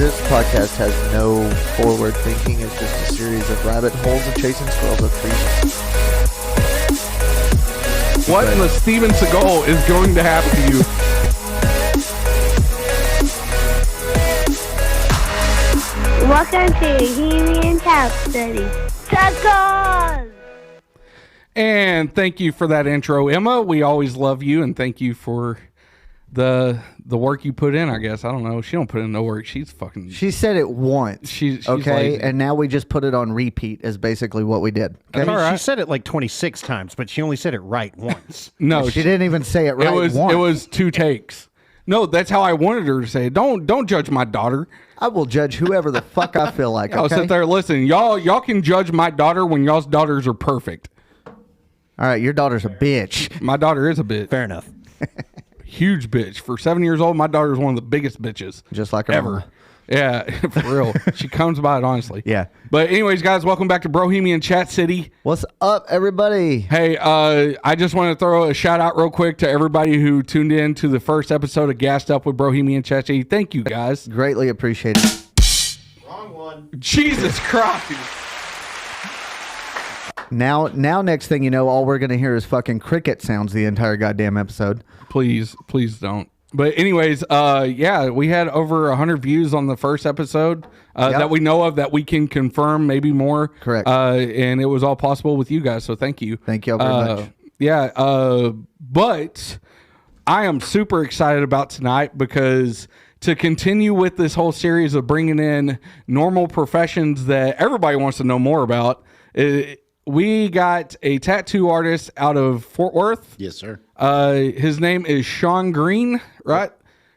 This podcast has no forward thinking. It's just a series of rabbit holes and chasing squirrels up trees. What in the Steven Seagal is going to happen to you? Welcome to Bohemian Tap Study. Tacos! And thank you for that intro, Emma. We always love you, and thank you for the work you put in, I guess. I don't know. She don't put in no work. She's fucking... She said it once. She's okay, lazy. and now we just put it on repeat is basically what we did. Okay? I mean, all right. She said it like 26 times, but she only said it right once. No, She didn't even say it right once. It was 2 takes. No, that's how I wanted her to say it. Don't judge my daughter. I will judge whoever the fuck I feel like, I'll okay? sit there, listen, y'all can judge my daughter when y'all's daughters are perfect. All right, your daughter's a bitch. My daughter is a bitch. Fair enough. Huge bitch. For 7 years old, my daughter is one of the biggest bitches. Just like her ever. mama. Yeah, for real. She comes by it honestly. Yeah. But anyways, guys, welcome back to Bohemian Chat City. What's up, everybody? Hey, I just want to throw a shout out real quick to everybody who tuned in to the first episode of Gassed Up with Bohemian Chat City. Thank you, guys. Greatly appreciated. Wrong one. Jesus Christ. Now, next thing you know, all we're going to hear is fucking cricket sounds the entire goddamn episode. Please don't. But anyways, yeah, we had over 100 views on the first episode that we know of, that we can confirm, maybe more. Correct. And it was all possible with you guys, so thank you. Thank you all very much. Yeah, but I am super excited about tonight because to continue with this whole series of bringing in normal professions that everybody wants to know more about, we got a tattoo artist out of Fort Worth. Yes, sir. His name is Sean Green, right?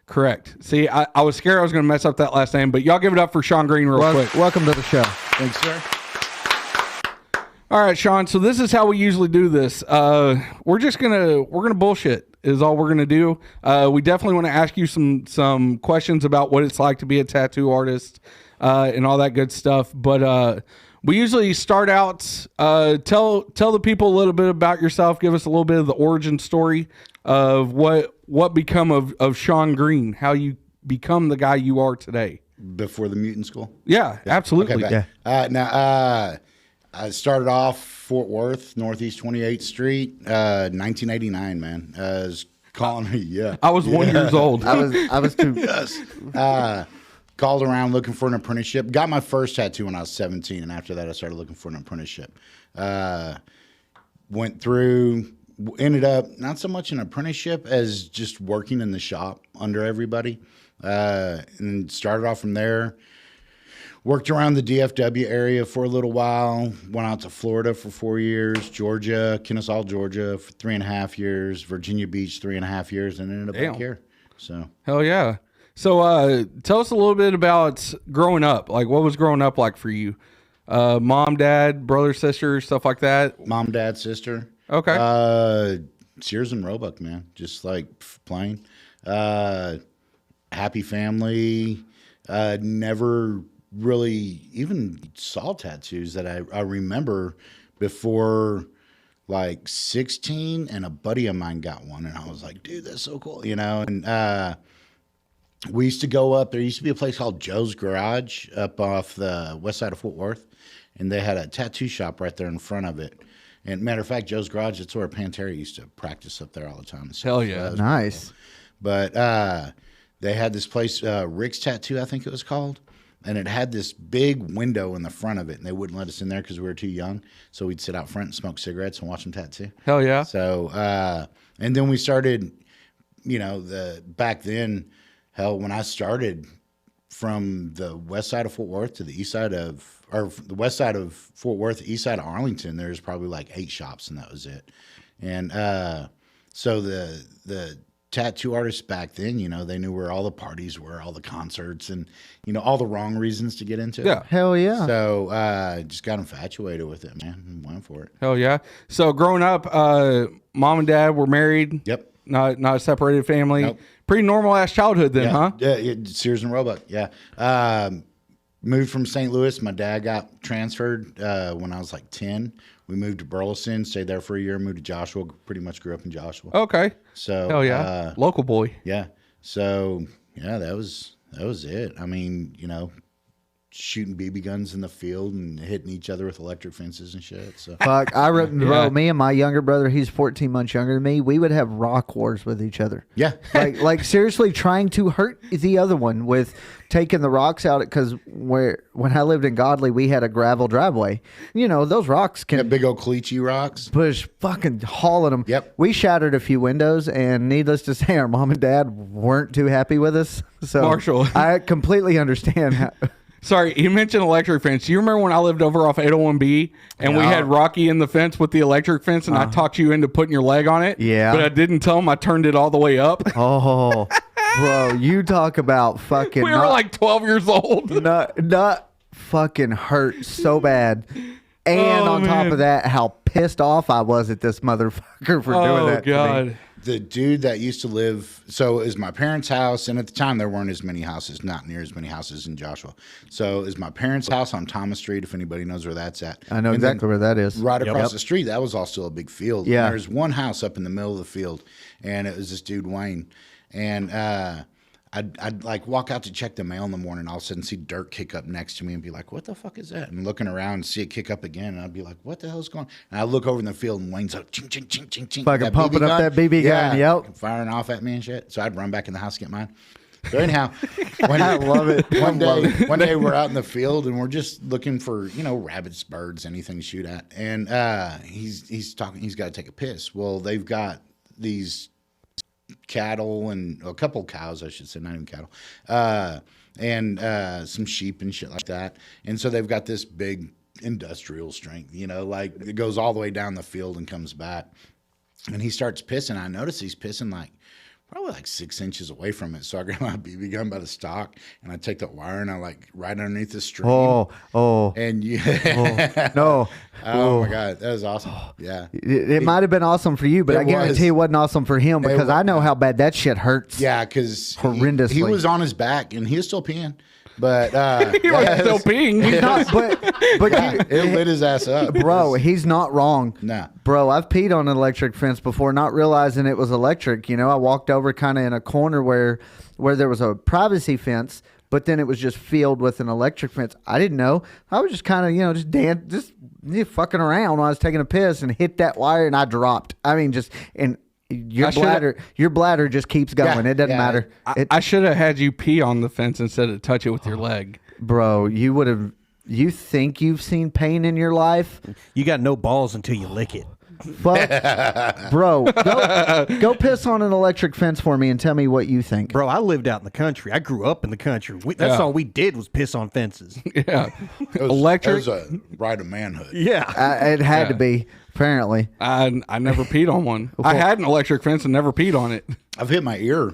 Correct. See, I was scared I was going to mess up that last name, but y'all give it up for Sean Green real quick. Welcome to the show. Thanks, sir. All right, Sean. So this is how we usually do this. We're gonna bullshit is all we're gonna do. We definitely want to ask you some questions about what it's like to be a tattoo artist and all that good stuff. But we usually start out, tell the people a little bit about yourself. Give us a little bit of the origin story of what become of Sean Green, how you become the guy you are today. Before the mutant school? Yeah, absolutely. Okay, now, I started off Fort Worth, Northeast 28th Street, 1989, man. I was calling me, yeah. I was 1 year old. I was too. Yes. Called around looking for an apprenticeship. Got my first tattoo when I was 17, and after that I started looking for an apprenticeship. Went through, ended up not so much an apprenticeship as just working in the shop under everybody. And started off from there. Worked around the DFW area for a little while. Went out to Florida for 4 years. Georgia, Kennesaw, Georgia for 3.5 years. Virginia Beach, 3.5 years, and ended up back here. So Hell yeah. So tell us a little bit about growing up. Like, what was growing up like for you? Mom, dad, brother, sister, stuff like that? mom, dad, sister. Okay. Sears and Roebuck, man. Just like plain. Happy family. Never really even saw tattoos that I remember before like 16, and a buddy of mine got one, and I was like, dude, that's so cool, you know. And we used to go up, there used to be a place called Joe's Garage up off the west side of Fort Worth, and they had a tattoo shop right there in front of it. And matter of fact, Joe's Garage, it's where Pantera used to practice up there all the time. Hell yeah. So Nice. but they had this place, Rick's Tattoo, I think it was called. And it had this big window in the front of it, and they wouldn't let us in there because we were too young. So we'd sit out front and smoke cigarettes and watch them tattoo. Hell yeah. So, and then we started, you know, back then, hell, when I started from the west side of Fort Worth to the east side of, or the west side of Fort Worth, east side of Arlington, there's probably like 8 shops, and that was it. And so the tattoo artists back then, you know, they knew where all the parties were, all the concerts, and, you know, all the wrong reasons to get into it. Yeah. Hell yeah. So just got infatuated with it, man, and went for it. Hell yeah. So growing up, mom and dad were married. Yep. Not a separated family. Nope. Pretty normal ass childhood then, huh? Yeah, Sears and Roebuck, yeah. Moved from St. Louis. My dad got transferred when I was like 10. We moved to Burleson, stayed there for a year, moved to Joshua, pretty much grew up in Joshua. Okay. So Hell yeah. Local boy. Yeah. So yeah, that was that was it. I mean, shooting BB guns in the field and hitting each other with electric fences and shit. So Fuck, bro, me and my younger brother, he's 14 months younger than me, we would have rock wars with each other. yeah, Like seriously trying to hurt the other one with taking the rocks out, because when I lived in Godley, we had a gravel driveway. Those rocks yeah, can big old cleachy rocks. push fucking hauling them. Yep. We shattered a few windows, and needless to say, our mom and dad weren't too happy with us. So Marshall. I completely understand how. Sorry, you mentioned electric fence. Do you remember when I lived over off 801B and we had Rocky in the fence with the electric fence, and I talked you into putting your leg on it? Yeah. But I didn't tell him I turned it all the way up. Oh, bro, you talk about fucking. We were like 12 years old. Not fucking hurt so bad. And on top of that, how pissed off I was at this motherfucker for doing that. Oh, God. To me. The dude that used to live, so it was my parents' house, and at the time there weren't as many houses, not near as many houses in Joshua. So it was my parents' house on Thomas Street, if anybody knows where that's at. I know And exactly then where that is. Right across the street, that was also a big field. Yeah. And there's one house up in the middle of the field, and it was this dude, Wayne. And I'd like walk out to check the mail in the morning, all of a sudden see dirt kick up next to me and be like, what the fuck is that? And looking around and see it kick up again, and I'd be like, what the hell's going on? And I look over in the field, and Wayne's like, ching, ching, ching, ching, ching. Fucking that pumping BB up gun. that BB gun, yep. Firing off at me and shit. So I'd run back in the house to get mine. So anyhow, I love it. one day we're out in the field and we're just looking for, rabbits, birds, anything to shoot at. And he's talking, he's got to take a piss. Well, they've got these cattle and a couple cows, I should say, not even cattle, and some sheep and shit like that. And so they've got this big industrial strength, like it goes all the way down the field and comes back. And he starts pissing. I notice he's pissing probably like 6 inches away from it. So I grab my BB gun by the stock and I take the wire and I right underneath the stream. Oh. And No. Oh my God, that was awesome. Yeah. It might have been awesome for you, but It I guarantee it wasn't awesome for him, because I know how bad that shit hurts. Yeah, because Horrendously. he was on his back and he was still peeing. But He was still peeing. He's not, but it lit his ass up. bro, he's not wrong. Nah. Bro, I've peed on an electric fence before, not realizing it was electric. I walked over kind of in a corner where there was a privacy fence, but then it was just filled with an electric fence. I didn't know. I was just kind of, just fucking around when I was taking a piss and hit that wire and I dropped. I mean, your bladder just keeps going. Yeah, it doesn't yeah. matter. I should have had you pee on the fence instead of touch it with your leg. Bro, you think you've seen pain in your life? You got no balls until you lick it. Fuck. Bro, go piss on an electric fence for me and tell me what you think. Bro, I lived out in the country. I grew up in the country. That's all we did was piss on fences. Yeah. It was Electric. a rite of manhood. Yeah. It had to be, apparently. I never peed on one. I had an electric fence and never peed on it. I've hit my ear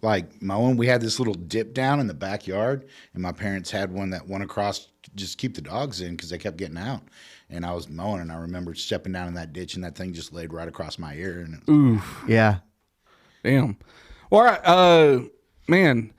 like mowing. We had this little dip down in the backyard, and my parents had one that went across to just keep the dogs in because they kept getting out. And I was mowing, and I remember stepping down in that ditch, and that thing just laid right across my ear. And Oof. Yeah. Damn. Well, all right, man.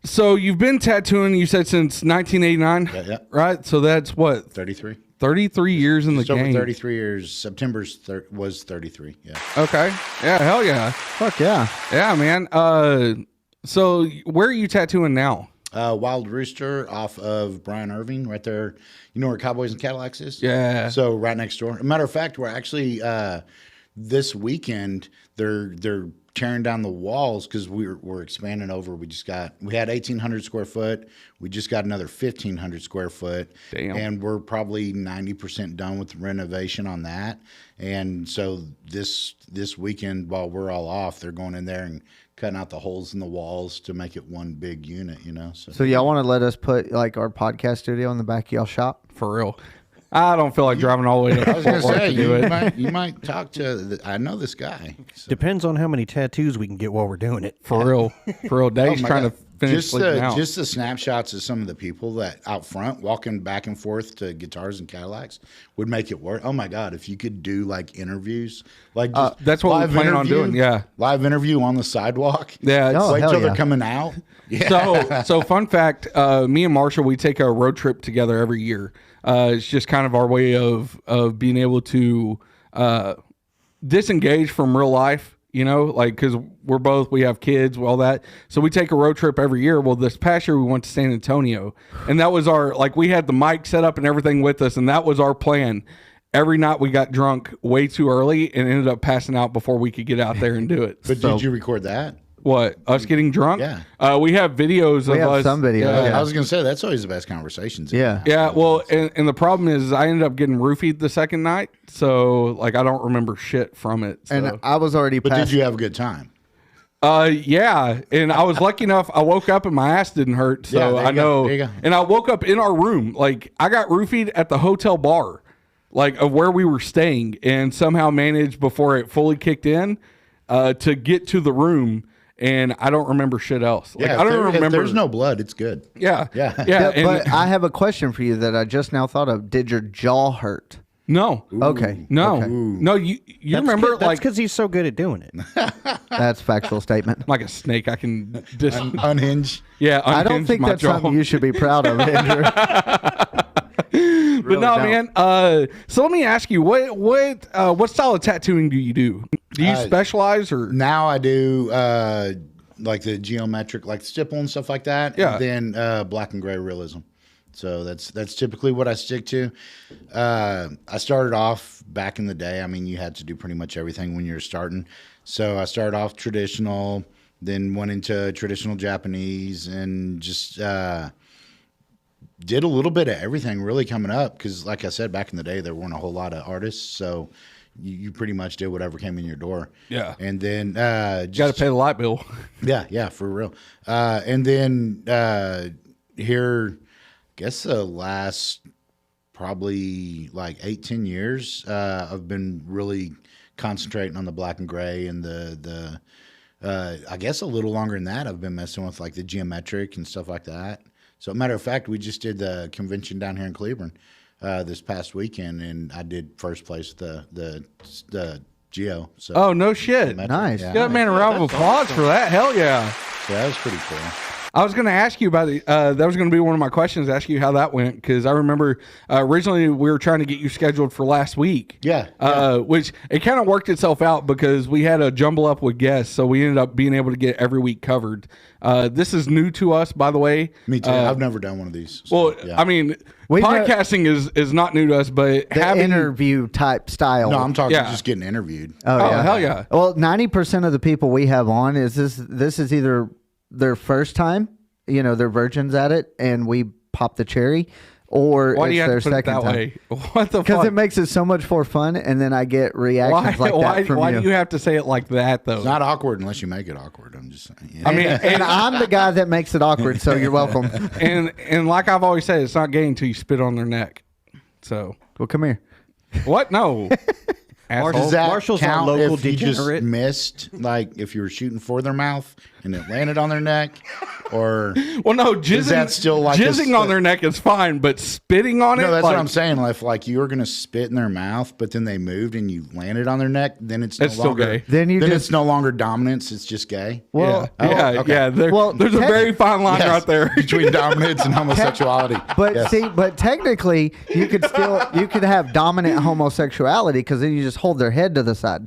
So you've been tattooing, you said, since 1989? Yeah. Right? So that's what? 33. 33 years in the Just over game. 33 years. September was 33. Yeah. Okay. Yeah, hell yeah. Fuck yeah. Yeah, man. So where are you tattooing now? Wild Rooster off of Brian Irving, right there. You know where Cowboys and Cadillacs is? Yeah. So right next door. Matter of fact, we're actually this weekend they're tearing down the walls because we're expanding over. We had 1,800 square foot. We just got another 1,500 square foot. Damn. And we're probably 90% done with the renovation on that. And so this weekend, while we're all off, they're going in there and cutting out the holes in the walls to make it one big unit, So y'all want to let us put like our podcast studio in the back of y'all shop? For real. I don't feel like driving all the way to I was going to Fort Worth say, to do it. you might talk to, I know this guy. So. Depends on how many tattoos we can get while we're doing it. For real. For real. Dave's Oh my trying God. to finish sleeping out. Just the snapshots of some of the people that out front walking back and forth to guitars and Cadillacs would make it work. Oh my God. If you could do like interviews, like just that's what we live plan on interview, doing, yeah. Live interview on the sidewalk. Yeah. it's- Oh, Wait hell till yeah. they're coming out. Yeah. So fun fact, me and Marshall, we take a road trip together every year. It's just kind of our way of being able to disengage from real life, you know, like, because we have kids, all that. So we take a road trip every year. Well, this past year we went to San Antonio, and that was we had the mic set up and everything with us, and that was our plan. Every night we got drunk way too early and ended up passing out before we could get out there and do it. But did you record that? What, us getting drunk? Yeah. We have videos of us. Some videos. Yeah. I was going to say, that's always the best conversations. Yeah. Yeah, well, and the problem is I ended up getting roofied the second night, so I don't remember shit from it. So. And I was already But past. did you have a good time? Yeah, and I was lucky enough. I woke up and my ass didn't hurt, so Yeah, there you I go, know. there you go. And I woke up in our room. I got roofied at the hotel bar, of where we were staying, and somehow managed before it fully kicked in to get to the room. And I don't remember shit else. Yeah, I don't remember. If there's no blood, it's good. Yeah, Yeah. yeah. Yeah, but I have a question for you that I just now thought of. Did your jaw hurt? No, Okay. no, Okay. no. You remember That's because he's so good at doing it. That's a factual statement. like a snake? I can Unhinged. yeah. I don't unhinge think my that's jaw. something you should be proud of, Andrew. But no, don't. man. So let me ask you, what style of tattooing do you do? Do you specialize or? Now I do like the geometric, like stipple and stuff like that. Yeah. And then black and gray realism. So that's typically what I stick to. I started off back in the day. I mean, you had to do pretty much everything when you were starting. So I started off traditional, then went into traditional Japanese, and just did a little bit of everything really coming up. Because like I said, back in the day, there weren't a whole lot of artists. So you pretty much did whatever came in your door. Yeah. And then You got to pay the light bill. yeah, for real. And then here, I guess the last probably 8-10 years, I've been really concentrating on the black and gray and the I guess a little longer than that, I've been messing with the geometric and stuff like that. So, matter of fact, we just did the convention down here in Cleveland this past weekend, and I did first place the geo. So Oh no shit! Nice. Give that man a round of applause for that. Hell yeah! So that was pretty cool. I was going to ask you about it. That was going to be one of my questions. Ask you how that went, because I remember originally we were trying to get you scheduled for last week. Yeah. Which it kind of worked itself out because we had a jumble up with guests, so we ended up being able to get every week covered. This is new to us, by the way. Me too. I've never done one of these. So, Well, yeah. I mean, We've podcasting is not new to us, but The having interview type style. No, I'm talking Yeah. just getting interviewed. Oh, yeah. hell yeah. Well, 90% of the people we have on this is either their first time, they're virgins at it, and we pop the cherry, or Why do it's you have their to put it second that time. way? What the Because fuck? it makes it so much more fun, and then I get reactions like that from why you. do you have to say it like that though? It's not awkward unless you make it awkward. I'm just saying. Yeah. I mean, and I'm the guy that makes it awkward, so you're welcome. and like I've always said, it's not gay until you spit on their neck. So Well, come here. what? No. Asshole. does that Marshall's our count local if you just degenerate. missed, if you were shooting for their mouth and it landed on their neck, or Well, no, jizzing, that still like a jizzing on their neck is fine, but spitting on it? no? That's like, what I'm saying. If you were gonna spit in their mouth, but then they moved and you landed on their neck, then it's It's no still longer gay. Then it's no longer dominance. It's just gay. Well, yeah, okay. yeah. Well, There's a very fine line Yes, right there. between dominance and homosexuality. but Yes. but technically, you could have dominant homosexuality because then you just hold their head to the side.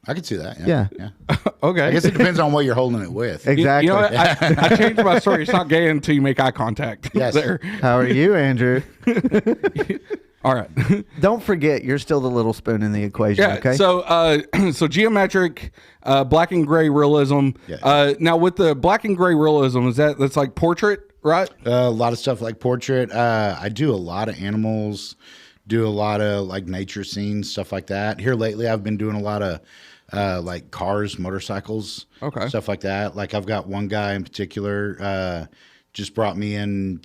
I could see that. Yeah. Okay. I guess it depends on what you're holding it with. Exactly. You know what? I changed my story. It's not gay until you make eye contact. Yes. There. How are you, Andrew? All right. Don't forget, you're still the little spoon in the equation. Yeah. Okay. So geometric, black and gray realism. Yeah. Now with the black and gray realism, that's like portrait, right? A lot of stuff like portrait. I do a lot of animals, do a lot of nature scenes, stuff like that. Here lately, I've been doing a lot of cars, motorcycles, Okay. stuff like that. I've got one guy in particular just brought me in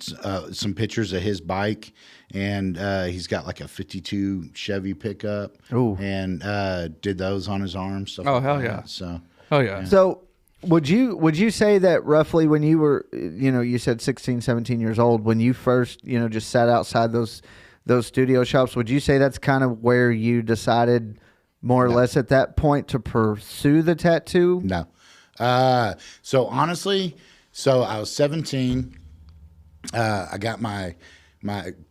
some pictures of his bike, and he's got a 52 Chevy pickup. Ooh. And did those on his arm. Stuff Oh, like hell that. yeah. So Oh yeah. So would you say that roughly when you were, you said 16, 17 years old, when you first, just sat outside those studio shops, would you say that's kind of where you decided more or less at that point to pursue the tattoo? No. So honestly, I was 17. I got my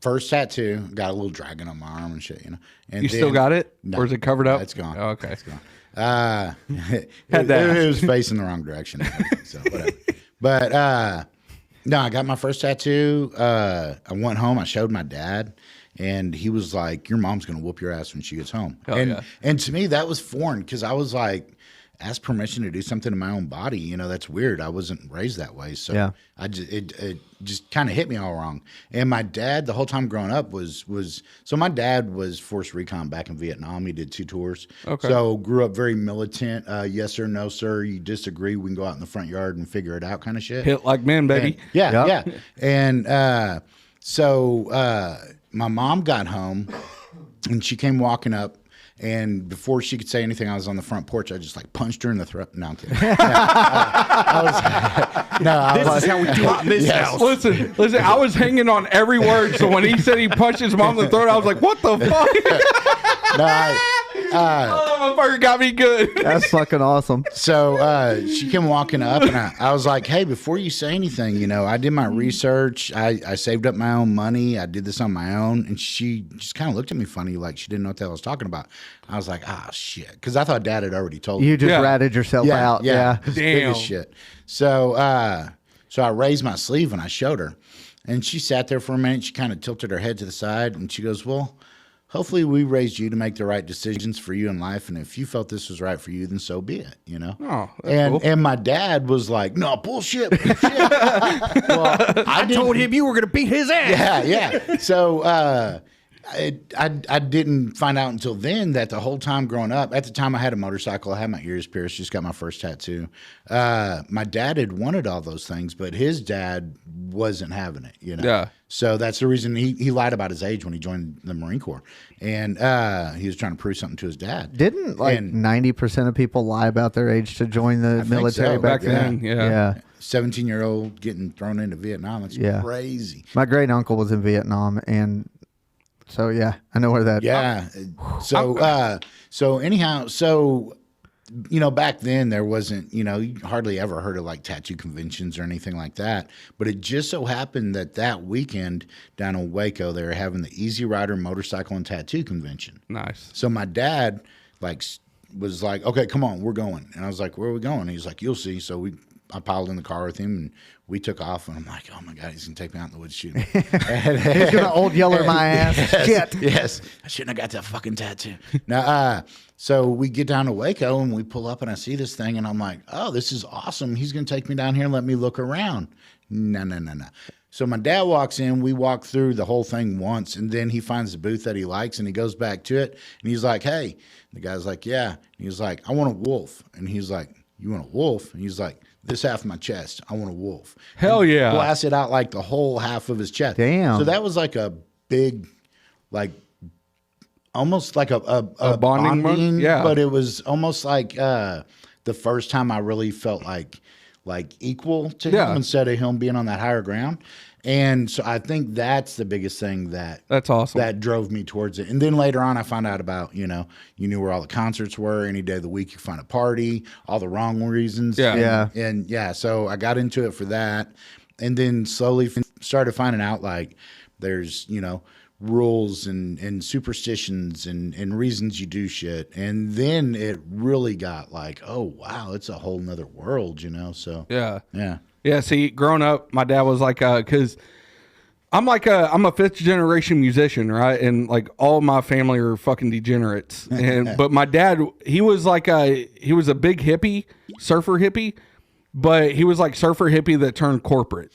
first tattoo. Got a little dragon on my arm and shit, And You still got it? No. Or is it covered up? It's gone. Oh, okay. It's gone. It was facing the wrong direction. So whatever. But no, I got my first tattoo. I went home. I showed my dad, and he was like, "Your mom's gonna whoop your ass when she gets home." And to me, that was foreign because I was like, ask permission to do something in my own body. You know, that's weird. I wasn't raised that way, so it just kind of hit me all wrong. And my dad, the whole time growing up, was so my dad was force recon back in Vietnam. He did 2 tours. Okay. So grew up very militant. Yes sir, no sir. You disagree, we can go out in the front yard and figure it out, kind of shit. Hit like men, baby. And, yeah. And so my mom got home, and she came walking up. And before she could say anything, I was on the front porch. I just like punched her in the throat. No, I'm kidding. This is how we do it in this house. Listen. I was hanging on every word. So when he said he punched his mom in the throat, I was like, "What the fuck?" Motherfucker got me good. That's fucking awesome. So she came walking up, and I was like, "Hey, before you say anything, you know, I did my research. I saved up my own money. I did this on my own." And she just kind of looked at me funny, like she didn't know what the hell I was talking about. I was like, "Ah, shit," because I thought Dad had already told me. You just ratted yourself out. Yeah. Damn. Shit. So I raised my sleeve and I showed her, and she sat there for a minute. She kind of tilted her head to the side, and she goes, "Well, hopefully we raised you to make the right decisions for you in life, and if you felt this was right for you, then so be it, you know?" Oh, and cool. And my dad was like, "No, bullshit." Well, I told him you were going to beat his ass. Yeah. So I didn't find out until then that the whole time growing up, at the time I had a motorcycle, I had my ears pierced, just got my first tattoo. My dad had wanted all those things, but his dad wasn't having it, you know? Yeah. So that's the reason he lied about his age when he joined the Marine Corps. And he was trying to prove something to his dad. Didn't 90% of people lie about their age to join the military so. back then? Yeah. 17-year-old getting thrown into Vietnam. It's crazy. My great uncle was in Vietnam, and so yeah, I know where that. Yeah. So anyhow, you know, back then there wasn't, you know, you hardly ever heard of like tattoo conventions or anything like that. But it just so happened that weekend down in Waco, they were having the Easy Rider Motorcycle and Tattoo Convention. Nice. So my dad was like, "Okay, come on, we're going." And I was like, "Where are we going?" And he's like, "You'll see." So I piled in the car with him, and we took off. And I'm like, "Oh my God, he's gonna take me out in the woods, shoot me." He's gonna old yeller my ass. Shit. Yes, I shouldn't have got that fucking tattoo. Now, so we get down to Waco, and we pull up, and I see this thing, and I'm like, "Oh, this is awesome. He's gonna take me down here and let me look around." No. So my dad walks in. We walk through the whole thing once, and then he finds the booth that he likes, and he goes back to it, and he's like, "Hey," the guy's like, "Yeah," and he's like, "I want a wolf," and he's like, "You want a wolf?" And he's like, "This half of my chest, I want a wolf." Hell and yeah. blasted out like the whole half of his chest. Damn. So that was like a big, like almost like a bonding. Yeah. But it was almost like the first time I really felt like equal to him instead of him being on that higher ground. And so I think that's the biggest thing that's awesome. That drove me towards it. And then later on, I found out about, you knew where all the concerts were. Any day of the week, you find a party, all the wrong reasons. Yeah. And so I got into it for that. And then slowly started finding out like there's, rules and superstitions and reasons you do shit. And then it really got like, oh, wow, it's a whole nother world, So, yeah. Yeah. Yeah, see, growing up, my dad was like, because I'm a 5th generation musician, right? And like all my family are fucking degenerates. But my dad, he was like he was a big hippie, surfer hippie, but he was like surfer hippie that turned corporate,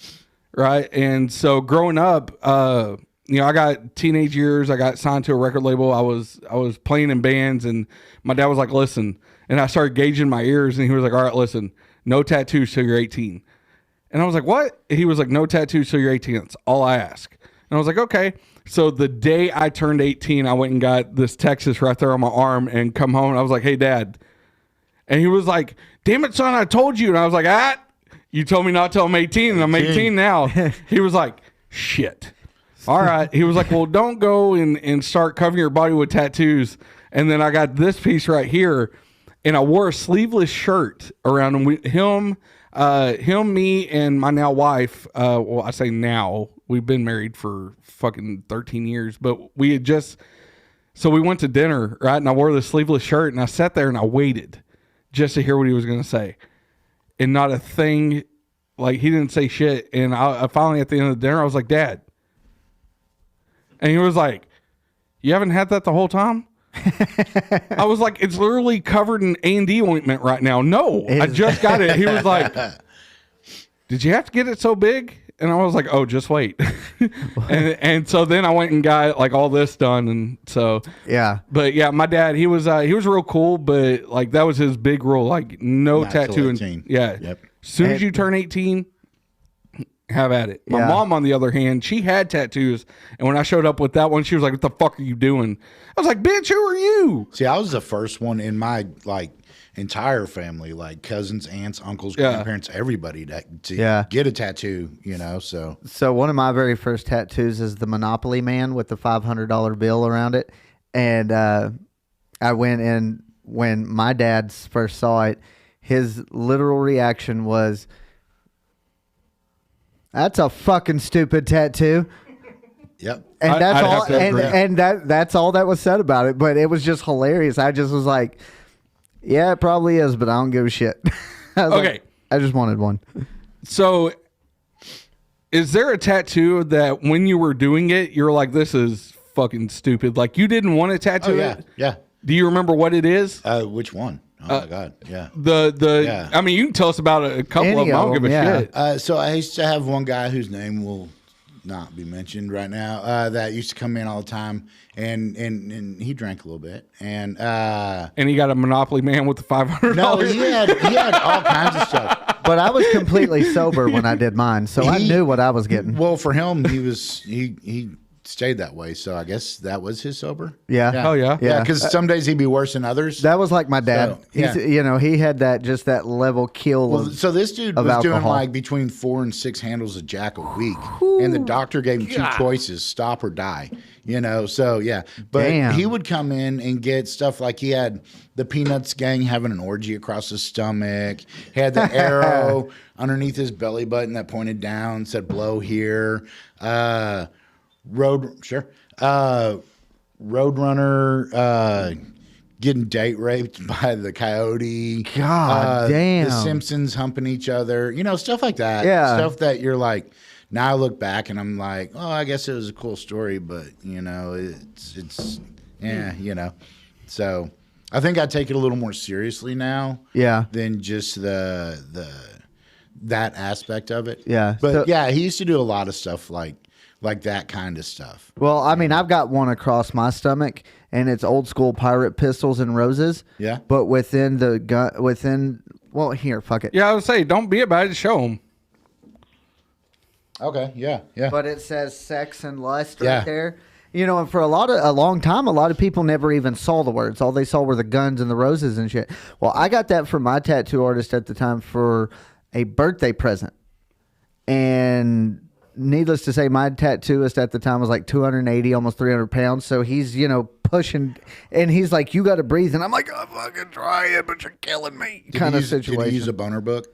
right? And so growing up, I got teenage years. I got signed to a record label. I was playing in bands, and my dad was like, "Listen," and I started gauging my ears, and he was like, "All right, listen, no tattoos till you're 18." And I was like, "What?" He was like, "No tattoos till you're 18. That's all I ask." And I was like, "Okay." So the day I turned 18, I went and got this Texas right there on my arm and come home. And I was like, "Hey, Dad." And he was like, "Damn it, son, I told you." And I was like, you told me not till I'm 18, and I'm 18 now. He was like, "Shit. All right." He was like, "Well, don't go and start covering your body with tattoos." And then I got this piece right here, and I wore a sleeveless shirt around him. Me, and my now wife, well, I say now, we've been married for fucking 13 years, but we had just So we went to dinner, right? And I wore the sleeveless shirt and I sat there and I waited just to hear what he was going to say. And not a thing, like he didn't say shit. And I finally at the end of the dinner, I was like, Dad. And he was like, you haven't had that the whole time? I was like, it's literally covered in A&D ointment right now. No, I just got it. He was like, did you have to get it so big? And I was like, oh, just wait. and so then I went and got like all this done. And so, Yeah. but yeah, my dad, he was real cool, but like that was his big rule. Like no Not till tattoo. 18. Yeah. Yep. As soon as you turn 18, have at it. My Yeah. mom, on the other hand, she had tattoos. And when I showed up with that one, she was like, what the fuck are you doing? I was like, bitch, who are you? See, I was the first one in my like entire family, like cousins, aunts, uncles, grandparents, everybody to get a tattoo, you know. So one of my very first tattoos is the Monopoly Man with the $500 bill around it. And I went in when my dad first saw it, his literal reaction was, that's a fucking stupid tattoo. yep. And that's I'd all have to agree. and that's all that was said about it. But it was just hilarious. I just was like, yeah, it probably is, but I don't give a shit. I was Okay. like, I just wanted one. So is there a tattoo that when you were doing it, you're like, this is fucking stupid? Like you didn't want to tattoo Yeah. it? Yeah. Do you remember what it is? Which one? Oh my God. Yeah. The I mean, you can tell us about a couple Any of them. I don't of give a them, yeah. shit. So I used to have one guy whose name will not be mentioned right now. That used to come in all the time, and he drank a little bit, and He got a Monopoly Man with the $500. no, he had all kinds of stuff. But I was completely sober when I did mine, so I knew what I was getting. Well, for him, he stayed that way, so I guess that was his sober. Yeah. Oh, yeah? Yeah, because some days he'd be worse than others. That was like my dad. So, yeah. He had that level kill. Well, of, so this dude of was doing alcohol. like between 4 and 6 handles of Jack a week, and the doctor gave him 2 choices: stop or die. You know, so yeah. But Damn. he would come in and get stuff like he had the Peanuts gang having an orgy across his stomach. He had the arrow underneath his belly button that pointed down, said "blow here." Roadrunner getting date raped by the coyote. God damn. The Simpsons humping each other. You know, stuff like that. Yeah. Stuff that you're like, now I look back and I'm like, oh, I guess it was a cool story, but you know, it's you know. So I think I take it a little more seriously now. Yeah. Than just that aspect of it. Yeah. But So- yeah, he used to do a lot of stuff like that kind of stuff. Well, I mean, I've got one across my stomach, and it's old school pirate pistols and roses. Yeah. But within the gun, well, here, fuck it. Yeah, I would say, don't be about it. Show them. Okay. Yeah. Yeah. But it says sex and lust right Yeah. there. You know, and for a long time, a lot of people never even saw the words. All they saw were the guns and the roses and shit. Well, I got that from my tattoo artist at the time for a birthday present. And needless to say, my tattooist at the time was like 280, almost 300 pounds. So he's, pushing, and he's like, you got to breathe. And I'm like, I'm fucking trying, but you're killing me. Kind of situation. Did you use a boner book?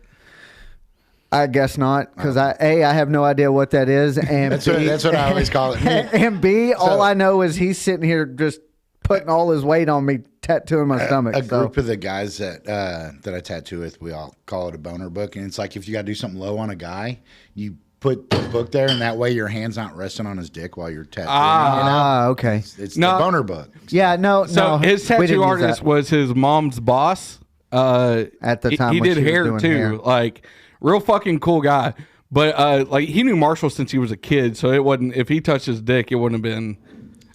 I guess not, because I have no idea what that is, and That's what I always call it. and B, all I know is he's sitting here just putting all his weight on me, tattooing my stomach. A group of the guys that I tattoo with, we all call it a boner book, and it's like if you got to do something low on a guy, you put the book there, and that way your hand's not resting on his dick while you're tattooing. Okay. It's No. the boner book. Yeah, no. His we didn't tattoo use artist that. was his mom's boss. At the time he when did she was hair doing too. hair. Like real fucking cool guy. But like he knew Marshall since he was a kid, so it wasn't. If he touched his dick, it wouldn't have been.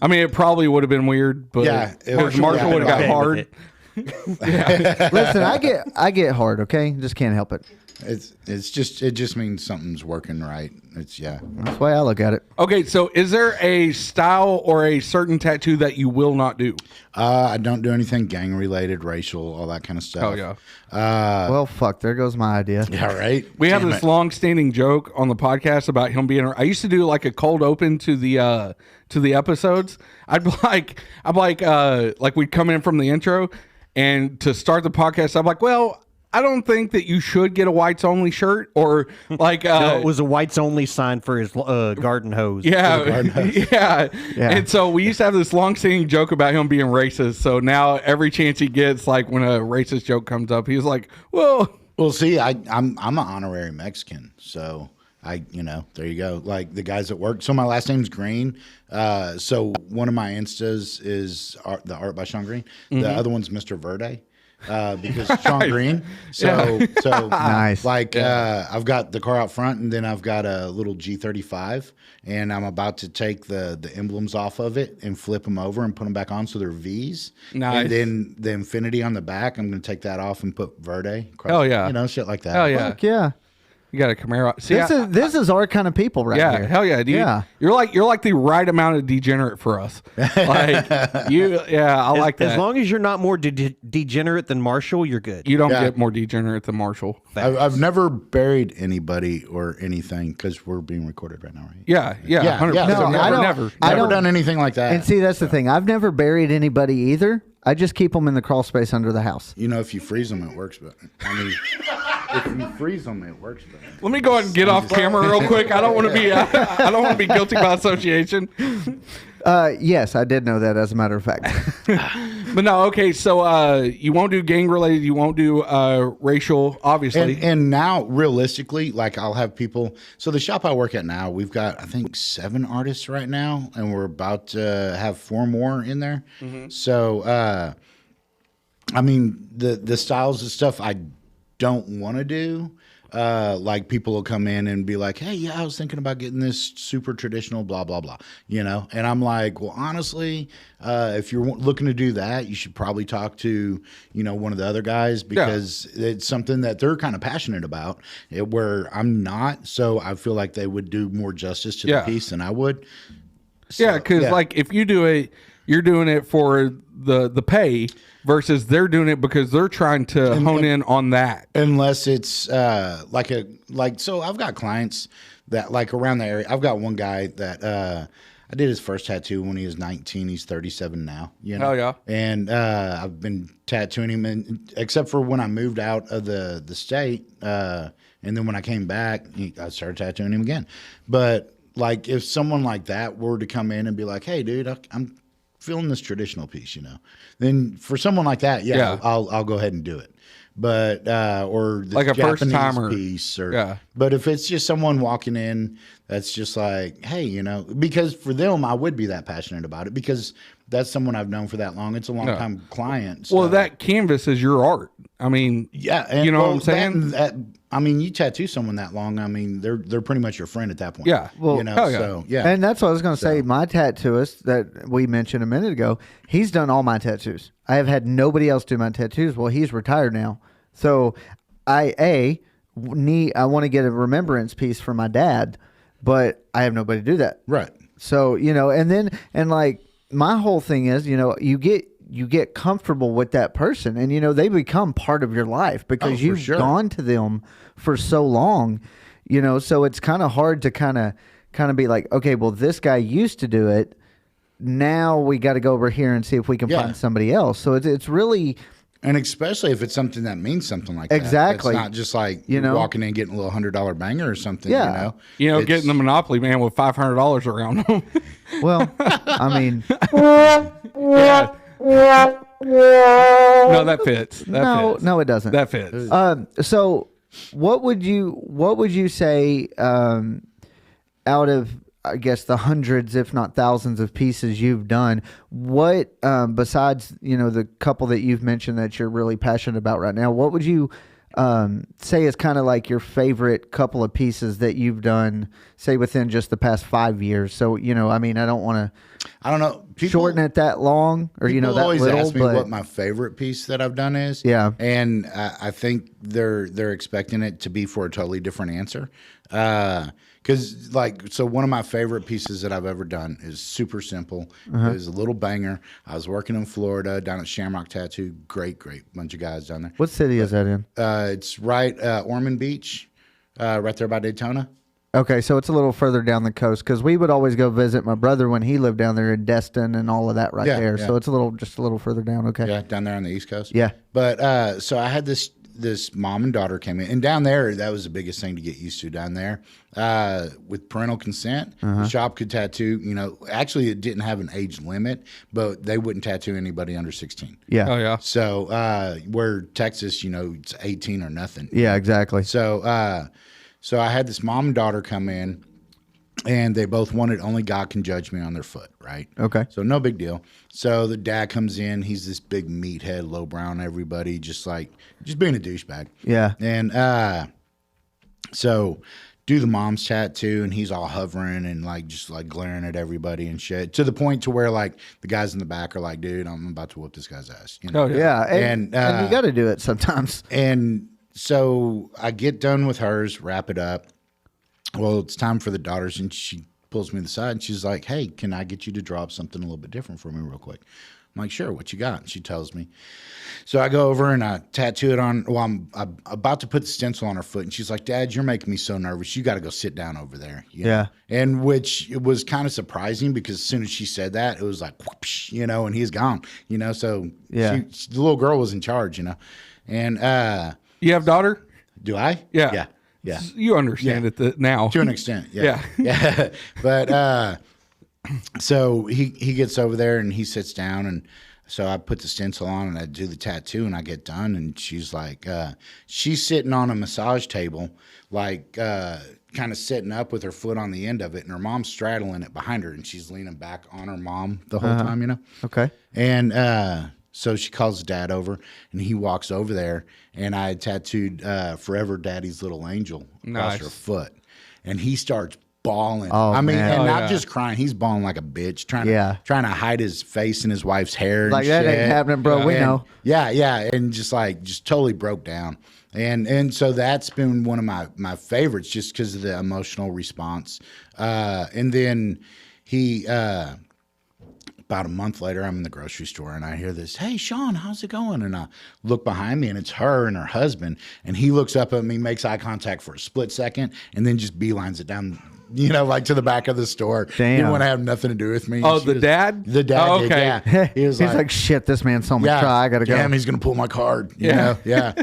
I mean, it probably would have been weird, but Yeah, it Marshall would have got okay hard. with it. Listen, I get hard. Okay, just can't help it. It just means something's working right. That's That's the way I look at it. Okay, so is there a style or a certain tattoo that you will not do? I don't do anything gang related, racial, all that kind of stuff. Oh yeah. Well, fuck. There goes my idea. Yeah, right. We have Damn this it. long-standing joke on the podcast about him being. I used to do like a cold open to the episodes. I'd be like we'd come in from the intro, and to start the podcast, I'm like, well, I don't think that you should get a whites only shirt or like. No, it was a whites only sign for his garden hose. Yeah, yeah. And so we used to have this long-standing joke about him being racist. So now every chance he gets, like when a racist joke comes up, he's like, "Well, see, I'm an honorary Mexican, so there you go. Like the guys at work. So my last name's Green. So one of my Instas is the Art by Sean Green. The other one's Mr. Verde. Because Sean Green. So Nice. Like I've got the car out front, and then I've got a little G35, and I'm about to take the emblems off of it and flip them over and put them back on so they're V's. Nice. And then the infinity on the back, I'm going to take that off and put Verde. Hell yeah. Shit like that. Hell yeah. Fuck yeah. You got a Camaro. See, This is our kind of people right yeah, here. hell yeah, dude. Yeah. You're like the right amount of degenerate for us. Like I like that. As long as you're not more degenerate than Marshall, you're good. You don't get more degenerate than Marshall. I've never buried anybody or anything because we're being recorded right now, right? Yeah, 100%. yeah. No, I don't- never. I Never done anything like that. And see, that's the thing. I've never buried anybody either. I just keep them in the crawl space under the house. If you freeze them, it works better. If you freeze them, it works better. Let me go ahead and get off camera real quick. I don't want to be I don't want to be guilty by association. Yes, I did know that, as a matter of fact. But no, okay. So you won't do gang related. You won't do racial, obviously. And now, realistically, like I'll have people. So the shop I work at now, we've got I think 7 artists right now, and we're about to have 4 more in there. So, I mean, the styles and stuff I don't want to do. Like people will come in and be like, "Hey, yeah, I was thinking about getting this super traditional, blah blah blah," And I'm like, "Well, honestly, if you're looking to do that, you should probably talk to one of the other guys because it's something that they're kind of passionate about, where I'm not. So I feel like they would do more justice to the piece than I would." So, because like if you do it, you're doing it for the pay versus they're doing it because they're trying to hone in on that. Unless it's so I've got clients that like around the area. I've got one guy that I did his first tattoo when he was 19. He's 37 now. Hell yeah. And I've been tattooing him, except for when I moved out of the state, and then when I came back, I started tattooing him again. But like if someone like that were to come in and be like, "Hey, dude, I'm feeling this traditional piece," then for someone like that, I'll go ahead and do it. But or the like a Japanese first timer piece, but if it's just someone walking in that's just like, "Hey," because for them I would be that passionate about it because that's someone I've known for that long. It's a long time client. So. Well, that canvas is your art. I mean, and, what I'm saying. I mean, you tattoo someone that long. I mean, they're pretty much your friend at that point. Yeah. Well, So yeah. And that's what I was going to say. My tattooist that we mentioned a minute ago, he's done all my tattoos. I have had nobody else do my tattoos. Well, he's retired now. So I want to get a remembrance piece for my dad, but I have nobody to do that. Right. So, and like my whole thing is, you get comfortable with that person and, they become part of your life because you've gone to them for so long, so it's kind of hard to kind of be like, okay, well, this guy used to do it. Now we got to go over here and see if we can find somebody else. So it's really... And especially if it's something that means something like exactly. that. It's not just like walking in getting a little $100 banger or something. Yeah. Getting the Monopoly man with $500 around them. Well, I mean, yeah. No, that fits. No, it doesn't. That fits. So what would you say out of, I guess, the hundreds, if not thousands of pieces you've done, what, besides, the couple that you've mentioned that you're really passionate about right now, what would you say is kind of like your favorite couple of pieces that you've done, say within just the past 5 years? So, I mean, I don't want to shorten it that long or, that always little. Ask me what my favorite piece that I've done is. Yeah. And I think they're expecting it to be for a totally different answer. Because so one of my favorite pieces that I've ever done is super simple. It was a little banger. I was working in Florida down at Shamrock Tattoo. Great bunch of guys down there. What city is that in? It's right Ormond Beach, right there by Daytona. Okay, so it's a little further down the coast because we would always go visit my brother when he lived down there in Destin and all of that there. Yeah. So it's just a little further down. Okay. Yeah, down there on the East Coast. Yeah. But so I had this this mom and daughter came in, and down there, that was the biggest thing to get used to down there. With parental consent, the shop could tattoo. You know, actually, it didn't have an age limit, but they wouldn't tattoo anybody under 16. Yeah. Oh yeah. So where Texas, you know, it's 18 or nothing. Yeah, exactly. So so I had this mom and daughter come in, and they both wanted only God can judge me on their foot, right? Okay. So no big deal. So the dad comes in. He's this big meathead, lowbrow on everybody, just being a douchebag. Yeah. And so do the mom's tattoo, and he's all hovering and just glaring at everybody and shit, to the point to where the guys in the back are like, dude, I'm about to whoop this guy's ass. You know? Oh yeah. Yeah. And you got to do it sometimes. And so I get done with hers, wrap it up. Well, it's time for the daughters, and she pulls me to the side, and she's like, hey, can I get you to draw up something a little bit different for me real quick? I'm like, sure, what you got? And she tells me. So I go over and I tattoo it on. Well, I'm about to put the stencil on her foot, and she's like, Dad, you're making me so nervous. You got to go sit down over there. You know? Yeah. And which it was kind of surprising, because as soon as she said that, it was like, whoosh, you know, and he's gone, you know. So Yeah. the little girl was in charge, you know. And You have daughter? do I? Yeah. Yeah. Yeah. You understand it now. To an extent, yeah. Yeah. Yeah. But so he gets over there and he sits down, and so I put the stencil on and I do the tattoo, and I get done, and she's like, she's sitting on a massage table, kind of sitting up with her foot on the end of it, and her mom's straddling it behind her, and she's leaning back on her mom the whole time, you know? Okay. And so she calls Dad over, and he walks over there, and I tattooed Forever Daddy's Little Angel across Nice. her foot. And he starts bawling. Oh, I mean, man. and Oh, not yeah. just crying. He's bawling like a bitch, trying Yeah. to hide his face in his wife's hair. Like, and that shit. ain't happening, bro. We And- know. Yeah, yeah. And just totally broke down. And so that's been one of my favorites, just because of the emotional response. And then he about a month later, I'm in the grocery store, and I hear this, hey, Sean, how's it going? And I look behind me, and it's her and her husband. And he looks up at me, makes eye contact for a split second, and then just beelines it down, you know, to the back of the store. He Damn. didn't want to have nothing to do with me. Oh, She the was- dad? The dad Oh, did, okay. yeah. He was He's like, shit, this man told me to try. I got to go. Damn, he's going to pull my card. You know? Yeah.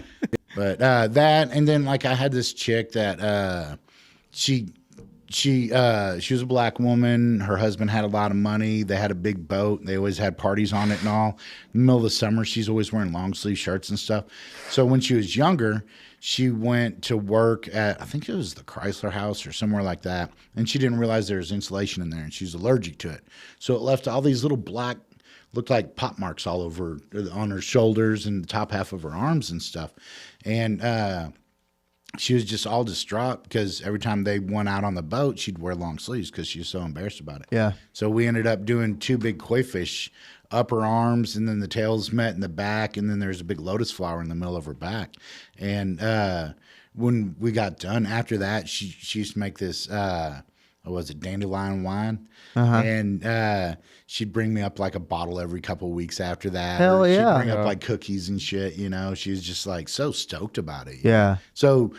But that, and then I had this chick that she was a black woman. Her husband had a lot of money. They had a big boat. They always had parties on it and all. In the middle of the summer, she's always wearing long sleeve shirts and stuff. So when she was younger, she went to work at, I think it was the Chrysler House or somewhere like that. And she didn't realize there was insulation in there, and she's allergic to it. So it left all these little black, looked like pop marks all over on her shoulders and the top half of her arms and stuff. And she was just all distraught, because every time they went out on the boat, she'd wear long sleeves because she was so embarrassed about it. Yeah. So we ended up doing 2 big koi fish up her arms, and then the tails met in the back, and then there's a big lotus flower in the middle of her back. And when we got done after that, she used to make this what was it, dandelion wine, and she'd bring me up a bottle every couple of weeks after that. Hell Or yeah. she'd bring up cookies and shit. You know, she was just so stoked about it. Yeah. So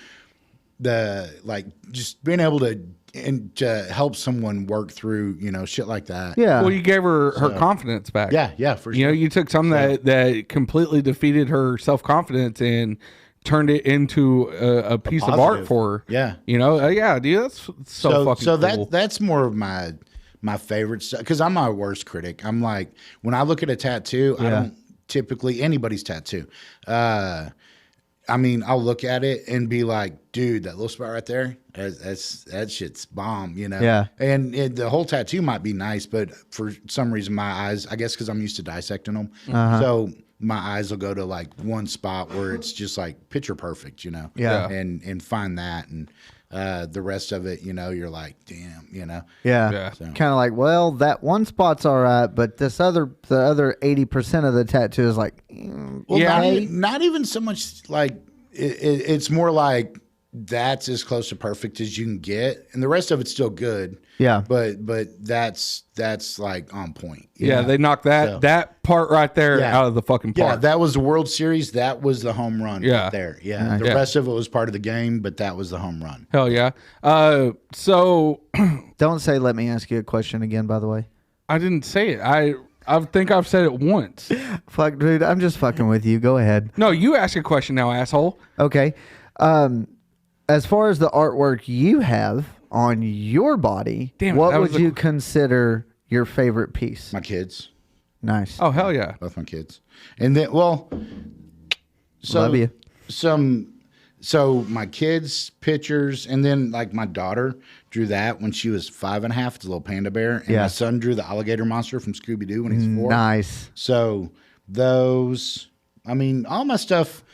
just being able to help someone work through, shit like that. Yeah. Well, you gave her confidence back. Yeah, for sure. You know, you took something that completely defeated her self-confidence and turned it into a piece of art positive. for her. Yeah. You know, yeah, dude, that's so fucking so cool. that's more of my favorite stuff, because I'm my worst critic. I'm like, when I look at a tattoo, I don't typically anybody's tattoo. I mean, I'll look at it and be like, dude, that little spot right there, that shit's bomb, you know? Yeah. And the whole tattoo might be nice, but for some reason, my eyes, I guess because I'm used to dissecting them, so my eyes will go to one spot where it's just picture perfect, you know? Yeah. And find that. And the rest of it, you're like, damn, Yeah. Yeah. Kind of like, well, that one spot's all right, but the other 80% of the tattoo is Well, Yeah. not even so much it's more like that's as close to perfect as you can get, and the rest of it's still good. Yeah. But that's on point. you yeah, know? they knocked that part right there Yeah. out of the fucking park. Yeah, that was the World Series. That was the home run Yeah. right there. Yeah. The Yeah. rest of it was part of the game, but that was the home run. Hell yeah. So don't say, let me ask you a question again, by the way. I didn't say it. I think I've said it once. Fuck, dude, I'm just fucking with you. Go ahead. No, you ask a question now, asshole. Okay. As far as the artwork you have on your body, Damn it, what that was would you consider your favorite piece? My kids, Nice. Oh, hell yeah. both my kids, and then Love you. So my kids' pictures, and then like my daughter drew that when she was 5.5. It's a little panda bear, and Yeah. my son drew the alligator monster from Scooby Doo when he's 4. Nice. So those, I mean, all my stuff.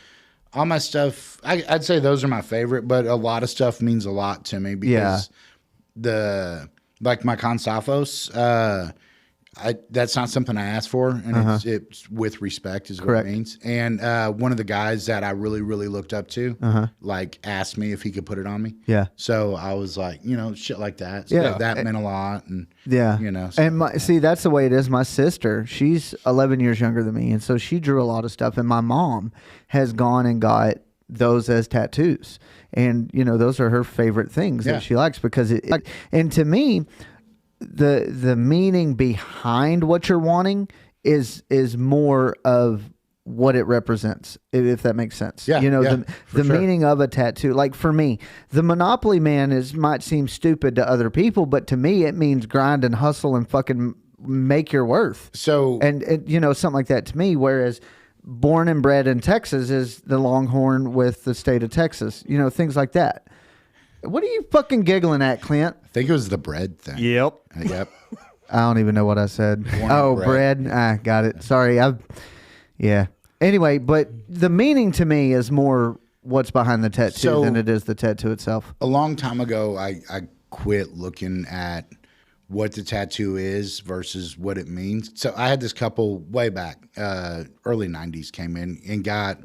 I'd say those are my favorite, but a lot of stuff means a lot to me because like my Consafos, that's not something I asked for, and it's with respect is Correct. what it means. And one of the guys that I really, really looked up to, like asked me if he could put it on me. Yeah. So I was like, shit like that. So Yeah. that meant a lot. And Yeah. so- And see, that's the way it is. My sister, she's 11 years younger than me. And so she drew a lot of stuff. And my mom has gone and got those as tattoos. And, those are her favorite things Yeah. that she likes because and to me, the meaning behind what you're wanting is more of what it represents, if that makes sense. Yeah, the sure. meaning of a tattoo. Like for me, the Monopoly Man might seem stupid to other people, but to me it means grind and hustle and fucking make your worth. So And something like that to me, whereas born and bred in Texas is the Longhorn with the state of Texas, things like that. What are you fucking giggling at, Clint? I think it was the bread thing. Yep. Yep. I don't even know what I said. Warm bread. Got it. Sorry. Yeah. Anyway, but the meaning to me is more what's behind the tattoo than it is the tattoo itself. A long time ago, I quit looking at what the tattoo is versus what it means. So I had this couple way back, early 90s, came in and got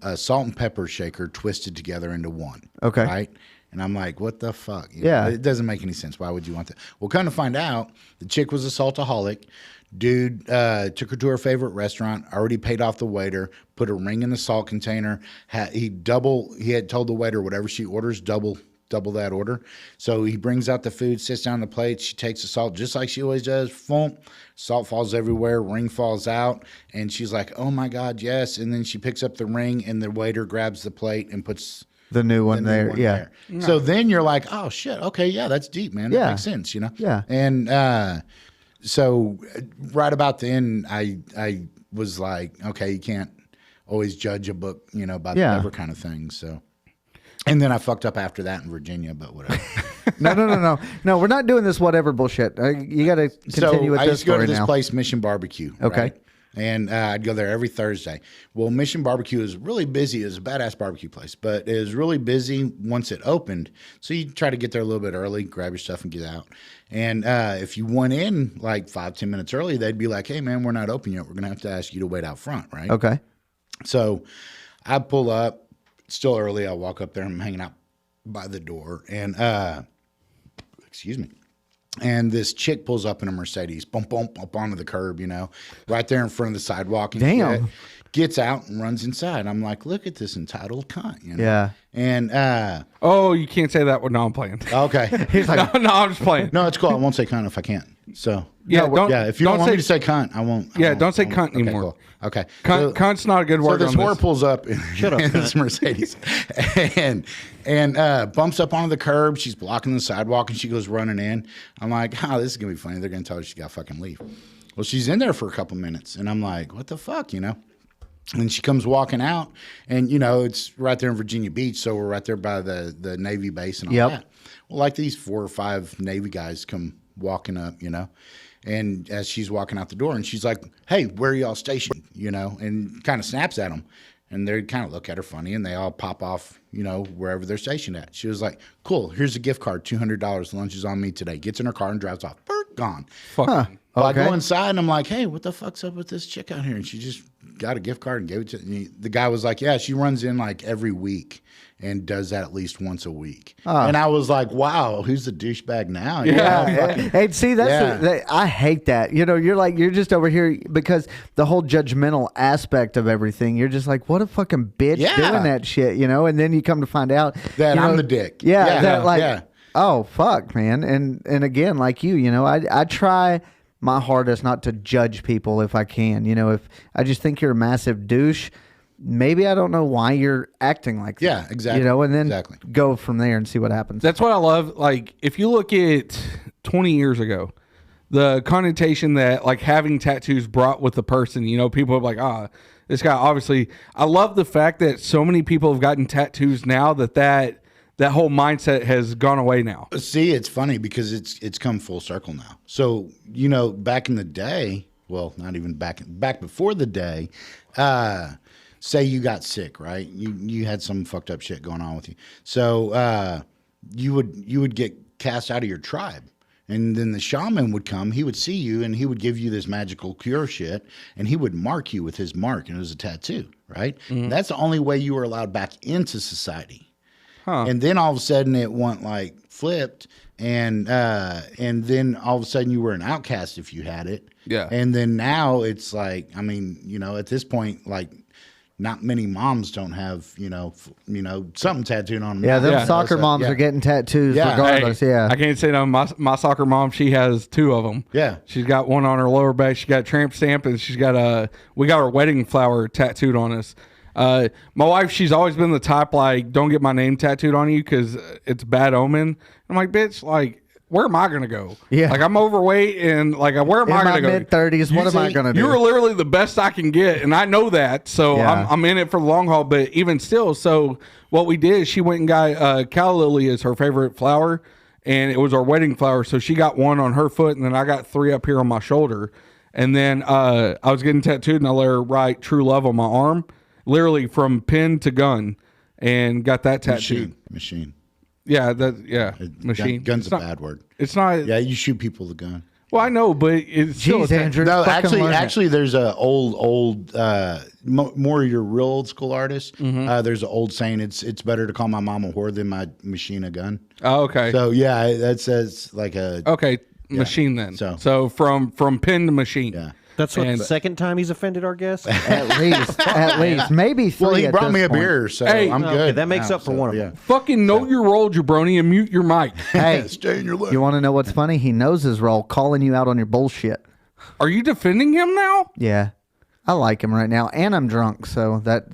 a salt and pepper shaker twisted together into one. Okay. Right? And I'm like, what the fuck? Yeah. It doesn't make any sense. Why would you want that? Well, kind of find out, the chick was a saltaholic. Dude took her to her favorite restaurant, already paid off the waiter, put a ring in the salt container. He had told the waiter, whatever she orders, double that order. So he brings out the food, sits down on the plate. She takes the salt just like she always does. Boom, salt falls everywhere. Ring falls out. And she's like, oh my God, yes. And then she picks up the ring and the waiter grabs the plate and puts The new one there. Yeah. So then you're like, oh shit, okay, yeah, that's deep, man. That Yeah. makes sense, Yeah. And so right about then, I was like, okay, you can't always judge a book, by the Yeah. cover kind of thing. So, and then I fucked up after that in Virginia, but whatever. No, we're not doing this whatever bullshit. You got to continue with I this used to go story to this now. place, Mission Barbecue. Okay. Right? And I'd go there every Thursday. Well, Mission Barbecue is really busy. It was a badass barbecue place, but it was really busy once it opened. So you try to get there a little bit early, grab your stuff and get out. And if you went in like 5-10 minutes early, they'd be like, hey, man, we're not open yet. We're going to have to ask you to wait out front, right? Okay. So I pull up. It's still early. I walk up there. I'm hanging out by the door. And, excuse me. And this chick pulls up in a Mercedes, bump, up onto the curb, right there in front of the sidewalk. And Damn. gets out and runs inside. I'm like, look at this entitled cunt, Yeah. And, Oh, you can't say that. No, I'm playing. okay. He's like, No, I'm just playing. No, it's cool. I won't say cunt if I can't. So, Yeah, don't. yeah, if you don't want me to say cunt, I won't. Yeah, don't say cunt okay, anymore. Cool. Okay. Cunt's not a good So word. this on whore this. pulls up in this Mercedes and bumps up onto the curb. She's blocking the sidewalk and she goes running in. I'm like, oh, this is going to be funny. They're going to tell her she got to fucking leave. Well, she's in there for a couple minutes and I'm like, what the fuck, And she comes walking out and, it's right there in Virginia Beach. So we're right there by the Navy base and all that. Well, like these 4 or 5 Navy guys come walking up, and as she's walking out the door and she's like, hey, where are y'all stationed? And kind of snaps at them. And they kind of look at her funny and they all pop off, wherever they're stationed at. She was like, cool, here's a gift card, $200. Lunch is on me today. Gets in her car and drives off. Gone. Fuck. huh. Well, Okay. I go inside and I'm like, hey, what the fuck's up with this chick out here? And she just got a gift card and gave it to me. The guy was like, yeah, she runs in like every week and does that at least once a week. And I was like, wow, who's the douchebag now? Hey, see, that's Yeah. I hate that. You're just over here because the whole judgmental aspect of everything. You're just like, what a fucking bitch Yeah. doing that shit, And then you come to find out That I'm the dick. Yeah, Yeah. that like, Yeah. oh fuck, man. And again, like I try my hardest not to judge people if I can. You know, if I just think you're a massive douche, maybe I don't know why you're acting like that. Yeah, exactly. You know, and then Exactly. go from there and see what happens. That's what I love. Like, if you look at 20 years ago, the connotation that like having tattoos brought with the person, you know, people are like, this guy obviously. I love the fact that so many people have gotten tattoos now that whole mindset has gone away now. See, it's funny because it's come full circle now. So, you know, back in the day, well, not even back before the day, say you got sick, right? You had some fucked up shit going on with you. So you would get cast out of your tribe. And then the shaman would come, he would see you, and he would give you this magical cure shit, and he would mark you with his mark, and it was a tattoo, right? Mm-hmm. That's the only way you were allowed back into society. Huh. And then all of a sudden it went like flipped, and then all of a sudden you were an outcast if you had it. Yeah. And then now it's like, I mean, you know, at this point, like, not many moms don't have, you know, something tattooed on them. Yeah, them soccer moms are getting tattoos regardless. Hey, yeah, I can't say no. My soccer mom, she has 2 of them. Yeah, she's got one on her lower back. She got a tramp stamp, and she's got we got her wedding flower tattooed on us. My wife, she's always been the type like, don't get my name tattooed on you because it's bad omen. I'm like, bitch, like, where am I going to go? Yeah. Like, I'm overweight and like, where am I going to go? Mid-30s, what am I going to do? You were literally the best I can get. And I know that. So I'm in it for the long haul. But even still, so what we did, she went and got calla lily is her favorite flower. And it was our wedding flower. So she got one on her foot. And then I got 3 up here on my shoulder. And then I was getting tattooed and I let her write true love on my arm. Literally from pin to gun. And got that tattooed. Machine. Yeah, machine. Gun's a bad word. It's not. Yeah, you shoot people with a gun. Well, I know, but it's still Andrew. No, actually, there's a old, more your real old school artist. Mm-hmm. There's an old saying: it's better to call my mom a whore than my machine a gun. Oh, okay. So yeah, that says like a machine then. So from pin to machine. Yeah. That's what the second time he's offended our guest. At least, maybe 3. Well, he brought me a point. beer, so Hey, I'm good. Okay, that makes up for one of them. Fucking know your role, jabroni, and mute your mic. Hey, Stay in your lane. you want to know what's funny? He knows his role, calling you out on your bullshit. Are you defending him now? Yeah, I like him right now, and I'm drunk, so that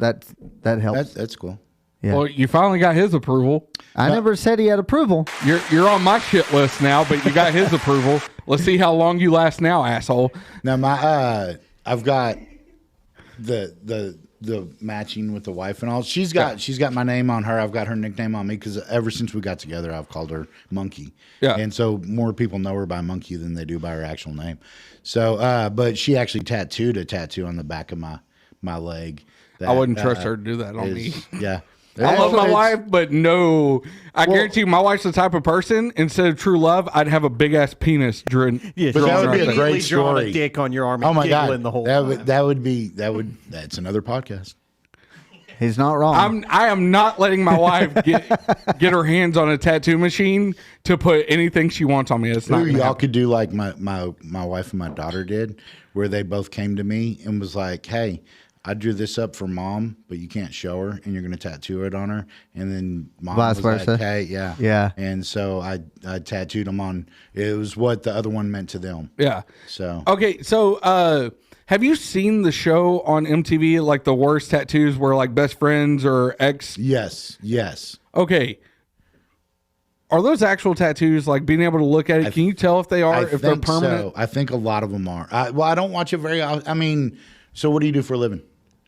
helps. That's cool. Yeah. Well, you finally got his approval. I never said he had approval. You're on my shit list now, but you got his approval. Let's see how long you last now, asshole. Now I've got the matching with the wife and all. She's got my name on her. I've got her nickname on me because ever since we got together, I've called her Monkey. Yeah. And so more people know her by Monkey than they do by her actual name. So, but she actually tattooed a tattoo on the back of my leg. I wouldn't trust her to do that on me. Yeah. I love my wife, but no. I guarantee you, my wife's the type of person, instead of true love, I'd have a big-ass penis drawn. Yeah, but that would be a great drawing story. a dick on your arm Oh and my God. giggling the whole time. That's another podcast. He's not wrong. I am not letting my wife get her hands on a tattoo machine to put anything she wants on me. It's not. Y'all could do like my wife and my daughter did, where they both came to me and was like, "Hey, I drew this up for mom, but you can't show her, and you're going to tattoo it on her." And then mom Vice was versa. like, "Hey, yeah, Yeah. And so I tattooed them on. It was what the other one meant to them. Yeah. So okay, so have you seen the show on MTV, like the worst tattoos, where like best friends or ex? yes. Okay. Are those actual tattoos? Like being able to look at it, can you tell if they are, if they're permanent? So. I think a lot of them are. I don't watch it very often. I mean, so what do you do for a living?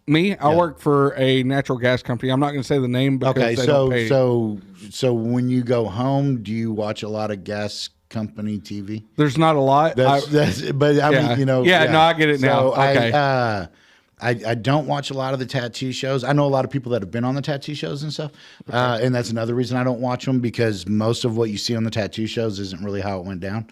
Me, I work for a natural gas company. I'm not going to say the name because Okay, they don't pay. so when you go home, do you watch a lot of gas company TV? There's not a lot. But I mean, you know. Yeah, no, I get it now. So Okay. I don't watch a lot of the tattoo shows. I know a lot of people that have been on the tattoo shows and stuff. And that's another reason I don't watch them, because most of what you see on the tattoo shows isn't really how it went down.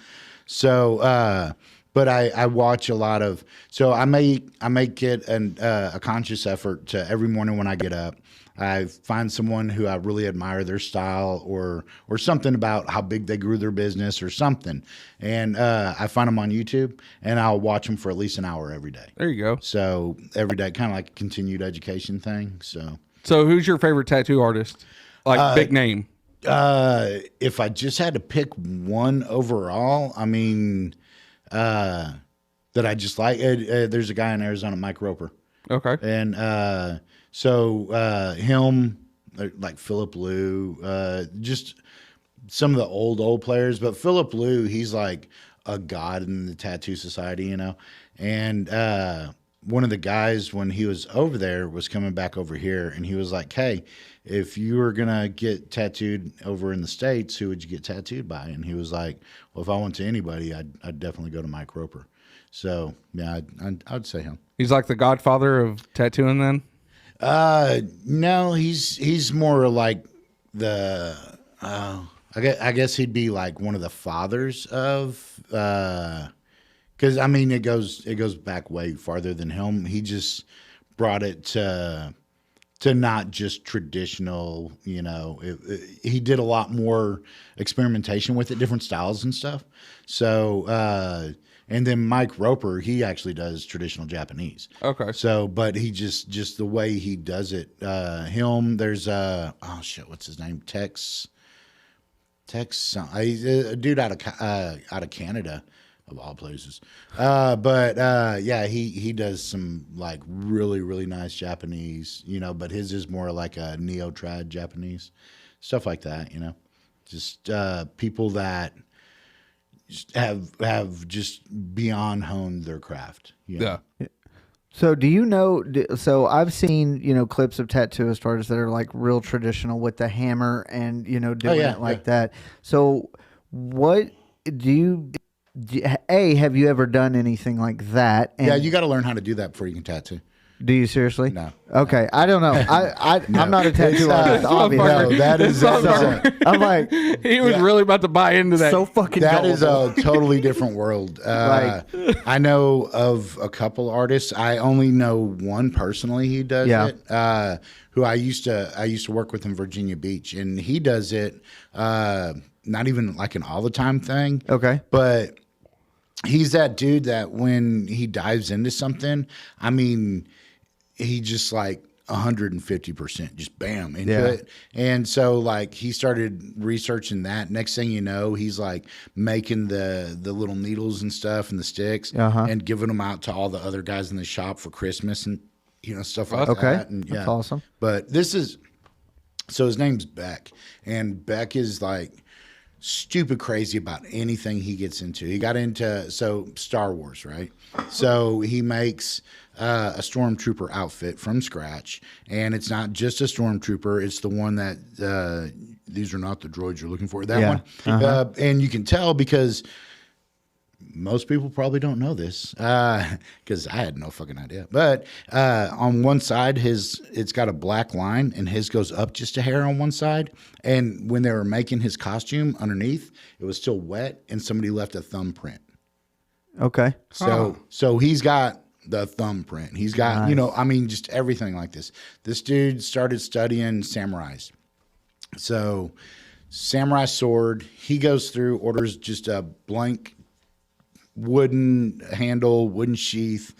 So, but I watch a lot of, so I make it a conscious effort to every morning when I get up, I find someone who I really admire their style or something about how big they grew their business or something. And I find them on YouTube and I'll watch them for at least an hour every day. There you go. So every day, kind of like a continued education thing. So who's your favorite tattoo artist? Like big name. If I just had to pick one overall, I mean, that I just like. There's a guy in Arizona, Mike Roper. Okay. And him, like Philip Liu, just some of the old players. But Philip Liu, he's like a god in the tattoo society, you know. And one of the guys, when he was over there, was coming back over here, and he was like, "Hey, if you were gonna get tattooed over in the States, who would you get tattooed by?" And he was like, "Well, if I went to anybody, I'd definitely go to Mike Roper." So yeah, I'd say him. He's like the godfather of tattooing then? No, he's more like the I guess he'd be like one of the fathers of because I mean it goes back way farther than him. He just brought it to not just traditional, you know. He did a lot more experimentation with it, different styles and stuff. So and then Mike Roper, he actually does traditional Japanese. Okay. So, but he just the way he does it. There's oh shit, what's his name? Tex. He's a dude out of Canada, of all places. Yeah, he does some like really nice Japanese, you know. But his is more like a neo-trad Japanese, stuff like that, you know. Just people that have just beyond honed their craft. You know? Yeah. So do you know? So I've seen clips of tattooist artists that are like real traditional with the hammer and doing it like that. So what do you? Have you ever done anything like that? And yeah, you got to learn how to do that before you can tattoo. Do you seriously? No. Okay, I don't know. I'm not a tattoo artist. No, that is I'm like, he was really about to buy into that. So fucking that gullible. is a totally different world. I know of a couple artists. I only know one personally. He does it. Who I used to work with in Virginia Beach, and he does it. Not even like an all the time thing. Okay, but he's that dude that when he dives into something, I mean, he just like 150%, just bam into it. And so like he started researching that. Next thing you know, he's like making the little needles and stuff and the sticks and giving them out to all the other guys in the shop for Christmas and stuff like that. And that's awesome. But so his name's Beck, and Beck is like stupid crazy about anything he gets into. He got into Star Wars, right? So he makes a stormtrooper outfit from scratch, and it's not just a stormtrooper. It's the one that these are not the droids you're looking for. That one, and you can tell because most people probably don't know this because I had no fucking idea. But on one side, it's got a black line, and his goes up just a hair on one side. And when they were making his costume underneath, it was still wet, and somebody left a thumbprint. Okay. So he's got the thumbprint. He's got just everything like this. This dude started studying samurais. So samurai sword. He goes through, orders just a blank wooden handle, wooden sheath,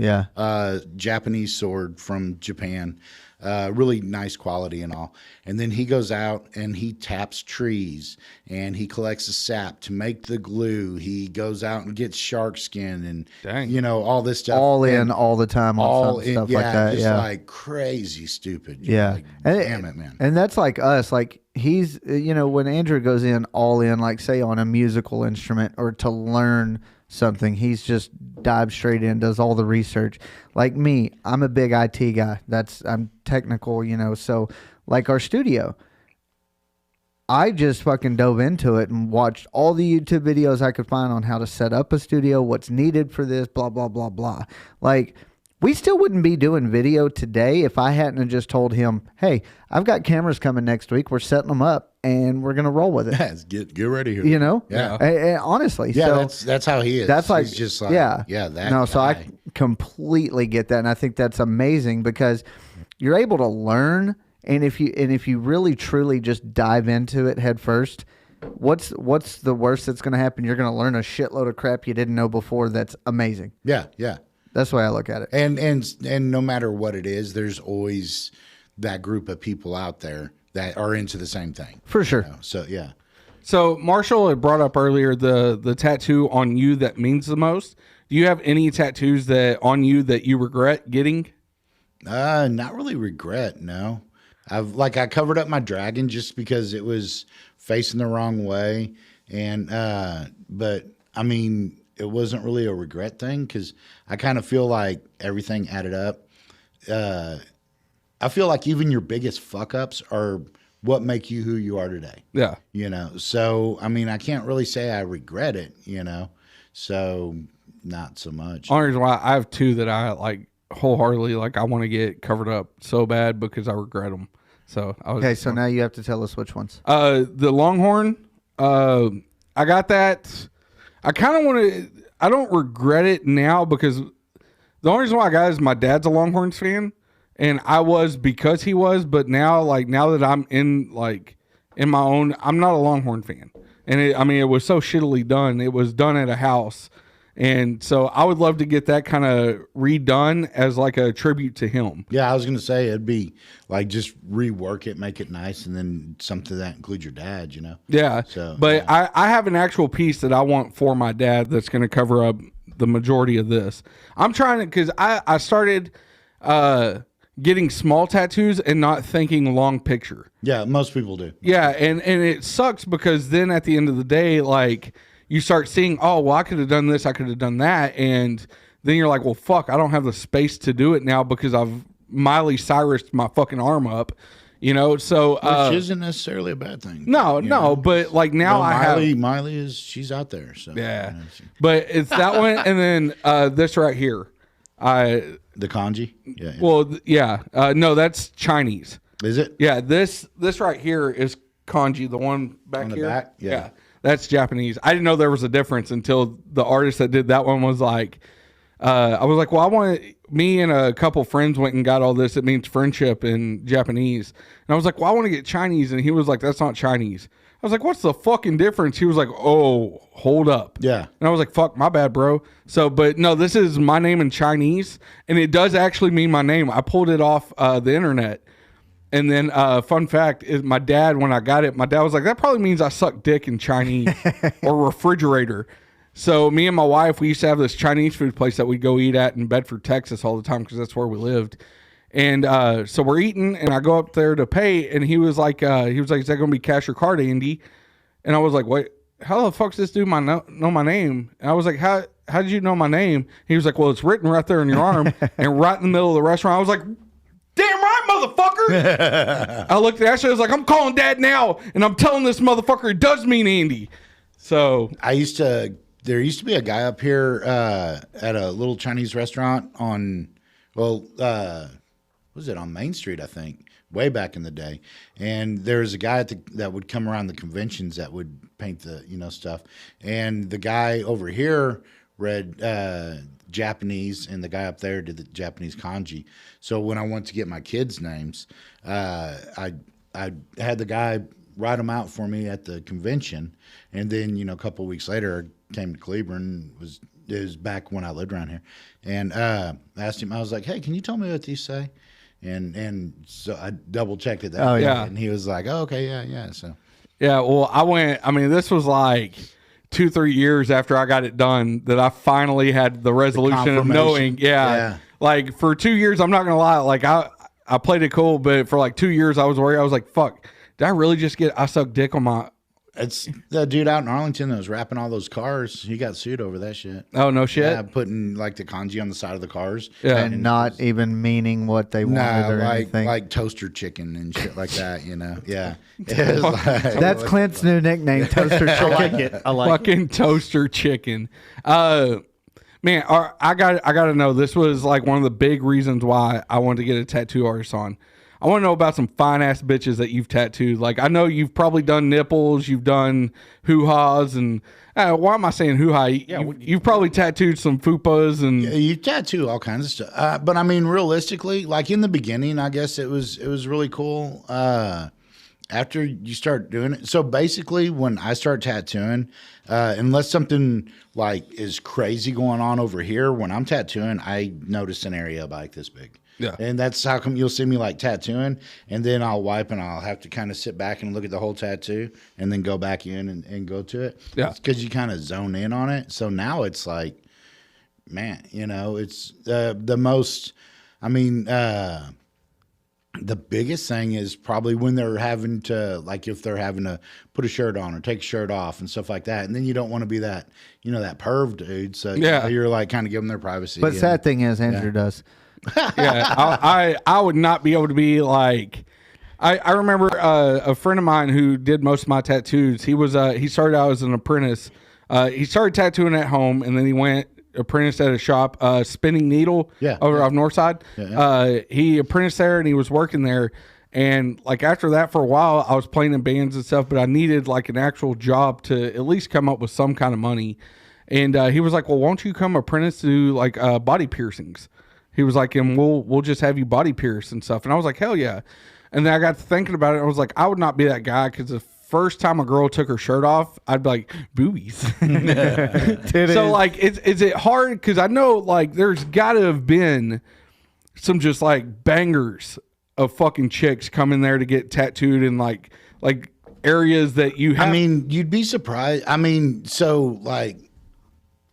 Japanese sword from Japan, really nice quality and all. And then he goes out and he taps trees and he collects the sap to make the glue. He goes out and gets shark skin and all this stuff. All in all the time on stuff like that. Just like crazy stupid. Yeah. Damn it, man. And that's like us. Like he's when Andrew goes in all in, like say on a musical instrument or to learn something, he's just dives straight in, does all the research. Like me, I'm a big IT guy. I'm technical, so like our studio, I just fucking dove into it and watched all the YouTube videos I could find on how to set up a studio, what's needed for this, blah, blah, blah, blah. Like, we still wouldn't be doing video today if I hadn't have just told him, hey, I've got cameras coming next week. We're setting them up and we're going to roll with it. Yeah, get ready here. Yeah. And honestly. Yeah, so that's how he is. That's like, he's just like, that guy. So I completely get that. And I think that's amazing because you're able to learn. And if you really truly just dive into it head first, what's the worst that's going to happen? You're going to learn a shitload of crap you didn't know before. That's amazing. Yeah. That's the way I look at it. And no matter what it is, there's always that group of people out there that are into the same thing. For sure. So, yeah. So Marshall had brought up earlier the tattoo on you that means the most. Do you have any tattoos that on you that you regret getting? Not really regret, no. I covered up my dragon just because it was facing the wrong way. And but I mean, it wasn't really a regret thing because I kind of feel like everything added up. I feel like even your biggest fuck ups are what make you who you are today. Yeah. So I mean, I can't really say I regret it, so not so much. Only reason why I have two that I like wholeheartily, like I want to get covered up so bad because I regret them. So Okay, so now you have to tell us which ones. The Longhorn, I got that. I kind of want to. I don't regret it now because the only reason why I got it is my dad's a Longhorns fan, and I was because he was. But now, now that I'm in my own, I'm not a Longhorn fan, and it was so shittily done. It was done at a house. And so I would love to get that kind of redone as like a tribute to him. Yeah, I was going to say it'd be like just rework it, make it nice, and then something that includes your dad, Yeah. So, but yeah. I have an actual piece that I want for my dad that's going to cover up the majority of this. I'm trying to, because I started getting small tattoos and not thinking long picture. Yeah, most people do. Yeah, and it sucks because then at the end of the day, you start seeing, oh, well, I could have done this, I could have done that. And then you're like, well, fuck, I don't have the space to do it now because I've Miley Cyrus'd my fucking arm up, So, which isn't necessarily a bad thing. No, but now I have. Miley she's out there. So Yeah. But it's that one. And then this right here. The kanji? Yeah. Well, yeah. No, that's Chinese. Is it? Yeah. This right here is kanji, the one back On the here. back? Yeah. That's Japanese. I didn't know there was a difference until the artist that did that one was like, I was like, well, me and a couple friends went and got all this. It means friendship in Japanese. And I was like, well, I want to get Chinese. And he was like, that's not Chinese. I was like, what's the fucking difference? He was like, oh, hold up. Yeah. And I was like, fuck, my bad, bro. So, but no, this is my name in Chinese. And it does actually mean my name. I pulled it off the internet. And then, fun fact is my dad, when I got it, my dad was like, that probably means I suck dick in Chinese or refrigerator. So me and my wife, we used to have this Chinese food place that we'd go eat at in Bedford, Texas all the time because that's where we lived. And so we're eating, and I go up there to pay, and he was like, is that going to be cash or card, Andy? And I was like, wait, how the fuck's this dude know my name? And I was like, how did you know my name? He was like, well, it's written right there in your arm. And right in the middle of the restaurant, I was like, damn right, motherfucker. I looked at Ashley, I was like, I'm calling Dad now, and I'm telling this motherfucker it does mean Andy. So there used to be a guy up here at a little Chinese restaurant on Main Street, I think, way back in the day. And there was a guy that would come around the conventions that would paint the stuff. And the guy over here read Japanese, and the guy up there did the Japanese kanji. So when I went to get my kids' names, I had the guy write them out for me at the convention, and then a couple of weeks later, I came to Cleburne. It was back when I lived around here, and asked him. I was like, "Hey, can you tell me what these say?" And so I double checked it. And he was like, "Oh, okay, yeah." So yeah, well, I went. I mean, this was like 2-3 years after I got it done that I finally had the resolution of knowing. Yeah. Like for 2 years, I'm not gonna lie. Like I played it cool, but for like 2 years, I was worried. I was like, "Fuck, did I really just get I suck dick on my?" It's the dude out in Arlington that was wrapping all those cars. He got sued over that shit. Oh, no shit. Yeah, putting like the kanji on the side of the cars. Yeah, and not even meaning what they wanted or anything. Like toaster chicken and shit like that. Yeah, it was that's Clint's new nickname, Toaster Chicken. I like fucking toaster chicken. Man, I got to know. This was like one of the big reasons why I wanted to get a tattoo artist on. I want to know about some fine ass bitches that you've tattooed. Like I know you've probably done nipples, you've done hoo-has, and why am I saying hoo-ha? You've probably tattooed some fupas and you tattoo all kinds of stuff. But I mean, realistically, like in the beginning, I guess it was really cool. After you start doing it, so basically, when I start tattooing, unless something like is crazy going on over here, when I'm tattooing, I notice an area like this big. Yeah. And that's how come you'll see me like tattooing, and then I'll wipe and I'll have to kind of sit back and look at the whole tattoo and then go back in and go to it. Yeah. Because you kind of zone in on it. So now it's like, man, it's the most, the biggest thing is probably when they're having to, like, if they're having to put a shirt on or take a shirt off and stuff like that. And then you don't want to be that, that perv dude. So you're like kind of giving their privacy. But sad thing is, Andrew does. Yeah, I would not be able to be like. I remember a friend of mine who did most of my tattoos. He started out as an apprentice. He started tattooing at home, and then he went apprentice at a shop, Spinning Needle, over off Northside. He apprenticed there, and he was working there. And like after that, for a while, I was playing in bands and stuff, but I needed like an actual job to at least come up with some kind of money. And he was like, "Well, won't you come apprentice to like body piercings?" He was like, "And we'll just have you body pierce and stuff." And I was like, "Hell yeah!" And then I got to thinking about it. I was like, I would not be that guy, because the first time a girl took her shirt off, I'd be like, boobies. So like, is it hard? Because I know like there's got to have been some just like bangers of fucking chicks come in there to get tattooed in like areas that you have. You'd be surprised. So like,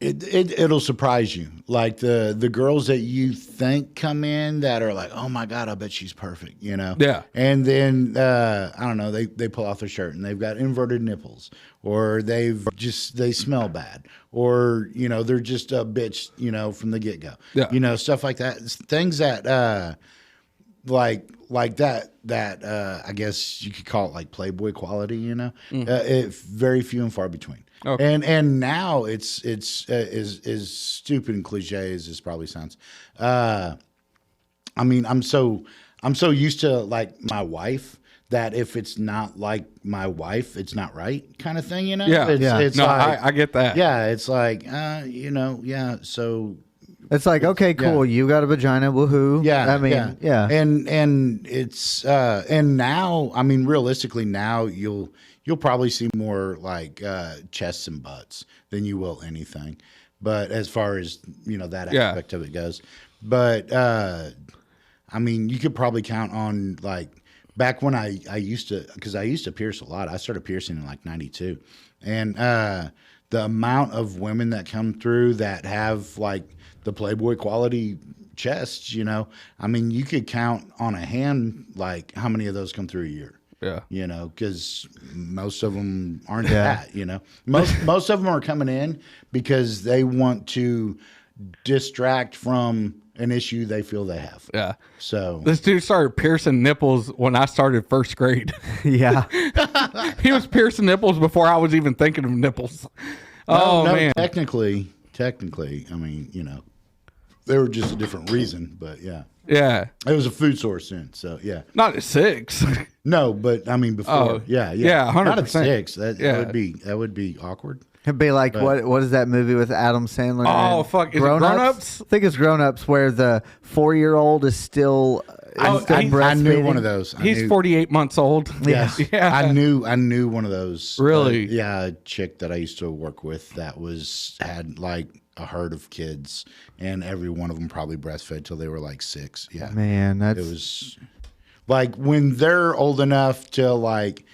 it'll surprise you. Like the girls that you think come in that are like, oh my God, I bet she's perfect, Yeah. And then I don't know, they pull off their shirt and they've got inverted nipples, or they smell bad, or they're just a bitch, from the get go. Yeah. Stuff like that. Things that like that I guess you could call it like Playboy quality. It's very few and far between. Okay. And now it's as stupid and cliche as this probably sounds. I'm so used to like my wife that if it's not like my wife, it's not right, kind of thing. Yeah. It's no, like, I get that. Yeah, it's like so. It's like, okay, cool. You got a vagina. Woohoo. Yeah. Yeah. And it's, and now, realistically now you'll probably see more like, chests and butts than you will anything. But as far as, that aspect of it goes, but, you could probably count on like back when I used to pierce a lot. I started piercing in like 92, and, the amount of women that come through that have like the Playboy quality chests, you could count on a hand like how many of those come through a year. Yeah. Because most of them aren't that. Most of them are coming in because they want to distract from an issue they feel they have. Yeah. So this dude started piercing nipples when I started first grade. Yeah. He was piercing nipples before I was even thinking of nipples. No, man. Technically, they were just a different reason, but yeah. Yeah. It was a food source then, so yeah. Not at 6. No, but before. Oh, yeah. Yeah, 100%. Not at 6. That would be awkward. It'd be like, what is that movie with Adam Sandler? Oh, fuck. Is it Grown Ups? I think it's Grown Ups, where the 4-year-old is still breastfeeding. I knew one of those. He's 48 months old. Yes. Yeah. I knew one of those. Really? A chick that I used to work with that had like a herd of kids, and every one of them probably breastfed till they were like 6. Yeah. Man, it was like when they're old enough to like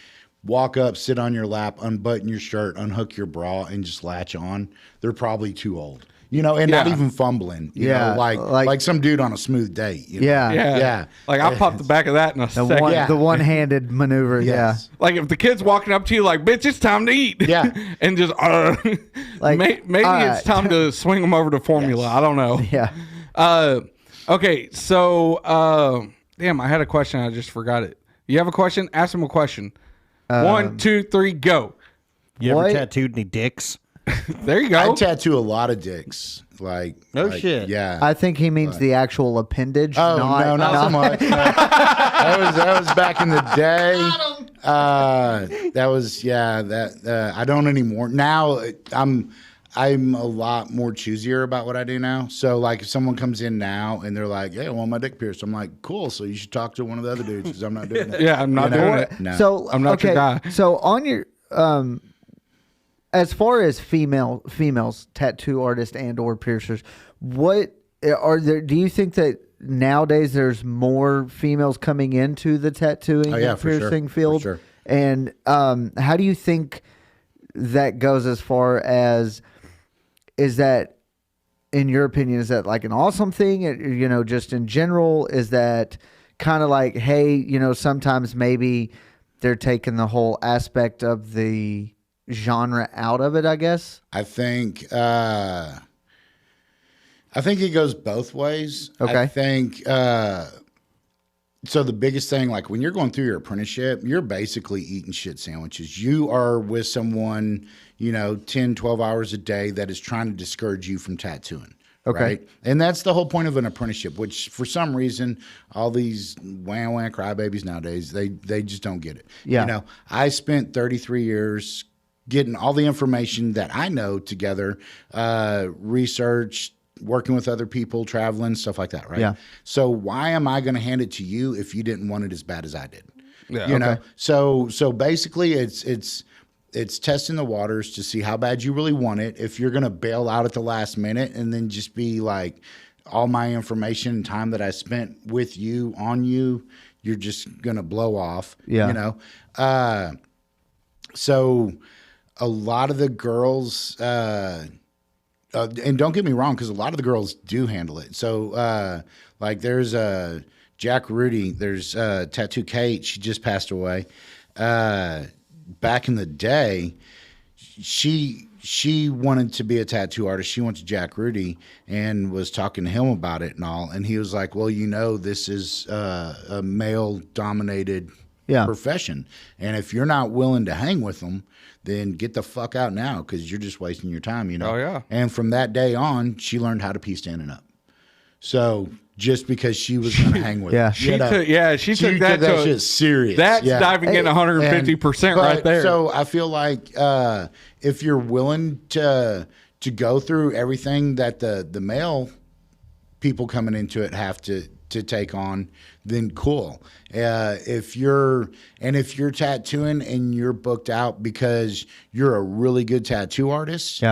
walk up, sit on your lap, unbutton your shirt, unhook your bra, and just latch on, they're probably too old. And not even fumbling. You know, like some dude on a smooth date. Yeah. Like I popped the back of that in a second. The one-handed maneuver. Yes. Yeah. Like if the kid's walking up to you like, bitch, it's time to eat. Yeah. And just, like, maybe it's time to swing them over to formula. Yes. I don't know. Yeah. Okay. So, damn, I had a question. I just forgot it. You have a question? Ask him a question. 1, 2, 3, go. You ever tattooed any dicks? There you go. I tattoo a lot of dicks. Shit. Yeah. I think he means the actual appendage. Oh, not so much. No. That was back in the day. That was I don't anymore. Now I'm a lot more choosier about what I do now. So like if someone comes in now and they're like, "Hey, I want my dick pierced," I'm like, "Cool." So you should talk to one of the other dudes because I'm not doing that. Yeah, I'm not doing it. No. So I'm not your guy. So on your as far as females tattoo artists and or piercers, what are there? Do you think that nowadays there's more females coming into the tattooing and for sure. piercing For field. sure. And how do you think that goes as far as, is that, in your opinion, is that like an awesome thing? You know, just in general, is that kind of like, hey, you know, sometimes maybe they're taking the whole aspect of the genre out of it, I guess? I think it goes both ways. Okay. I think so the biggest thing, like when you're going through your apprenticeship, you're basically eating shit sandwiches. You are with someone, you know, 10, 12 hours a day that is trying to discourage you from tattooing. Okay. Right? And that's the whole point of an apprenticeship, which for some reason, all these wham crybabies nowadays, they just don't get it. Yeah. You know, I spent 33 years getting all the information that I know together, research, working with other people, traveling, stuff like that, right? Yeah. So why am I going to hand it to you if you didn't want it as bad as I did? Yeah. You know? So basically it's testing the waters to see how bad you really want it. If you're going to bail out at the last minute and then just be like, all my information and time that I spent with you, on you, you're just going to blow off. Yeah. You know? So a lot of the girls, and don't get me wrong, because a lot of the girls do handle it. So, like, there's Jack Rudy, there's Tattoo Kate. She just passed away. Back in the day, she wanted to be a tattoo artist. She went to Jack Rudy and was talking to him about it and all. And he was like, "Well, you know, this is a male-dominated profession, and if you're not willing to hang with them, then get the fuck out now, because you're just wasting your time, you know." Oh, yeah. And from that day on, she learned how to pee standing up. So just because she was going to hang with him, She took that to shit serious. That's diving in 150% right there. So I feel like if you're willing to go through everything that the male people coming into it have to take on, then cool. If you're tattooing and you're booked out because you're a really good tattoo artist,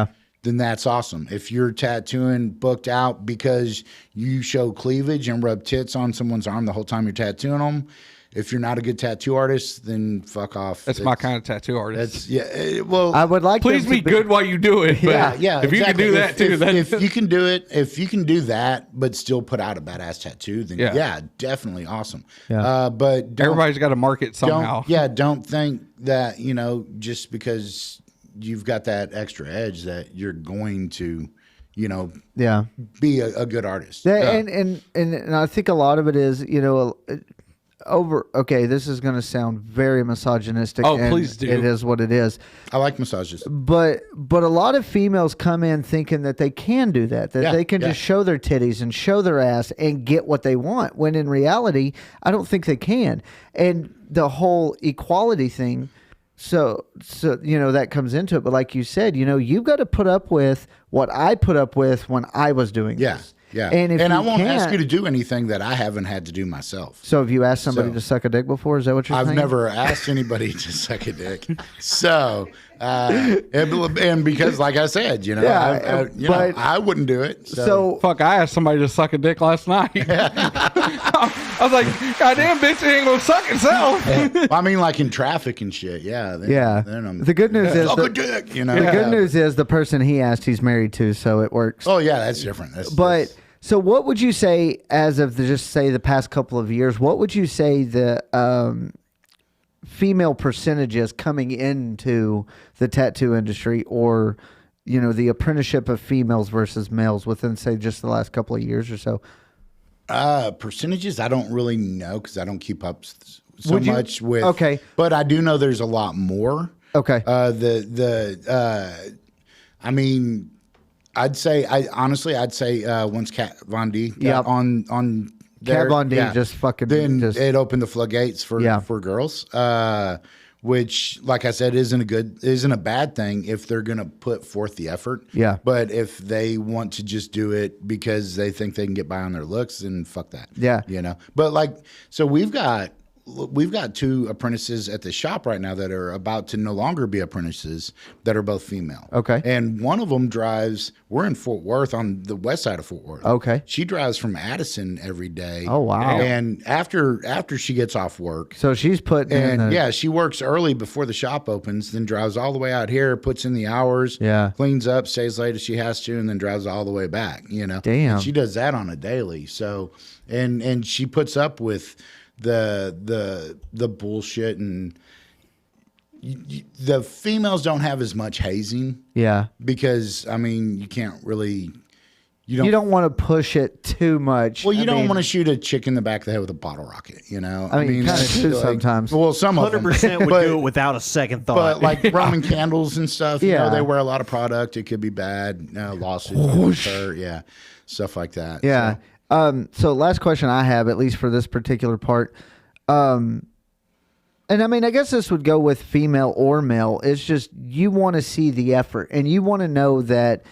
then that's awesome. If you're tattooing booked out because you show cleavage and rub tits on someone's arm the whole time you're tattooing them, if you're not a good tattoo artist, then fuck off. That's my kind of tattoo artist. Well, I would like please them to be good while you do it. But yeah. If you can do that too, if you can do it, if you can do that, but still put out a badass tattoo, then yeah definitely awesome. But everybody's got to market somehow. Don't think that, you know, just because you've got that extra edge that you're going to, you know, be a good artist. And I think a lot of it is, you know, this is going to sound very misogynistic. Oh, and please do. It is what it is. I like massages. But a lot of females come in thinking that they can do that they can just show their titties and show their ass and get what they want, when in reality, I don't think they can. And the whole equality thing, so you know, that comes into it. But like you said, you know, you've got to put up with what I put up with when I was doing this. Yeah. And I won't ask you to do anything that I haven't had to to myself. So have you asked somebody to suck a dick before? Is that what you're saying? I've never asked anybody to suck a dick. So, and because, like I said, you know, I wouldn't do it. So fuck, I asked somebody to suck a dick last night. I was like, God damn, bitch, it ain't gonna suck itself. I mean, like in traffic and shit. Then the good news is suck a dick, you know. The good news is the person he asked, he's married to, so it works. Oh yeah, that's different. So what would you say, as of the past couple of years, what would you say the female percentages coming into the tattoo industry, or, you know, the apprenticeship of females versus males within, say, just the last couple of years or so? Percentages, I don't really know, because I don't keep up so much with. Okay. But I do know there's a lot more. Okay. I mean, I'd say once Kat Von D got on there, Kat Von D just fucking then it opened the floodgates for girls, which, like I said, isn't a bad thing if they're gonna put forth the effort. Yeah. But if they want to just do it because they think they can get by on their looks, then fuck that. Yeah. You know. But so we've got we've got 2 apprentices at the shop right now that are about to no longer be apprentices that are both female. Okay. And one of them drives, we're in Fort Worth on the west side of Fort Worth. Okay. She drives from Addison every day. Oh, wow. And after she gets off work, So she's putting in and the, yeah, she works early before the shop opens, then drives all the way out here, puts in the hours, Yeah. cleans up, stays late as she has to, and then drives all the way back, Damn. And she does that on a daily. So, and she puts up with the bullshit, and the females don't have as much hazing yeah. because, I mean, you can't really, You don't want to push it too much. well, you I don't mean, want to shoot a chick in the back of the head with a bottle rocket, I mean, you kinda it's do sometimes. Well, some of them 100% would but- do it without a second thought. But like Roman candles and stuff, Yeah. they wear a lot of product. It could be bad. Lawsuits could occur. Yeah, stuff like that. Yeah. So last question I have, at least for this particular part, and I mean, I guess this would go with female or male. It's just you want to see the effort, and you want to know that.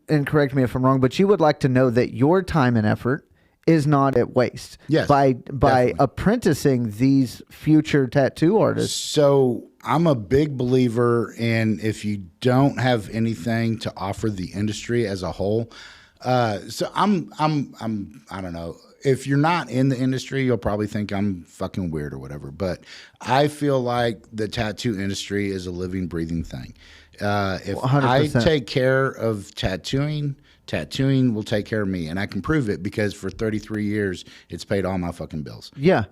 And correct me if I'm wrong, but you would like to know that your time and effort is not at waste. Yes, By definitely. apprenticing these future tattoo artists. So I'm a big believer in if you don't have anything to offer the industry as a whole. So I'm I don't know. If you're not in the industry, you'll probably think I'm fucking weird or whatever. But I feel like the tattoo industry is a living, breathing thing. If 100%. I take care of tattooing will take care of me. And I can prove it because for 33 years, it's paid all my fucking bills. Yeah.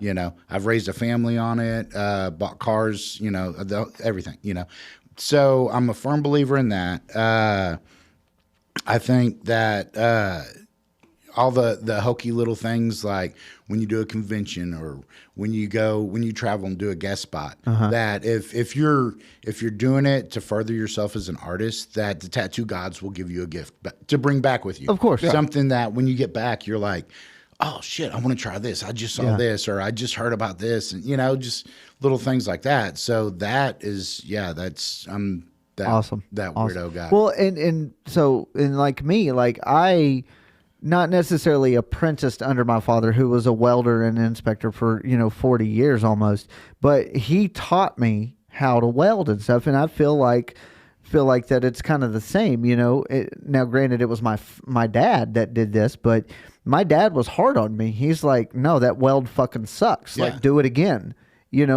I've raised a family on it, bought cars, everything, So I'm a firm believer in that. I think that all the hokey little things like when you do a convention or when you travel and do a guest spot, that if you're doing it to further yourself as an artist, that the tattoo gods will give you a gift to bring back with you. Of course. Something that when you get back, you're like, oh shit, I want to try this. I just saw this, or I just heard about this, and just little things like that. So that is, that's that Awesome. that Awesome. weirdo guy. Well, and so like me, like I not necessarily apprenticed under my father, who was a welder and inspector for 40 years almost, but he taught me how to weld and stuff, and I feel like that it's kind of the same. Now granted, it was my dad that did this, but my dad was hard on me. He's like, no, that weld fucking sucks. Yeah. Like, do it again.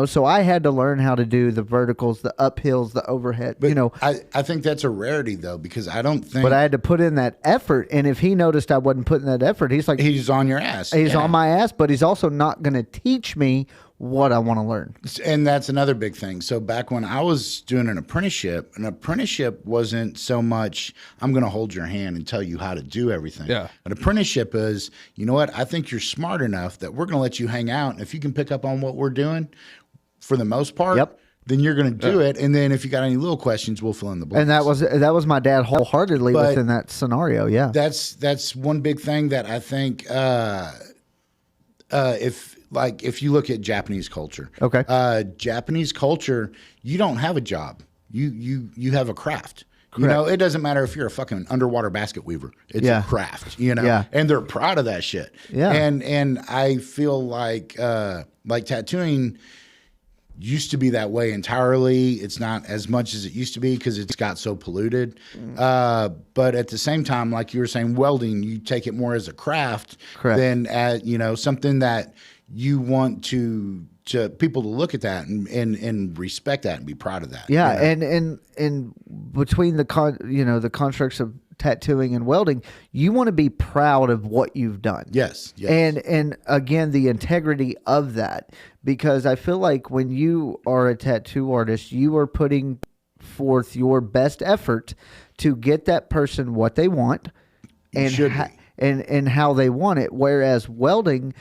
So I had to learn how to do the verticals, the uphills, the overhead, But I think that's a rarity though, because I don't think but I had to put in that effort. And if he noticed I wasn't putting that effort, he's like, he's on your ass. he's Yeah. on my ass, but he's also not going to teach me what I want to learn. And that's another big thing. So back when I was doing an apprenticeship wasn't so much, I'm going to hold your hand and tell you how to do everything. Yeah. An apprenticeship is, you know what? I think you're smart enough that we're going to let you hang out. And if you can pick up on what we're doing for the most part, Yep. then you're going to do it. And then if you got any little questions, we'll fill in the blanks. And that was my dad wholeheartedly But within that scenario. Yeah. That's one big thing that I think if you look at Japanese culture, Okay. Japanese culture, you don't have a job. You have a craft. It doesn't matter if you're a fucking underwater basket weaver. It's a craft, Yeah. and they're proud of that shit. Yeah. And I feel like tattooing used to be that way entirely. It's not as much as it used to be because it's got so polluted. But at the same time, like you were saying, welding, you take it more as a craft Correct. than as, something that you want to people to look at that and respect that and be proud of that. Yeah, and between the the constructs of tattooing and welding, you want to be proud of what you've done. Yes. And again, the integrity of that, because I feel like when you are a tattoo artist, you are putting forth your best effort to get that person what they want and should be. and how they want it. Whereas welding,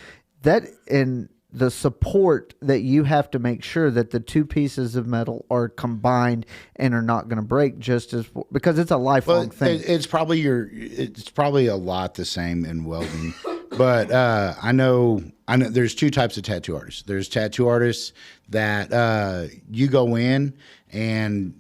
that and the support that you have to make sure that the two pieces of metal are combined and are not going to break, because it's a lifelong thing. It's probably a lot the same in welding, but I know there's two types of tattoo artists. There's tattoo artists that you go in and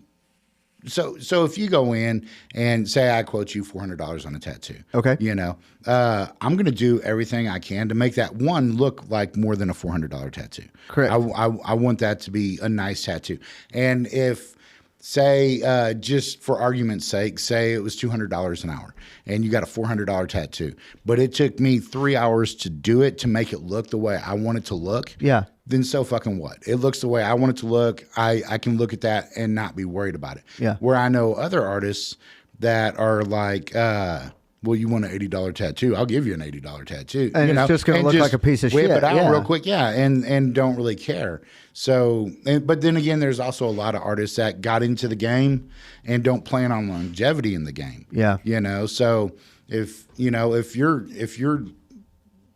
so if you go in and say I quote you $400 on a tattoo, Okay. you know, I'm going to do everything I can to make that one look like more than a $400 tattoo. Correct. I want that to be a nice tattoo. And if, say, just for argument's sake, say it was $200 an hour and you got a $400 tattoo, but it took me 3 hours to do it to make it look the way I want it to look. Yeah. Then so fucking what? It looks the way I want it to look. I can look at that and not be worried about it. Yeah. Where I know other artists that are like, well, you want an $80 tattoo? I'll give you an $80 tattoo. And you it's just gonna and look like a piece of whip shit. it out Yeah. real quick, yeah, and don't really care. So, but then again, there's also a lot of artists that got into the game and don't plan on longevity in the game. Yeah. You know, so if you're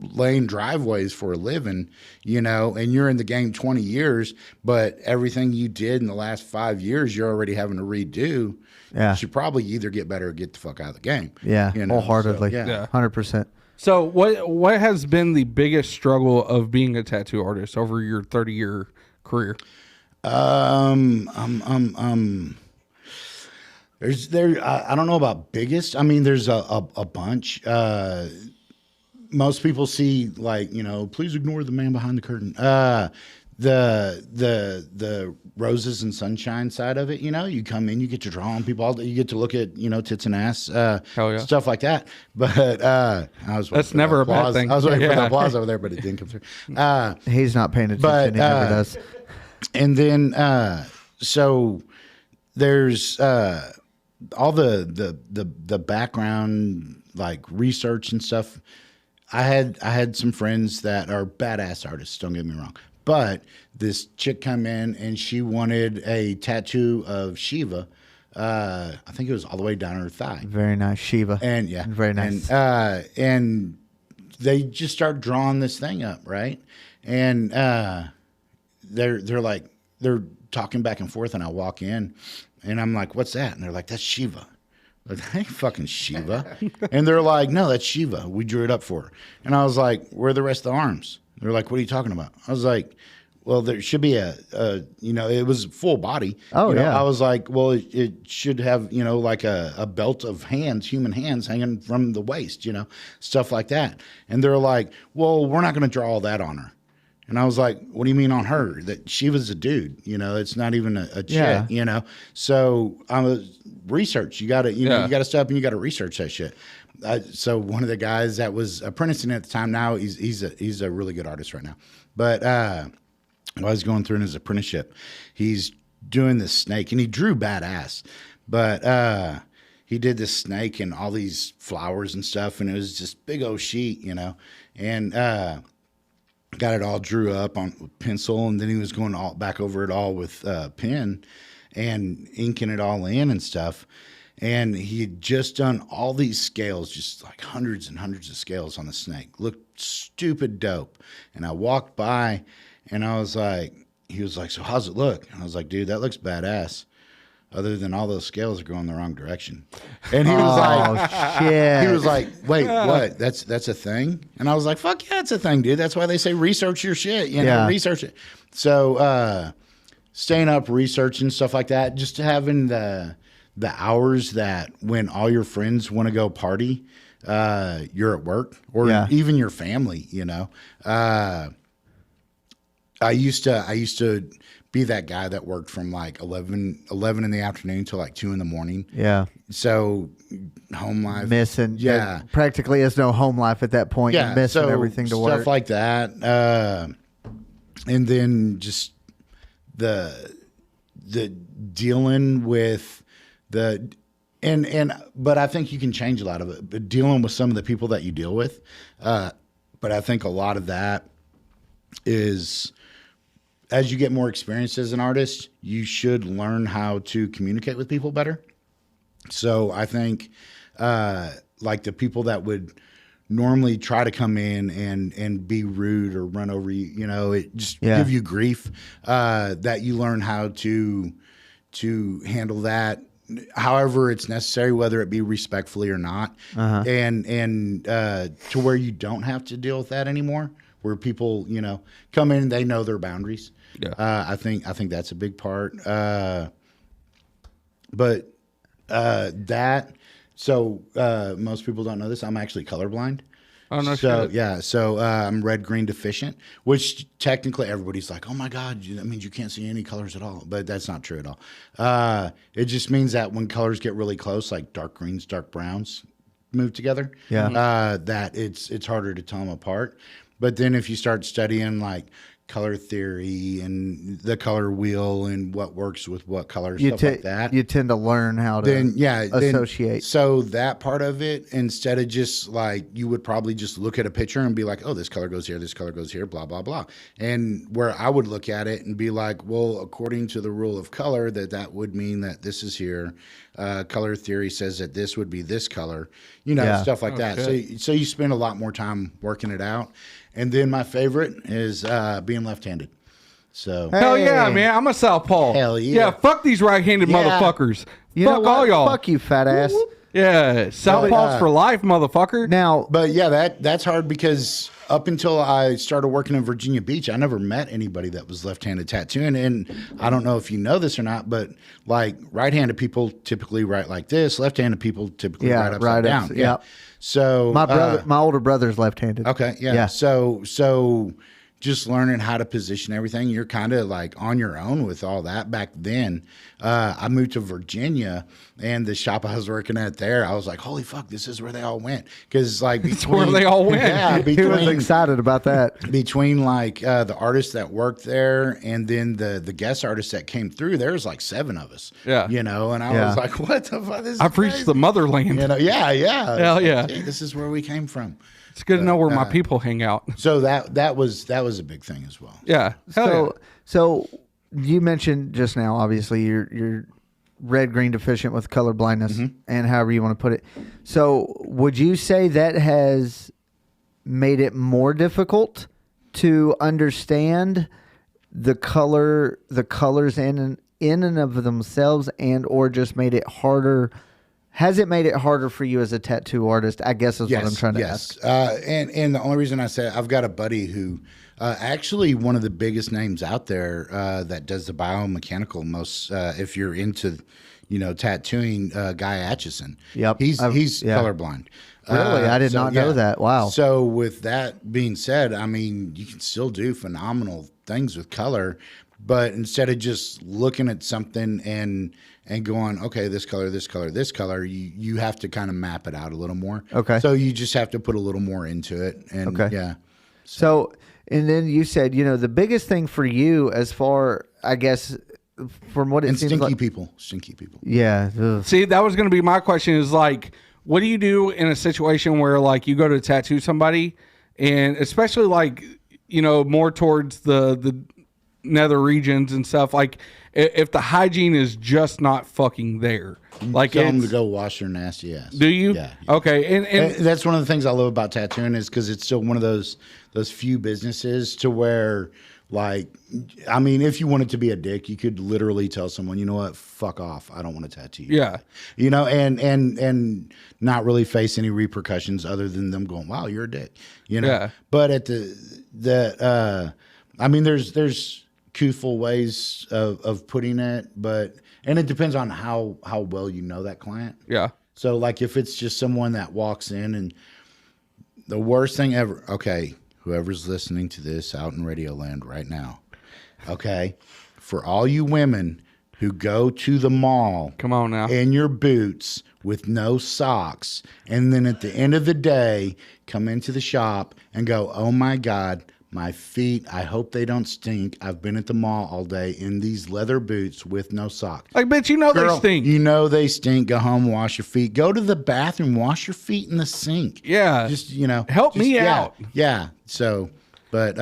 laying driveways for a living, you know, and you're in the game 20 years, but everything you did in the last 5 years, you're already having to redo. Yeah. You should probably either get better or get the fuck out of the game. Yeah. You know, Wholeheartedly. so, yeah. 100%. So what has been the biggest struggle of being a tattoo artist over your 30-year career? I don't know about biggest. I mean, there's a bunch. Most people see, like, you know, please ignore the man behind the curtain. The roses and sunshine side of it, you know, you come in, you get to draw on people all day, you get to look at, you know, tits and ass, Hell yeah. stuff like that. But That's never a bad thing. I was waiting for the Yeah. applause over there, but it didn't come through. He's not paying attention. But, he never does. And then so there's all the background, like research and stuff. I had some friends that are badass artists, don't get me wrong. But this chick come in and she wanted a tattoo of Shiva. I think it was all the way down her thigh. Very nice. Shiva. And yeah. Very nice. And they just start drawing this thing up, right? And they're talking back and forth, and I walk in and I'm like, what's that? And they're like, that's Shiva. Like, that ain't fucking Shiva. And they're like, no, that's Shiva. We drew it up for her. And I was like, where are the rest of the arms? They're like, what are you talking about? I was like, well, there should be a you know, it was full body. Oh, you know? yeah. I was like, well, it should have, you know, like a belt of hands, human hands hanging from the waist, you know, stuff like that. And they're like, well, we're not going to draw all that on her. And I was like, what do you mean on her? That she was a dude, you know, it's not even a chick, Yeah. you know? So research, you got to, you know, Yeah. you got to step and you got to research that shit. So one of the guys that was apprenticing at the time, now he's a really good artist right now. But while I was going through in his apprenticeship, he's doing this snake and he drew badass. But he did this snake and all these flowers and stuff, and it was this big old sheet, you know, and got it all drew up on pencil, and then he was going all back over it all with pen and inking it all in and stuff. And he had just done all these scales, just like hundreds and hundreds of scales on the snake. Looked stupid dope. And I walked by and I was like, he was like, so how's it look? And I was like, dude, that looks badass. Other than all those scales are going the wrong direction. And he was like, shit. he was like, wait, what? That's a thing? And I was like, fuck yeah, it's a thing, dude. That's why they say research your shit. You know, Yeah. research it. So staying up, researching stuff like that, just having the hours that when all your friends want to go party, you're at work, or Yeah. even your family, you know. I used to be that guy that worked from like 11 in the afternoon till like 2 in the morning. Yeah. So home life. Missing. Yeah. There practically is no home life at that point. You're missing so everything to stuff work. like that. And then just the dealing with the but I think you can change a lot of it. But dealing with some of the people that you deal with. But I think a lot of that is, as you get more experience as an artist, you should learn how to communicate with people better. So I think like the people that would normally try to come in and be rude or run over you, you know, it just give you grief, that you learn how to handle that however it's necessary, whether it be respectfully or not, and to where you don't have to deal with that anymore, where people, you know, come in, they know their boundaries. Yeah. I think that's a big part. But most people don't know this. I'm actually colorblind. Oh, no so shit. yeah, so I'm red green deficient, which technically everybody's like, oh my god, that means you can't see any colors at all. But that's not true at all. It just means that when colors get really close, like dark greens, dark browns move together, that it's harder to tell them apart. But then if you start studying like color theory and the color wheel and what works with what color, stuff like that, you tend to learn how to associate. So that part of it, instead of just like, you would probably just look at a picture and be like, oh, this color goes here, this color goes here, blah, blah, blah. And where I would look at it and be like, well, according to the rule of color, that would mean that this is here. Color theory says that this would be this color, stuff like that. So you spend a lot more time working it out. And then my favorite is being left-handed. So Hell yeah, man! I'm a southpaw. Hell yeah. Yeah, fuck these right-handed motherfuckers. Fuck all y'all. Fuck you, fat ass. Yeah, southpaws for life, motherfucker. Now, but yeah, that's hard because up until I started working in Virginia Beach, I never met anybody that was left-handed tattooing. And I don't know if you know this or not, but like right-handed people typically write like this. Left-handed people typically write upside down. Yeah. So my older brother's left-handed. Okay. Yeah. So just learning how to position everything, you're kind of like on your own with all that. Back then, I moved to Virginia, and the shop I was working at there, I was like, holy fuck, this is where they all went. Because like that's where they all went. Yeah, he was excited about that. Between like the artists that worked there and then the guest artists that came through, there was like 7 of us. Yeah. And I was like, what the fuck? This is I've reached the motherland. Yeah. Hell yeah. Hey, this is where we came from. It's good to know where my people hang out. So that was a big thing as well. Yeah. So you mentioned just now, obviously you're red green deficient with color blindness, and however you want to put it. So would you say that has made it more difficult to understand the colors in and of themselves, and or just made it harder? Has it made it harder for you as a tattoo artist? I guess is what I'm trying to ask. And the only reason I say I've got a buddy who actually one of the biggest names out there that does the biomechanical most. If you're into, tattooing, Guy Atchison. Yep, he's colorblind. Really, I did not know that. Wow. So with that being said, I mean, you can still do phenomenal things with color, but instead of just looking at something and going, okay, this color, this color, this color, you have to kind of map it out a little more. Okay. So you just have to put a little more into it. And yeah. So, and then you said, the biggest thing for you as far, I guess, from what it seems stinky like. Stinky people. Yeah. Ugh. See, that was going to be my question is like, what do you do in a situation where like you go to tattoo somebody and especially like, more towards the nether regions and stuff, like if the hygiene is just not fucking there, like tell them to go wash their nasty ass. Do you? Yeah. Okay. And that's one of the things I love about tattooing is because it's still one of those few businesses to where, like, I mean, if you wanted to be a dick, you could literally tell someone, you know what, fuck off, I don't want to tattoo you. Yeah. And not really face any repercussions other than them going, wow, you're a dick. Yeah. But at I mean, there's truthful ways of putting it, and it depends on how well you know that client. Yeah. So like if it's just someone that walks in and the worst thing ever, okay, whoever's listening to this out in Radio Land right now, okay, for all you women who go to the mall, come on now, in your boots with no socks, and then at the end of the day come into the shop and go, oh my God, my feet, I hope they don't stink. I've been at the mall all day in these leather boots with no socks. Like, bitch, Girl, they stink. You know they stink. Go home, wash your feet. Go to the bathroom, wash your feet in the sink. Yeah. Just, help me out. Yeah. So, but,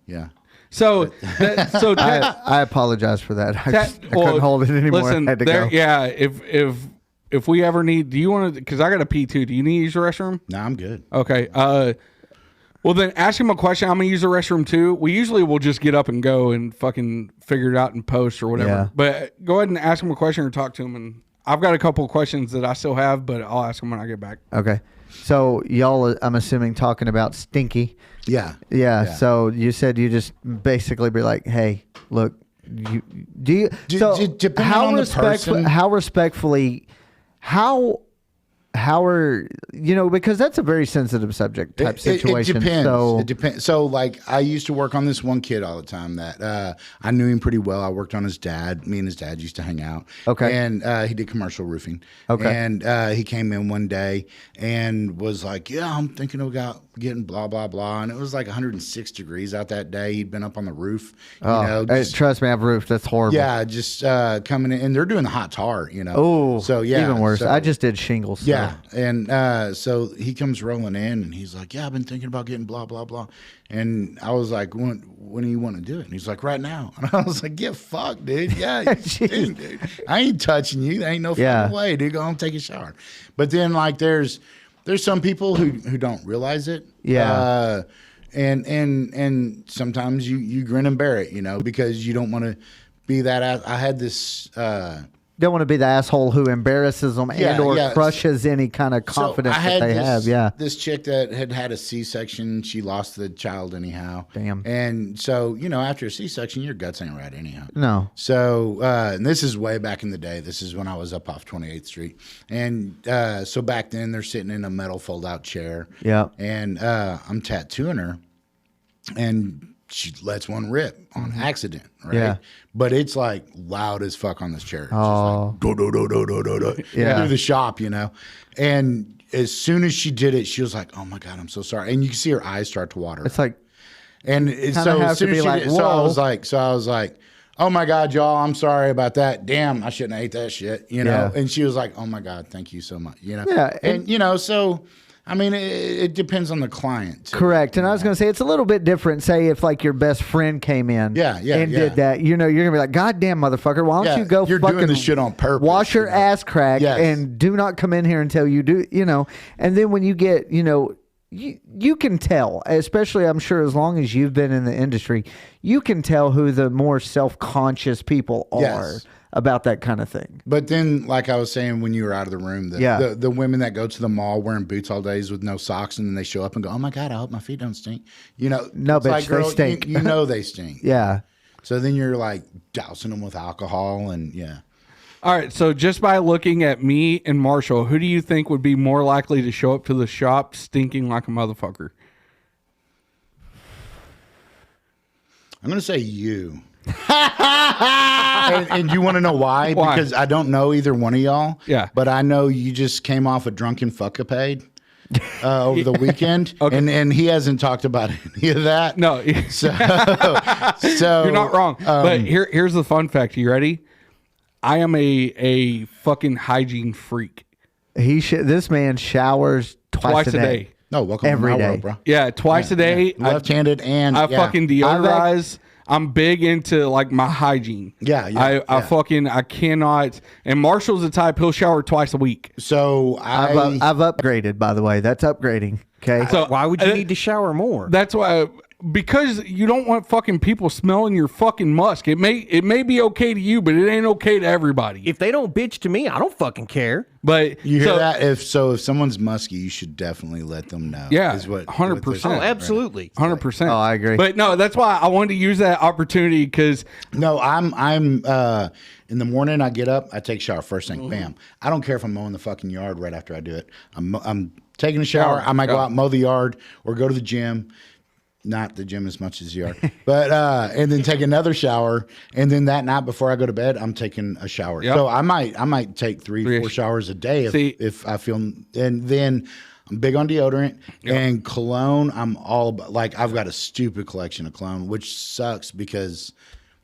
yeah. So, I apologize for that. I couldn't hold it anymore. Listen, I had to go. Yeah, if we ever need, do you want to? Because I got a pee too. Do you need to use the restroom? No, I'm good. Okay. Well, then ask him a question. I'm gonna use the restroom too. We usually will just get up and go and fucking figure it out in post or whatever. Yeah. But go ahead and ask him a question or talk to him. And I've got a couple of questions that I still have, but I'll ask him when I get back. Okay. So y'all, I'm assuming, talking about stinky. Yeah. Yeah. So you said you just basically be like, hey, look, Depending on the person. How respectfully, how are because that's a very sensitive subject type situation. It depends. So It depends. So like I used to work on this one kid all the time that I knew him pretty well. I worked on his dad. Me and his dad used to hang out. Okay. And he did commercial roofing. Okay. And he came in one day and was like, "Yeah, I'm thinking about getting blah blah blah." And it was like 106 degrees out that day. He'd been up on the roof. Trust me, I've roofed. That's horrible. Yeah, just coming in, and they're doing the hot tar. Oh, so yeah, even worse. So, I just did shingles. So. Yeah, and so he comes rolling in, and he's like, "Yeah, I've been thinking about getting blah blah blah," and I was like, "When do you want to do it?" And he's like, "Right now." And I was like, "Get fucked, dude. Yeah, dude. I ain't touching you. There ain't no fucking way, dude. Go home, take a shower." But then like there's some people who don't realize it. Yeah. And sometimes you grin and bear it, because you don't want to be that. I had this. Don't want to be the asshole who embarrasses them or crushes any kind of confidence that they have. Yeah. This chick that had a C-section, she lost the child anyhow. Damn. And so, after a C-section, your guts ain't right anyhow. No. So, and this is way back in the day. This is when I was up off 28th Street. And so back then, they're sitting in a metal fold-out chair. Yeah. And I'm tattooing her. And she lets one rip on accident, right? Yeah. But it's like loud as fuck on this chair. It's Oh. just like do do do do do do through the shop, And as soon as she did it, she was like, "Oh my God, I'm so sorry." And you can see her eyes start to water. It's like, and so as soon as she did, so I was like, "Oh my God, y'all, I'm sorry about that. Damn, I shouldn't have ate that shit." Yeah. And she was like, "Oh my God, thank you so much." Yeah. And so. I mean, it depends on the client. Too. Correct. And I was going to say, it's a little bit different. Say if like your best friend came in did that, you're going to be like, "God damn, motherfucker, why don't you go you're fucking doing this shit on purpose. Wash your ass crack and do not come in here until you do, And then when you get, you can tell, especially I'm sure as long as you've been in the industry, you can tell who the more self-conscious people are about that kind of thing. But then, like I was saying, when you were out of the room, the women that go to the mall wearing boots all days with no socks, and then they show up and go, "Oh my God, I hope my feet don't stink." No, bitch, like, girl, they stink. They stink. Yeah. So then you're like dousing them with alcohol and All right, so just by looking at me and Marshall, who do you think would be more likely to show up to the shop stinking like a motherfucker? I'm going to say you. and you want to know why? Because I don't know either one of y'all. Yeah. But I know you just came off a drunken fuckapade over the weekend. Okay. And he hasn't talked about any of that. No. So you're not wrong. But here's the fun fact. You ready? I am a fucking hygiene freak. This man showers twice a day. No, welcome every to my day. world, bro. Yeah, twice a day. Yeah. Left-handed I fucking deodorize. I'm big into like my hygiene. I cannot. And Marshall's the type, he'll shower twice a week. So I've upgraded, by the way. That's upgrading. Okay. So why would you need to shower more? That's why. Because you don't want fucking people smelling your fucking musk. It may be okay to you, but it ain't okay to everybody. If they don't bitch to me, I don't fucking care. But you hear that? If someone's musky, you should definitely let them know. Yeah, is what 100%. Oh, absolutely, 100%. Oh, I agree. But no, that's why I wanted to use that opportunity because no, I'm in the morning. I get up, I take a shower first thing. Bam. I don't care if I'm mowing the fucking yard right after I do it. I'm taking a shower. I might go out and mow the yard or go to the gym. Not the gym as much as the yard, but and then take another shower, and then that night before I go to bed, I'm taking a shower. Yep. So I might take 3-4 showers a day if I feel. And then I'm big on deodorant and cologne. I'm all about, like, I've got a stupid collection of cologne, which sucks because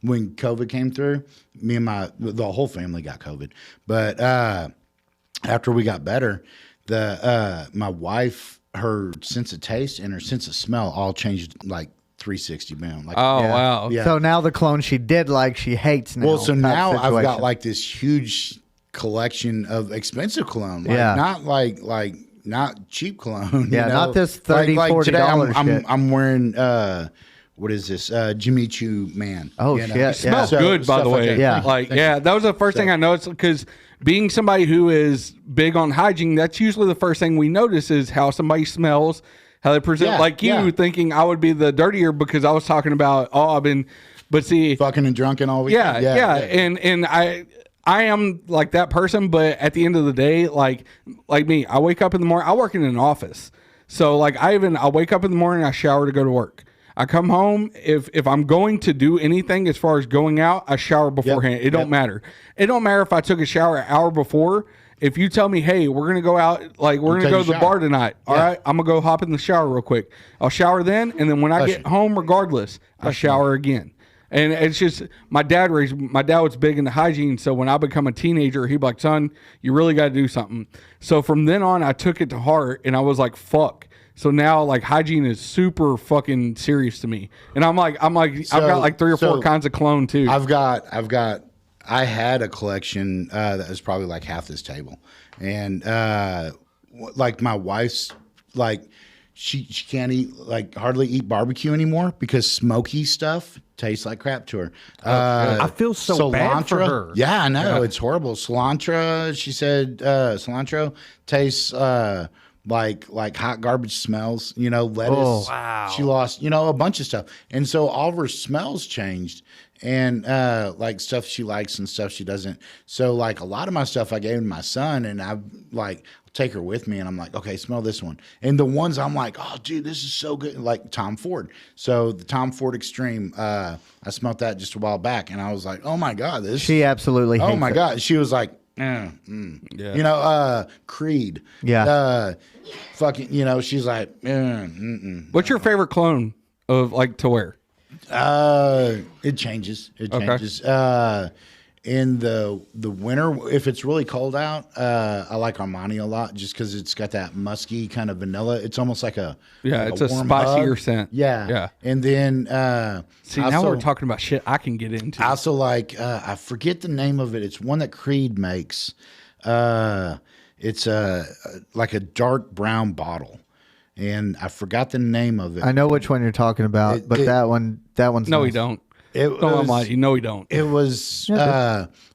when COVID came through, me and the whole family got COVID. But after we got better, my wife, her sense of taste and her sense of smell all changed like 360, man. Like, wow. Yeah. So now the clone she did like, she hates now. Well, so now I've got like this huge collection of expensive cologne. Like, not not cheap cologne. Yeah, not this $30, $40 today shit. I'm wearing what is this? Jimmy Choo Man. Oh, shit. It smells good, by the way. Like that. Yeah. That was the first thing I noticed because being somebody who is big on hygiene, that's usually the first thing we notice is how somebody smells, how they present. Thinking I would be the dirtier because I was talking about, I've been But see, fucking and drunk and all weekend. yeah. And I am like that person, but at the end of the day, like me, I wake up in the morning. I work in an office, so like I wake up in the morning, I shower to go to work. I come home. If I'm going to do anything as far as going out, I shower beforehand. It don't matter. It don't matter if I took a shower an hour before. If you tell me, hey, we're gonna go out, like we're gonna go to the bar tonight. All right, I'm gonna go hop in the shower real quick. I'll shower then, and then when I get home, regardless, I shower again. And it's just my dad was big into hygiene. So when I become a teenager, he'd be like, son, you really got to do something. So from then on, I took it to heart, and I was like, fuck. So now, like, hygiene is super fucking serious to me. And I've got like 3 or 4 kinds of cologne too. I had a collection that was probably like half this table, and like my wife's like she can't hardly eat barbecue anymore because smoky stuff tastes like crap to her. I feel so bad for her. Yeah, I know it's horrible. Cilantro, she said, cilantro tastes like hot garbage smells. Lettuce. Oh, wow. She lost a bunch of stuff, and so all of her smells changed. And like stuff she likes and stuff she doesn't. So like a lot of my stuff I gave to my son, and I like take her with me, and I'm like, okay, smell this one. And the ones I'm like, oh dude, this is so good, like Tom Ford. So the Tom Ford Extreme, I smelled that just a while back, and I was like, oh my god, this. She absolutely. Oh hates my it. god, she was like, Creed. Yeah. Fucking, she's like, What's your favorite cologne of like to wear? It changes. In the winter, if it's really cold out, I like Armani a lot just because it's got that musky kind of vanilla. It's almost like it's a warm spicier hug. scent. Yeah. And then See, now we're talking about shit I can get into. I also like I forget the name of it. It's one that Creed makes. It's like a dark brown bottle. And I forgot the name of it. I know which one you're talking about, but that one's no, nice. we don't. No, we don't. It was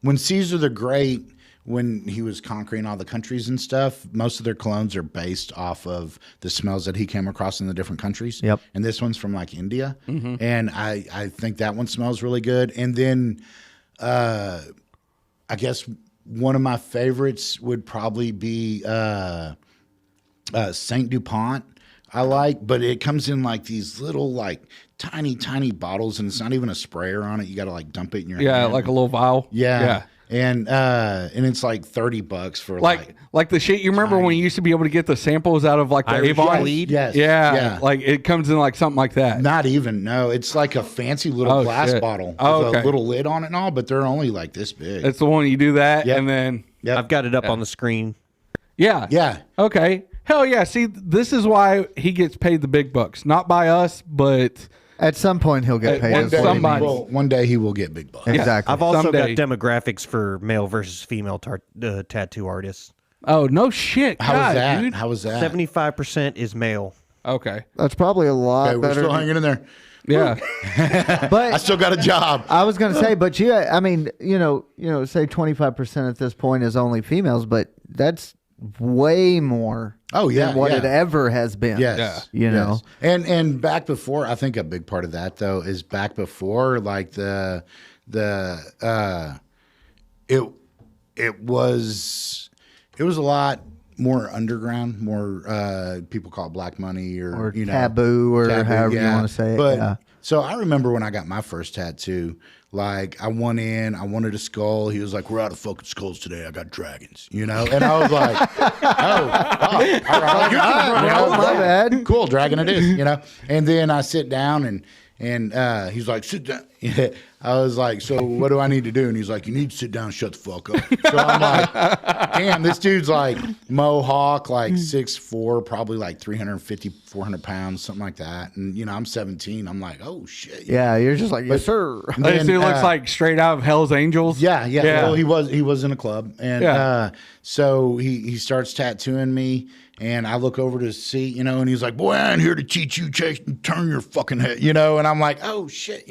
when Caesar the Great, when he was conquering all the countries and stuff, most of their colognes are based off of the smells that he came across in the different countries. Yep. And this one's from like India. And I think that one smells really good. And then I guess one of my favorites would probably be Saint DuPont. I like, but it comes in like these little like tiny bottles, and it's not even a sprayer on it. You got to like dump it in your hand. Like a little vial. Yeah. And it's like $30 for like the shit. You remember when you used to be able to get the samples out of like the Irish Avon? Weed? Yes. Yeah. Like it comes in like something like that. Not even. No, it's like a fancy little glass shit. bottle with Okay. a little lid on it and all, but they're only like this big. It's the one you do that, Yep. and then I've got it up on the screen. Yeah. Okay. Hell yeah. See, this is why he gets paid the big bucks. Not by us, but At some point, he'll get paid. one as day well. somebody- One day he will get big bucks. Exactly. I've also Someday. got demographics for male versus female tattoo artists. oh no shit. How God, was that? dude. How was that? 75% is male. Okay. That's probably a lot Okay, we're better. still hanging in there. Yeah. But I still got a job. I was going to say, but yeah, I mean, say 25% at this point is only females, but that's way more Oh, yeah, than what yeah. it ever has been. Yes. You know? Yes. And back before, I think a big part of that though is back before like it was a lot more underground, more people call it black money or taboo or however you want to say it. But yeah. so I remember when I got my first tattoo, like I went in, I wanted a skull. He was like, "We're out of fucking skulls today. I got dragons," And I was like, "Oh, all right, my bad. Cool, dragon it is," And then I sit down and he's like, "Sit down." I was like, "So what do I need to do?" And he's like, "You need to sit down and shut the fuck up." So I'm like, damn, this dude's like mohawk, like 6'4", probably like 350, 400 pounds, something like that. And, I'm 17. I'm like, oh, shit. Yeah, you're just like, yes, sir. This dude looks like straight out of Hell's Angels. Yeah. Well, he was in a club. And so he starts tattooing me. And I look over to see, and he's like, "Boy, I ain't here to teach you, turn your fucking head," And I'm like, "Oh shit,"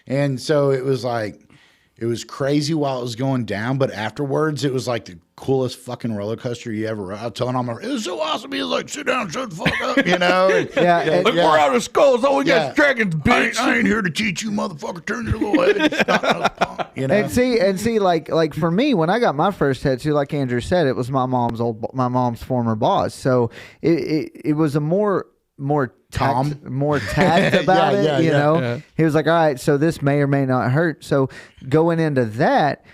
And so it was like, It was crazy while it was going down, but afterwards it was like the coolest fucking roller coaster you ever rode. I was telling all my friends, it was so awesome. He was like, sit down, shut the fuck up, you know? Look, we're out of skulls. All we got is dragons, bitch. I ain't here to teach you, motherfucker. Turn your little head. Stop no punk, you know? And see, like for me, when I got my first tattoo, like Andrew said, it was my mom's former boss. So it was a more tact about it, you know. Yeah. He was like, all right, so this may or may not hurt. So going into that,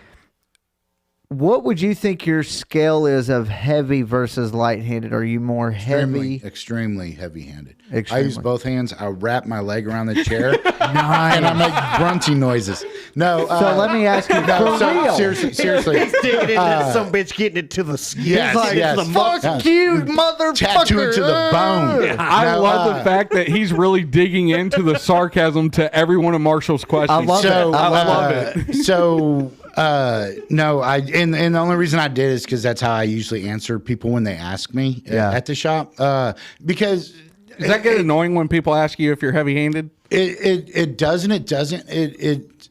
what would you think your scale is of heavy versus light-handed? Are you more heavy? Extremely heavy-handed. I Extremely. use both hands. I wrap my leg around the chair, and I make grunty noises. No. So let me ask you, for real. Seriously. He's digging into that some bitch getting it to the skin. Yes, He's like, yes. the Fuck you, motherfucker. Tattoo it to the bone. I love the fact that he's really digging into the sarcasm to every one of Marshall's questions. I love it. I love it. So no, and the only reason I did is because that's how I usually answer people when they ask me at the shop. Because Does that get annoying when people ask you if you're heavy-handed? it doesn't. It doesn't.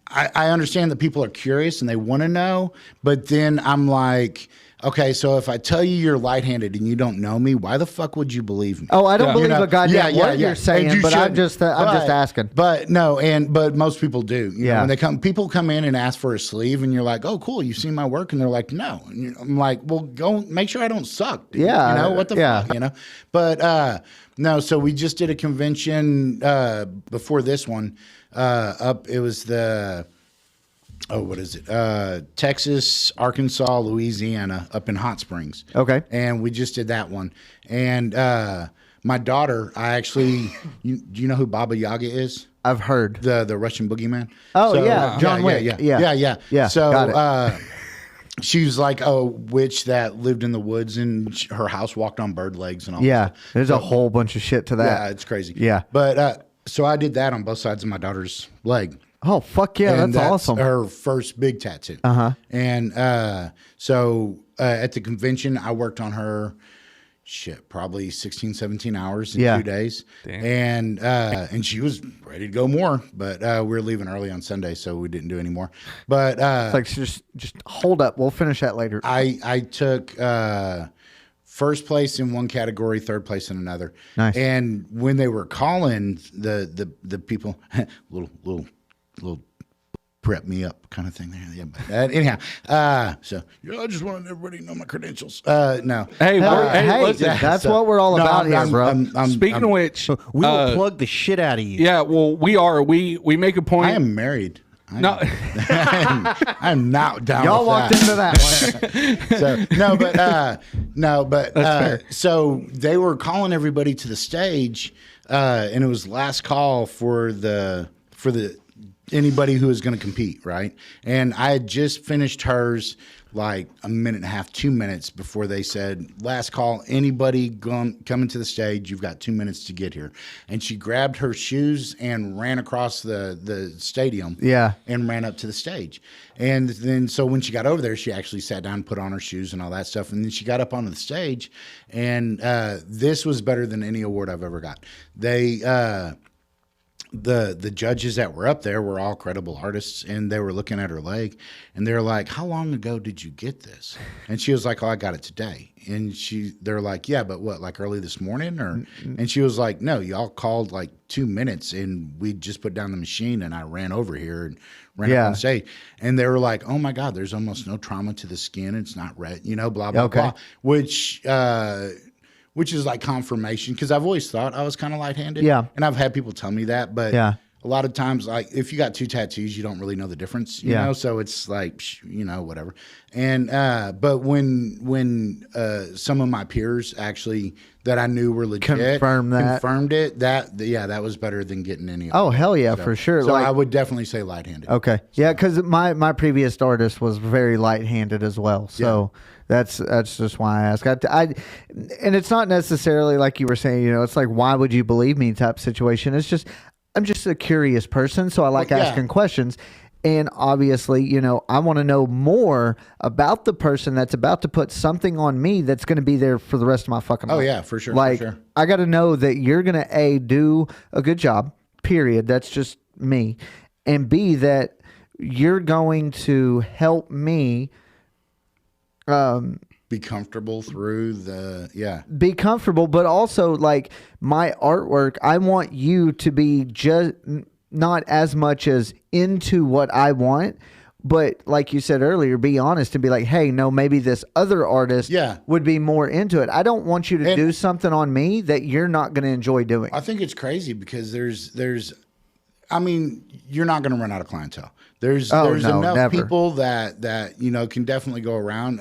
I understand that people are curious and they want to know, but then I'm like, okay, so if I tell you you're light-handed and you don't know me, why the fuck would you believe me? Oh, I don't Yeah. believe You know? a goddamn word you're saying, And you but I'm should. just asking. But most people do. You Yeah. know, when people come in and ask for a sleeve, and you're like, "Oh, cool, you've seen my work," and they're like, "No." And I'm like, "Well, go make sure I don't suck." Dude. Yeah, you know what the yeah. fuck, you know. But no, so we just did a convention before this one. It was the. Oh, what is it? Texas, Arkansas, Louisiana, up in Hot Springs. Okay. And we just did that one. And my daughter, do you know who Baba Yaga is? I've heard. The Russian boogeyman. Oh, yeah, John Wick. Yeah. So got she was like a witch that lived in the woods, and her house walked on bird legs and all. Yeah, that stuff. there's a whole bunch of shit to that. Yeah, it's crazy. Yeah. But so I did that on both sides of my daughter's leg. Oh, fuck yeah, And that's awesome. Her first big tattoo. And so at the convention, I worked on her, probably 16, 17 hours in 2 days. Damn. And she was ready to go more, but we were leaving early on Sunday, so we didn't do any more. But It's like, just hold up. We'll finish that later. I took first place in one category, third place in another. Nice. And when they were calling the people, little prep me up kind of thing there. Yeah, but anyhow, so I just wanted everybody to know my credentials. No. Hey, Hey, listen. that's what we're all about here, bro. Speaking of which, we will plug the shit out of you. yeah, well, we make a point. I am married. No, I'm not down. Y'all with walked into that one. So so they were calling everybody to the stage, and it was last call for the anybody who was going to compete, right? And I had just finished hers like a minute and a half, 2 minutes before they said, last call, anybody coming to the stage, you've got 2 minutes to get here. And she grabbed her shoes and ran across the stadium. Yeah. And ran up to the stage. And then, so when she got over there, she actually sat down, put on her shoes and all that stuff. And then she got up onto the stage, and this was better than any award I've ever got. The judges that were up there were all credible artists, and they were looking at her leg, and they were like, "How long ago did you get this?" And she was like, "Oh, I got it today." And they're like, "Yeah, but what, like early this morning?" Or and she was like, "No, y'all called like 2 minutes, and we just put down the machine, and I ran over here and ran up on stage." And they were like, "Oh my God, there's almost no trauma to the skin. It's not red, blah blah blah," which is like confirmation, because I've always thought I was kind of light-handed. Yeah. And I've had people tell me that, but Yeah. a lot of times, like, if you got 2 tattoos, you don't really know the difference, you know? So it's like, whatever. And, but when some of my peers actually that I knew were legit confirmed it, that was better than getting any. Oh, hell yeah, for sure. So Like, I would definitely say light-handed. okay. Yeah, because my previous artist was very light-handed as well. So that's just why I ask. And it's not necessarily like you were saying, it's like, why would you believe me type situation. It's just, I'm just a curious person, so I like asking questions. And obviously, I want to know more about the person that's about to put something on me that's going to be there for the rest of my fucking life. Oh, yeah, for sure. Like, for sure. I got to know that you're going to, A, do a good job, period. That's just me. And B, that you're going to help me Be comfortable through be comfortable, but also like my artwork, I want you to be just not as much as into what I want, but like you said earlier, be honest and be like, hey, no, maybe this other artist would be more into it. I don't want you to do something on me that you're not going to enjoy doing. I think it's crazy because I mean, you're not going to run out of clientele. There's enough people that can definitely go around.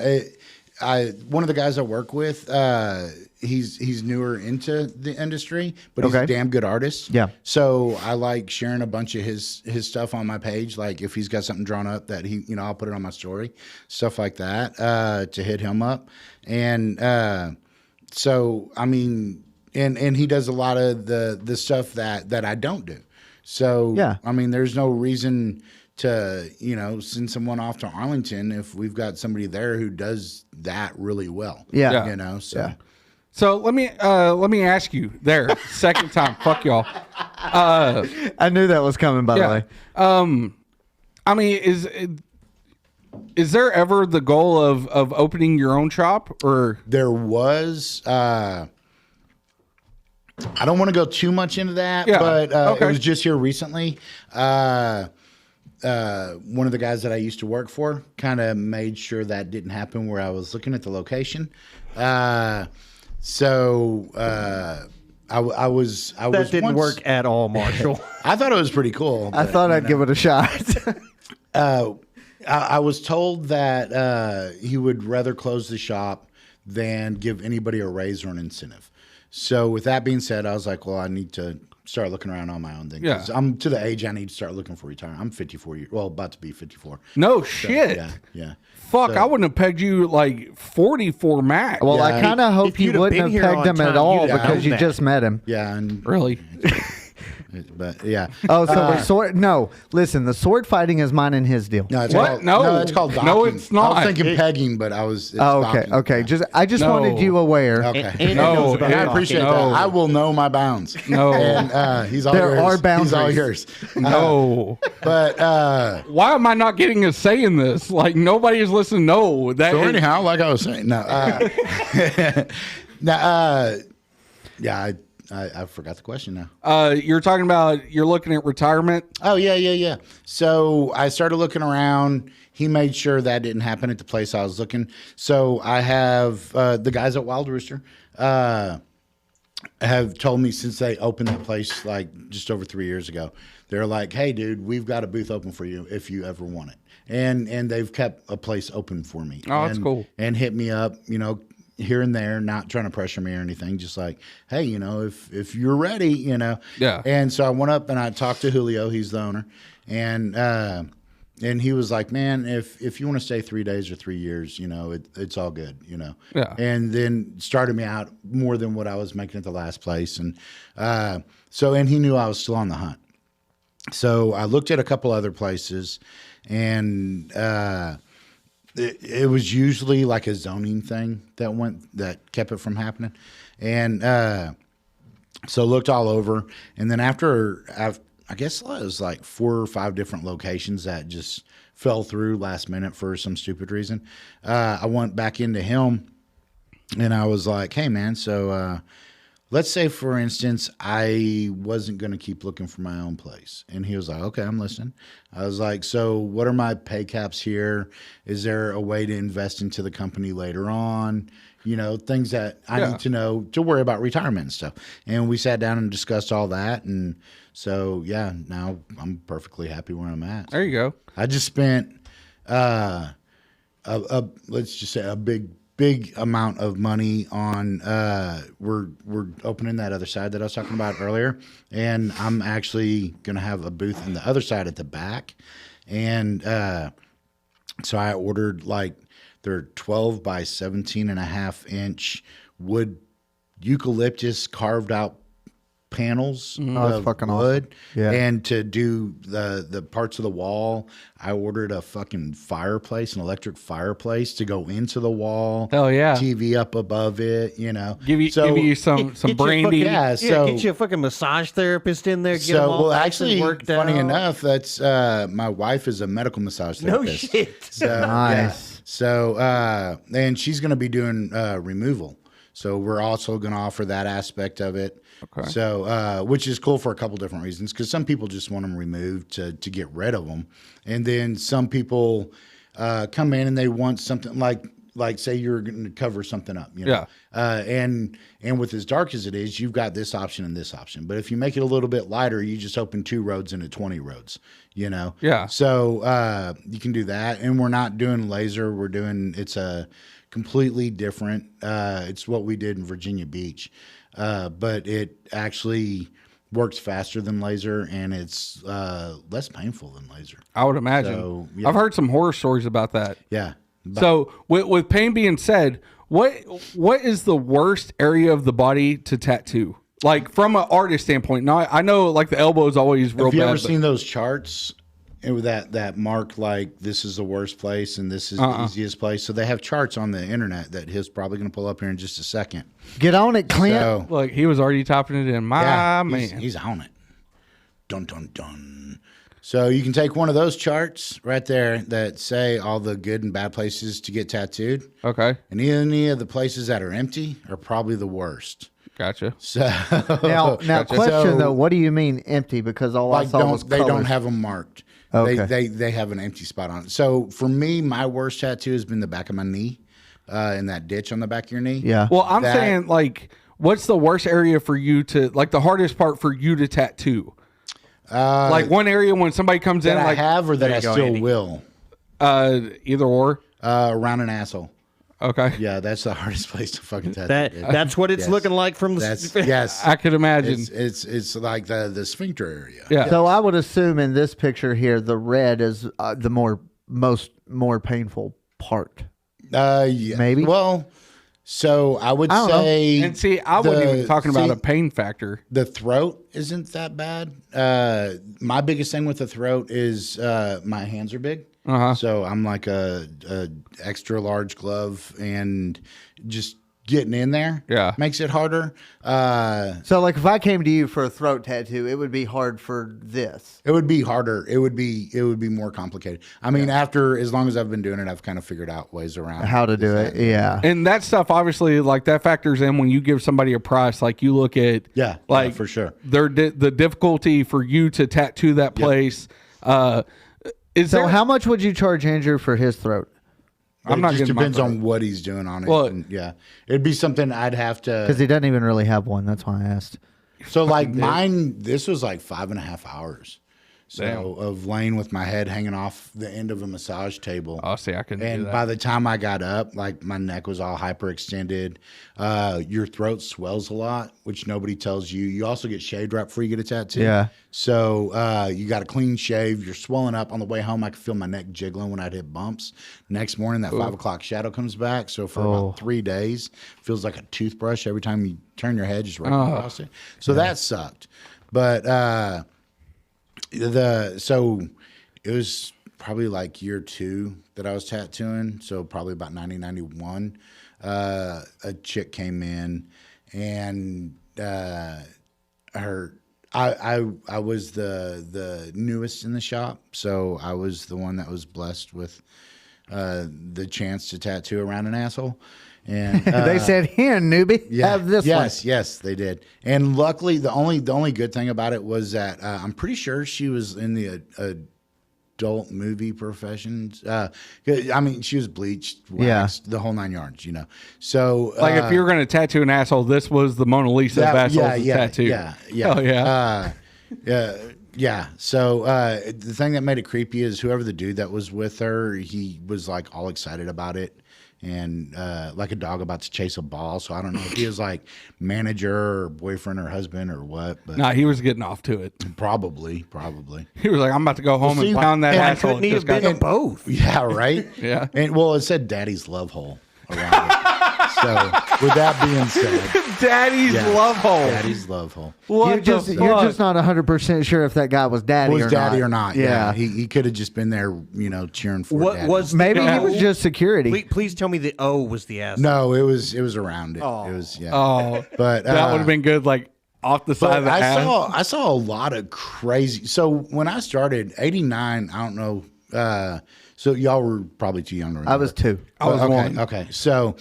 One of the guys I work with, he's newer into the industry, but he's a damn good artist. Yeah. So I like sharing a bunch of his stuff on my page. Like if he's got something drawn up that I'll put it on my story, stuff like that, to hit him up. And so I mean, and he does a lot of the stuff that I don't do. So I mean, there's no reason to send someone off to Arlington if we've got somebody there who does that really well. So let me ask you there, second time. Fuck y'all. I knew that was coming, by the way. I mean, is there ever the goal of opening your own shop? Or there was. I don't want to go too much into that, but it was just here recently. One of the guys that I used to work for kind of made sure that didn't happen where I was looking at the location. So I was that didn't work at all, Marshall. I thought it was pretty cool. I thought I'd give it a shot. I was told that he would rather close the shop than give anybody a raise or an incentive. So with that being said, I was like, well, I need to start looking around on my own thing. Yeah. I'm to the age I need to start looking for retirement. I'm 54 years, about to be 54. No shit. Yeah. Fuck, I wouldn't have pegged you like 44 max. Well, I kind of hope you wouldn't have pegged him at all because you just met him. Yeah. And really? But yeah. Oh, so we're sword? No, listen. The sword fighting is mine and his deal. No, it's what? Called, no, it's called docking. No, it's not. I was thinking pegging, but I was. Okay. Docking. I just wanted you aware. Okay. No, I appreciate that. I will know my bounds. No, and he's all yours. There are boundaries. He's all yours. No, but why am I not getting a say in this? Like nobody is listening. No, that. So anyhow, like I was saying, no. Yeah. I forgot the question now. You're talking about you're looking at retirement. Oh yeah. So I started looking around. He made sure that didn't happen at the place I was looking. So I have the guys at Wild Rooster have told me since they opened that place like just over 3 years ago. They're like, hey, dude, we've got a booth open for you if you ever want it. And they've kept a place open for me. Oh, that's cool. And hit me up, here and there, not trying to pressure me or anything, just like, hey, if you're ready, Yeah. And so I went up and I talked to Julio, he's the owner, and he was like, man, if you want to stay 3 days or 3 years, it's all good, Yeah. And then started me out more than what I was making at the last place, and and he knew I was still on the hunt, so I looked at a couple other places, and it was usually like a zoning thing that kept it from happening. And so looked all over. And then after I guess it was like 4 or 5 different locations that just fell through last minute for some stupid reason. I went back into him and I was like, hey, man, so let's say, for instance, I wasn't going to keep looking for my own place. And he was like, okay, I'm listening. I was like, so what are my pay caps here? Is there a way to invest into the company later on? Things that I need to know to worry about retirement and stuff. And we sat down and discussed all that. And so, yeah, now I'm perfectly happy where I'm at. There you go. I just spent, let's just say a big amount of money on we're opening that other side that I was talking about earlier, and I'm actually gonna have a booth in the other side at the back, and so I ordered like they're 12 by 17.5 inch wood eucalyptus carved out panels that's of fucking wood. awesome. Yeah. And to do the parts of the wall, I ordered a fucking fireplace, an electric fireplace to go into the wall. Hell yeah. TV up above it, you know. Give you some Get you a brandy. Yeah, so get you a fucking massage therapist in there. Get them so all well, nice actually, and worked funny out. enough, that's my wife is a medical massage No therapist. shit. So, Nice. yeah. So and she's going to be doing removal. So we're also going to offer that aspect of it. Okay. So which is cool for a couple different reasons, because some people just want them removed to get rid of them, and then some people come in and they want something like say you're going to cover something up, you know? And with as dark as it is, you've got this option and this option. But if you make it a little bit lighter, you just open 2 roads into 20 roads, you know? Yeah. So you can do that. And we're not doing laser. It's a completely different, it's what we did in Virginia Beach. But it actually works faster than laser, and it's less painful than laser. I would imagine. So, yeah. I've heard some horror stories about that. Yeah. So with pain being said, what is the worst area of the body to tattoo? Like from an artist standpoint. Now I know like the elbow is always real Have you bad. ever but- seen those charts with that mark, like this is the worst place and this is the easiest place? So they have charts on the internet that he's probably going to pull up here in just a second. Get on it, Clint. So Look, he was already topping it in. My man. he's on it. Dun dun dun. So you can take one of those charts right there that say all the good and bad places to get tattooed, Okay. and any of the places that are empty are probably the worst. Gotcha. So Now, question So, though, what do you mean empty? Because all I like saw was they don't colors. have them marked. Okay. They have an empty spot on it. So for me, my worst tattoo has been the back of my knee, in that ditch on the back of your knee. Yeah. Well, I'm That- saying like, what's the worst area for you to like the hardest part for you to tattoo? Like one area when somebody comes in, that I like have or that There I you go, still Andy. will. Either or. Around an asshole. Okay. Yeah, that's the hardest place to fucking tattoo. That's what it's Yes. looking like from the. That's yes. I could imagine. It's like the sphincter area. Yeah. So I would assume in this picture here, the red is the more painful part. Yeah. Maybe. Well, so I would I don't know. say, And see, I wasn't even talking about a pain factor. the throat isn't that bad. My biggest thing with the throat is my hands are big. Uh-huh. So I'm like a extra large glove, and just getting in there makes it harder. So like if I came to you for a throat tattoo, it would be hard for this. It would be harder. It would be more complicated. I mean, as long as I've been doing it, I've kind of figured out ways around How to do it. Yeah. And that stuff, obviously, like that factors in when you give somebody a price. Like you look at, like for sure. the difficulty for you to tattoo that place. Is So there? how much would you charge Andrew for his throat? I'm not It just getting my depends throat. on what he's doing on it. Well- and, yeah, it'd be something I'd have to. Because he doesn't even really have one. That's why I asked. So like mine, this was like 5.5 hours. So Damn. of laying with my head hanging off the end of a massage table. Oh, see, I couldn't do And that. by the time I got up, like my neck was all hyperextended. Your throat swells a lot, which nobody tells you. You also get shaved right before you get a tattoo. Yeah. So you got a clean shave. You're swelling up. On the way home, I could feel my neck jiggling when I'd hit bumps. Next morning, that 5 o'clock shadow comes back. So for about 3 days, feels like a toothbrush every time you turn your head, just right across it. So that sucked. But so it was probably like year 2 that I was tattooing. So probably about 1991. A chick came in, and I was the newest in the shop, so I was the one that was blessed with the chance to tattoo around an asshole. And They said, "Here, newbie, have this yes, they did. And luckily, the only good thing about it was that I'm pretty sure she was in the adult movie professions. I mean, she was bleached, waxed, the whole 9 yards, you know. So like if you were going to tattoo an asshole, this was the Mona Lisa of assholes to tattoo. Yeah. Hell yeah. Yeah. So the thing that made it creepy is whoever the dude that was with her, he was like all excited about it. And like a dog about to chase a ball. So I don't know if he was like manager or boyfriend or husband or what. But Nah, he was getting off to it. probably. He was like, I'm about to go home and pound that Why asshole. couldn't he have Just got- been both? Yeah, right? Yeah. And well, it said daddy's love hole around it. So with that being said, Daddy's yeah, love hole. Daddy's love hole. What You're the just fuck? not 100% sure if that guy was daddy Was or daddy not. or not? Yeah. He could have just been there, cheering for What daddy. was Maybe the he was O? just security. Please tell me the O was the ass. No, it was around it. It was Oh, but that would have been good. Like off the side But of the ass. I saw a lot of crazy. So when I started '89, I don't know. So y'all were probably too young to remember. I was 2. I was okay, one. Okay. So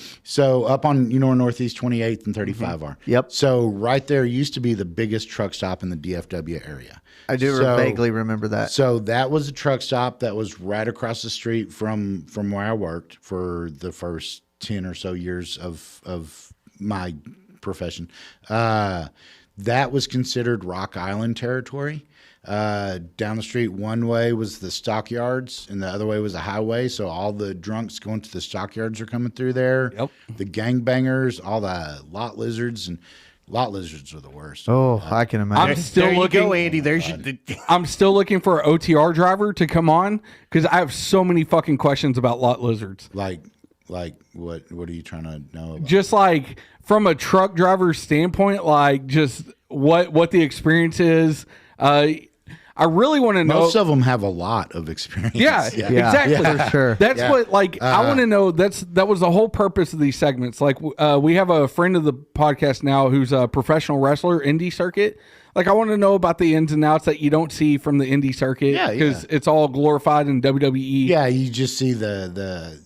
up on where Northeast 28th and 35 are. Yep. So right there used to be the biggest truck stop in the DFW area. I do So- vaguely remember that. So that was a truck stop that was right across the street from where I worked for the first 10 or so years of my profession. That was considered Rock Island territory. Down the street, one way was the stockyards and the other way was a highway. So all the drunks going to the stockyards are coming through there. Yep. The gangbangers, all the lot lizards, and lot lizards are the worst. Oh, I can I'm imagine. still There you looking. go, Andy. There's your. I'm still looking for an OTR driver to come on because I have so many fucking questions about lot lizards. Like what are you trying to know about? Just like from a truck driver's standpoint, like just what the experience is. I really want to know. Most of them have a lot of experience. Yeah, exactly. for sure. That's what I want to know. That was the whole purpose of these segments. Like we have a friend of the podcast now who's a professional wrestler, indie circuit. Like I want to know about the ins and outs that you don't see from the indie circuit because it's all glorified in WWE. Yeah, you just see the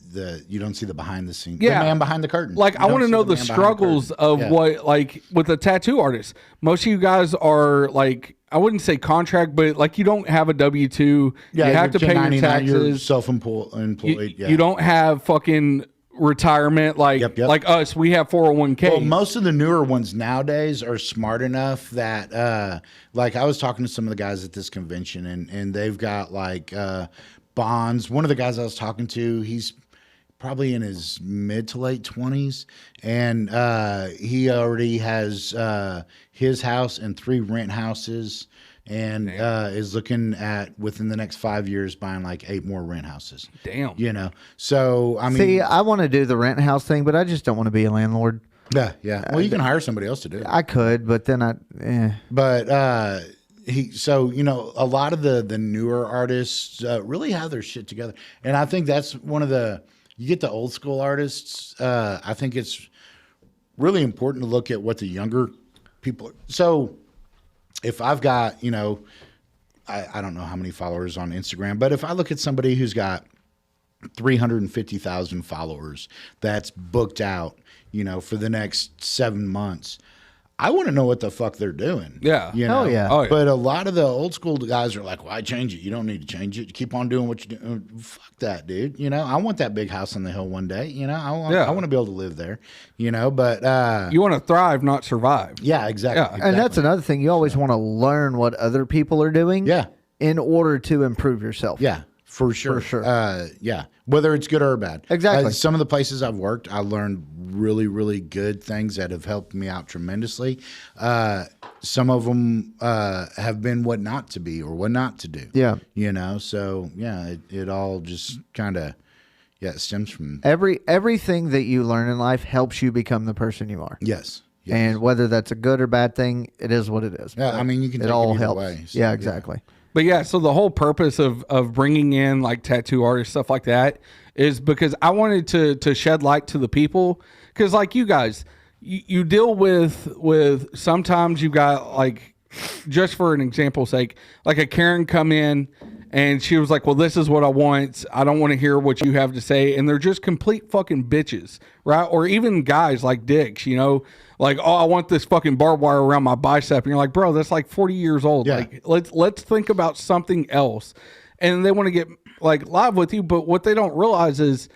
you don't see the behind the scenes. Yeah. The man behind the curtain. Like You I don't want to see know the the man behind struggles curtain. of Yeah. what like with a tattoo artist. Most of you guys are like I wouldn't say contract, but like you don't have a W-2. Yeah, you have to you're pay your 1099, You're taxes. self-employed. You, you don't have fucking retirement like Yep, yep. like us. We have 401k. Well, most of the newer ones nowadays are smart enough that, like, I was talking to some of the guys at this convention, and they've got like bonds. One of the guys I was talking to, he's probably in his mid to late 20s, and he already has his house and 3 rent houses, and is looking at within the next 5 years buying like 8 more rent houses. Damn. So I mean, See, I want to do the rent house thing, but I just don't want to be a landlord. yeah. Well, you can hire somebody else to do it. I could, but then But a lot of the newer artists really have their shit together, and I think that's one of you get the old school artists. I think it's really important to look at what the younger people. So if I've got I don't know how many followers on Instagram, but if I look at somebody who's got 350,000 followers that's booked out, for the next 7 months. I want to know what the fuck they're doing. Yeah. Hell yeah. Oh, yeah. But a lot of the old school guys are like, why change it? You don't need to change it. Keep on doing what you're doing. Fuck that, dude. I want that big house on the hill one day. I want to be able to live there, but You want to thrive, not survive. yeah, exactly. Yeah. and that's another thing. You always want to learn what other people are doing. Yeah. In order to improve yourself. Yeah, for sure. For sure. Yeah, whether it's good or bad. Exactly. Some of the places I've worked, I learned really, really good things that have helped me out tremendously. Some of them have been what not to be or what not to do. Yeah. So yeah, it all just kind of, it stems from. Everything that you learn in life helps you become the person you are. Yes. And whether that's a good or bad thing, it is what it is. Yeah, I mean, you can It take it all either helps. way, so, yeah, yeah. exactly. But yeah, so the whole purpose of bringing in like tattoo artists, stuff like that, is because I wanted to shed light to the people. Because like you guys, you deal with sometimes you got like, just for an example's sake, like a Karen come in and she was like, well, this is what I want. I don't want to hear what you have to say. And they're just complete fucking bitches, right? Or even guys like dicks, like, oh, I want this fucking barbed wire around my bicep. And you're like, bro, that's like 40 years old. Yeah. Like, let's think about something else. And they want to get like live with you. But what they don't realize is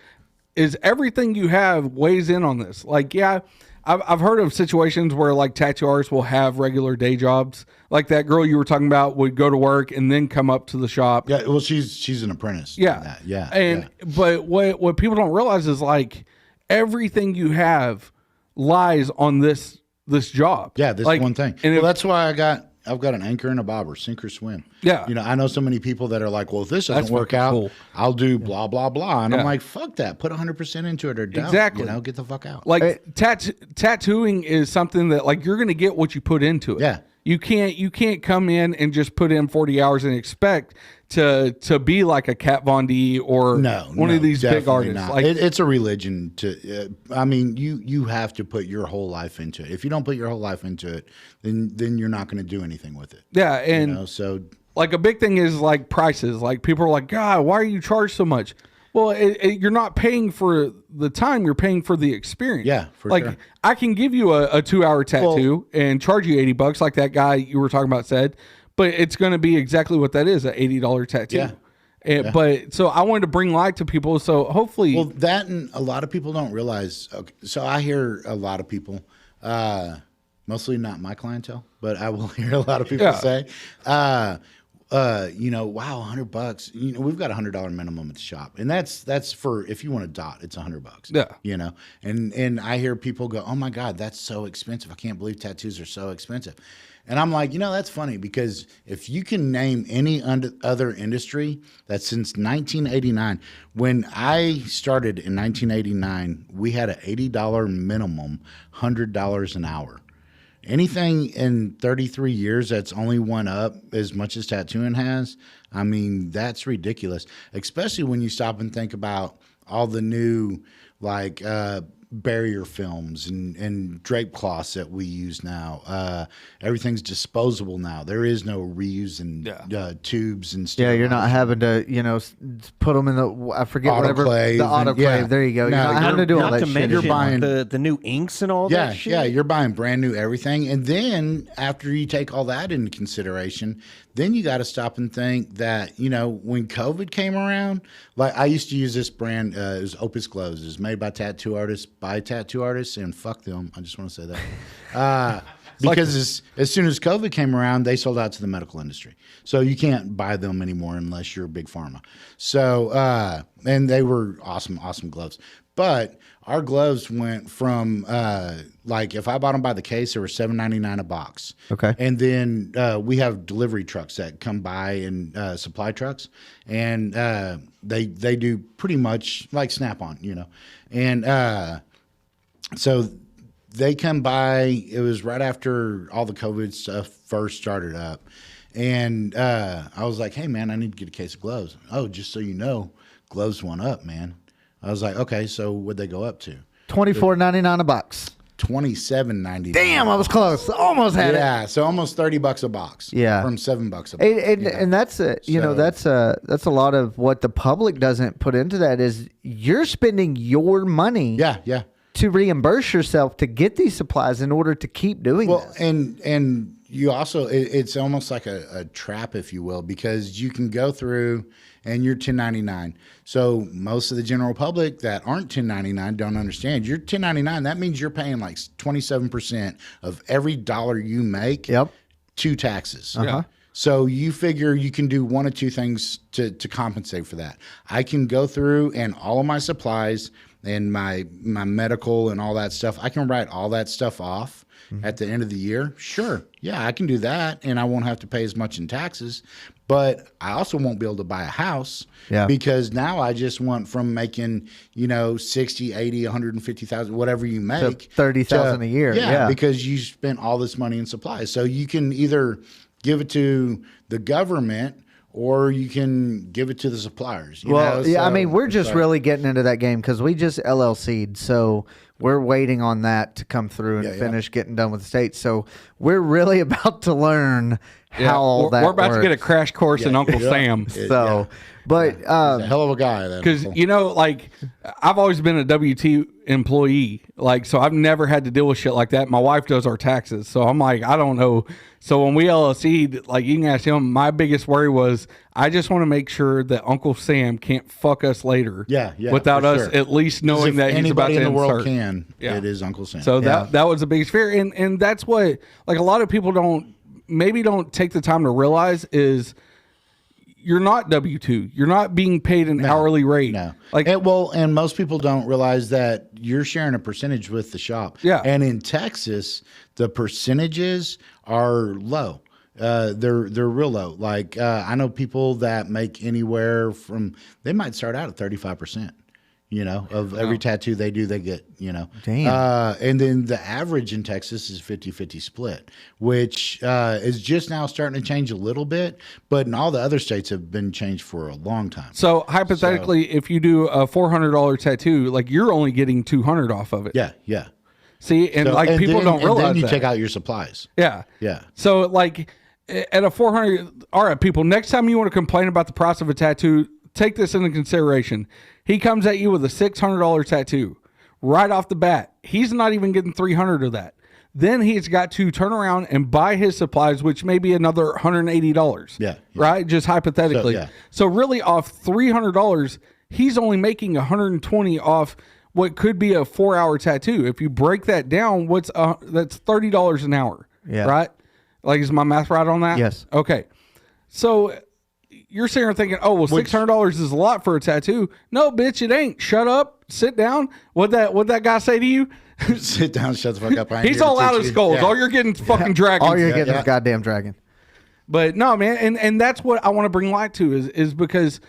everything you have weighs in on this. Like, yeah, I've heard of situations where like tattoo artists will have regular day jobs. Like that girl you were talking about would go to work and then come up to the shop. Yeah, well, she's an apprentice. Yeah. in that. Yeah. And but what people don't realize is like everything you have lies on this job. Yeah, this Like, one thing. And Well, that's why an anchor and a bobber, sink or swim. Yeah. You know, I know so many people that are like, well, if this doesn't That's work fucking out, cool. I'll do blah, blah, blah. And Yeah. I'm like, fuck that. Put 100% into it or don't. Exactly. You know, get the fuck out. Like tattooing is something that like you're going to get what you put into it. Yeah. You can't come in and just put in 40 hours and expect to be like a Kat Von D or one of these big artists. Not. Like It's a religion to. I mean, you have to put your whole life into it. If you don't put your whole life into it, then you're not going to do anything with it. yeah, and You know, so like a big thing is like prices. Like people are like, God, why are you charged so much? Well, you're not paying for the time; you're paying for the experience. Yeah, for like sure. I can give you a 2-hour tattoo and charge you $80, like that guy you were talking about said, but it's going to be exactly what that is, an $80 tattoo. Yeah. But so I wanted to bring light to people. So hopefully, Well, that and a lot of people don't realize. Okay, so I hear a lot of people, mostly not my clientele, but I will hear a lot of people say, you know, wow, $100. You know, we've got $100 minimum at the shop, and that's for if you want a dot, it's $100. Yeah. You know, and I hear people go, oh my God, that's so expensive. I can't believe tattoos are so expensive. And I'm like, you know, that's funny because if you can name any other industry that since 1989, when I started in 1989, we had an $80 minimum, $100 an hour. Anything in 33 years that's only went up as much as tattooing has, I mean, that's ridiculous, especially when you stop and think about all the new, like, barrier films and drape cloths that we use now. Everything's disposable now. There is no reusing tubes and stuff. Yeah, you're not having to, you know, put them in the, I forget whatever. Autoclave The and- autoclave. yeah. There you go. No, you're not having to do all Not that to shit. mention You're buying- the new inks and all Yeah, that shit. yeah, you're buying brand new everything. And then after you take all that into consideration, then you got to stop and think that, you know, when COVID came around, like I used to use this brand, it was Opus Glows. It's made by tattoo artists, by tattoo artists, and fuck them. I just want to say that. Because as soon as COVID came around, they sold out to the medical industry. So you can't buy them anymore unless you're a big pharma. So, and they were awesome, awesome gloves. But our gloves went from like if I bought them by the case, they were $7.99 a box. Okay. And then we have delivery trucks that come by and supply trucks, and they do pretty much like Snap-on, you know, and so they come by. It was right after all the COVID stuff first started up, and I was like, "Hey man, I need to get a case of gloves." Oh, just so you know, gloves went up, man. I was like, okay, so what'd they go up to? $24.99 a box. $27.99. Damn, I was close. Almost had it. Yeah, so almost $30 a box. Yeah. From $7 a box. And that's you know, that's a lot of what the public doesn't put into that is you're spending your money Yeah. to reimburse yourself to get these supplies in order to keep doing Well, this. and you also, it's almost like a trap, if you will, because you can go through and you're 1099. So most of the general public that aren't 1099 don't understand. You're 1099. That means you're paying like 27% of every dollar you make to taxes. Yeah. So you figure you can do one of two things to compensate for that. I can go through and all of my supplies and my medical and all that stuff, I can write all that stuff off at the end of the year. Sure. Yeah, I can do that, and I won't have to pay as much in taxes. But I also won't be able to buy a house because now I just went from making, you know, 60, 80, 150,000, whatever you make. To 30,000 a year. Yeah. Because you spent all this money in supplies. So you can either give it to the government or you can give it to the suppliers. You know? Yeah, I So mean, we're it's just like- really getting into that game because we just LLC'd. So we're waiting on that to come through and finish getting done with the state. So we're really about to learn how all that we're about to get a works. crash course in Uncle Sam. So, but He's a hell of a guy. Because, you know, like, I've always been a W-2 employee. Like, so I've never had to deal with shit like that. My wife does our taxes. So I'm like, I don't know. So when we LLC'd, like, you can ask him, my biggest worry was I just want to make sure that Uncle Sam can't fuck us later. Yeah, without for us sure. at least knowing that he's about anybody to in the world insert. can, Yeah. it is Uncle Sam. So that was the biggest fear. And that's what, like, a lot of people don't take the time to realize is you're not W-2. You're not being paid an hourly rate. No. Like, and most people don't realize that you're sharing a percentage with the shop. Yeah. And in Texas, the percentages are low. they're real low. Like I know people that make anywhere from, they might start out at 35%. You know, of every tattoo they do, they get, you know. Damn. And then the average in Texas is 50-50 split, which is just now starting to change a little bit, but in all the other states have been changed for a long time. So hypothetically, if you do a $400 tattoo, like you're only getting $200 off of it. Yeah, yeah. See, and So- like and people then- don't realize and then you that. take out your supplies. Yeah. Yeah. So like at a 400, all right, people, next time you want to complain about the price of a tattoo, take this into consideration. He comes at you with a $600 tattoo right off the bat. He's not even getting 300 of that. Then he's got to turn around and buy his supplies, which may be another $180. Yeah. Right? Just hypothetically. So, yeah. So really off $300, he's only making 120 off what could be a 4-hour tattoo. If you break that down, that's $30 an hour. Yeah. Right? Like, is my math right on that? Yes. Okay. So you're sitting there thinking, oh, well, $600 is a lot for a tattoo. No, bitch, it ain't. Shut up. Sit down. What'd that guy say to you? Sit down, shut the fuck up. I ain't He's here to all out teach of you. skulls. Yeah. All you're getting is fucking dragons. All you're getting yeah. is goddamn dragon. But no, man, and that's what I want to bring light to is because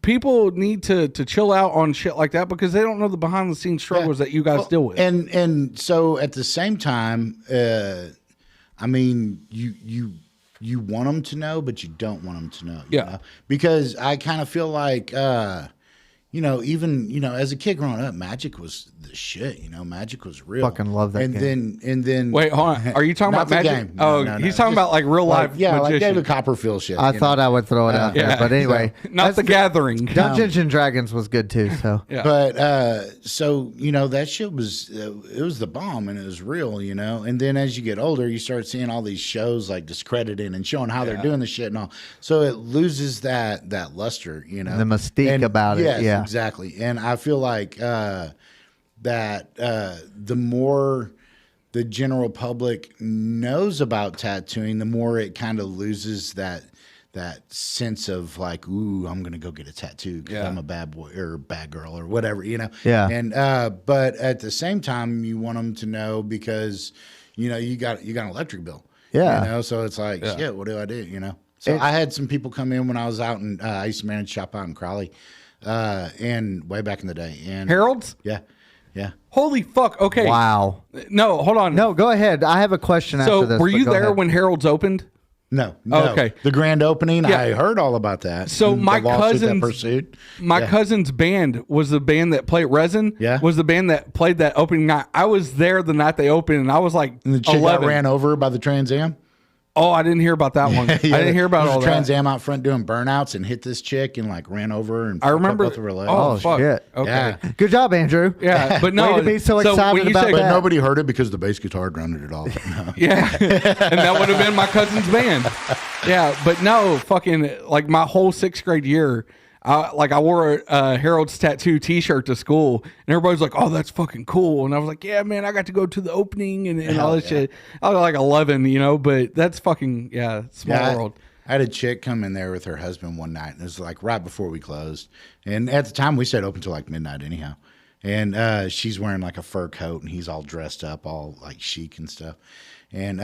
people need to chill out on shit like that because they don't know the behind the scenes struggles that you guys deal with. And so at the same time, I mean, you want them to know, but you don't want them to know. You know? Because I kind of feel like, you know, even, you know, as a kid growing up, magic was the shit. You know, magic was real. Fucking love that game. And then Wait, hold on. Are you talking Not about the magic? game. No, no, he's no. talking about like real life. yeah, like magician. David Copperfield shit. I you thought know? I would throw it out there, but anyway, not the Gathering. Dungeons and Dragons was good too. So Yeah. But so you know that shit was it was the bomb and it was real, you know. And then as you get older, you start seeing all these shows like discrediting and showing how they're doing the shit and all. So it loses that luster, you know, the mystique about it. Yes, Yeah, exactly. And I feel like that the more the general public knows about tattooing, the more it kind of loses that sense of like, ooh, I'm gonna go get a tattoo because I'm a bad boy or bad girl or whatever, you know. Yeah. And but at the same time, you want them to know because you know you got an electric bill. Yeah. You know, so it's like shit. What do I do? You know. So I had some people come in when I was out and I used to manage a shop out in Crowley, and way back in the day. And Harold's? yeah. Holy fuck. Okay. wow. No, hold on. No, go ahead. I have a question So after this. were but you go there ahead. when Harold's opened? No. Okay. The grand opening, Yeah. I heard all about that. So And my the lawsuit that cousin's pursued. cousin's band was the band that played Resin. Yeah. Was the band that played that opening night. I was there the night they opened, and I was like And the chick 11. got ran over by the Trans Am. Oh, I didn't hear about that one. I didn't hear about all that. Trans Am out front doing burnouts and hit this chick and like ran over and I remember. both of her legs. Oh, Oh, fuck. shit. Okay. Yeah. Good job, Andrew. Yeah, but no. Way to be so excited when you about say- But that. nobody heard it because the bass guitar drowned it all. No. Yeah, and that would have been my cousin's band. Yeah, but no, fucking like my whole 6th grade year, I wore a Harold's Tattoo T-shirt to school, and everybody's like, "Oh, that's fucking cool," and I was like, "Yeah, man, I got to go to the opening and all this shit." I was like 11, you know, but that's fucking small world. I had a chick come in there with her husband one night, and it was like right before we closed. And at the time, we stayed open till like midnight anyhow. And she's wearing like a fur coat, and he's all dressed up, all like chic and stuff. And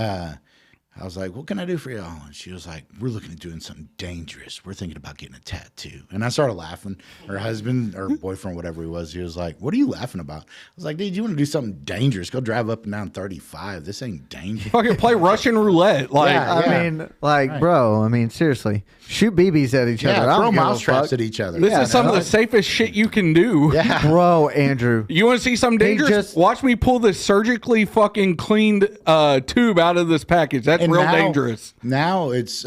I was like, what can I do for y'all? And she was like, we're looking at doing something dangerous. We're thinking about getting a tattoo. And I started laughing. Her husband or boyfriend, whatever he was like, what are you laughing about? I was like, dude, you want to do something dangerous? Go drive up and down 35. This ain't dangerous. Fucking play Russian roulette, like. Yeah. I mean, like, bro. I mean, seriously, shoot BBs at each other. Yeah, I don't throw give a mousetraps fuck. at each other. This is some of the safest shit you can do. Yeah. Bro, Andrew. You want to see something dangerous? just- Watch me pull this surgically fucking cleaned tube out of this package. That's And real now- dangerous. Now it's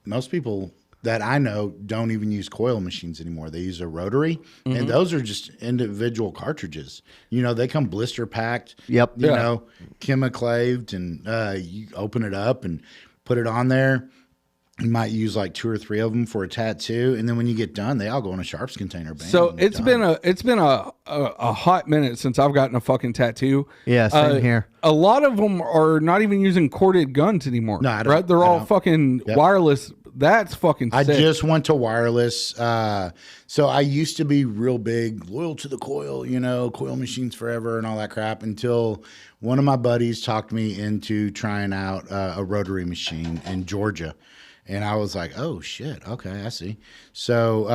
most people that I know don't even use coil machines anymore. They use a rotary, and those are just individual cartridges. You know, they come blister packed. Yep. You Yeah. know, chemiclaved, and you open it up and put it on there. You might use like 2 or 3 of them for a tattoo, and then when you get done, they all go in a sharps container. Bam, So and it's done. been a hot minute since I've gotten a fucking tattoo. Yeah, same here. A lot of them are not even using corded guns anymore. No, I don't- right? They're I all don't. fucking Yep. wireless. That's fucking I sick. just went to wireless. So I used to be real big, loyal to the coil, coil machines forever and all that crap, until one of my buddies talked me into trying out a rotary machine in Georgia. And I was like, oh, shit. Okay, I see. So,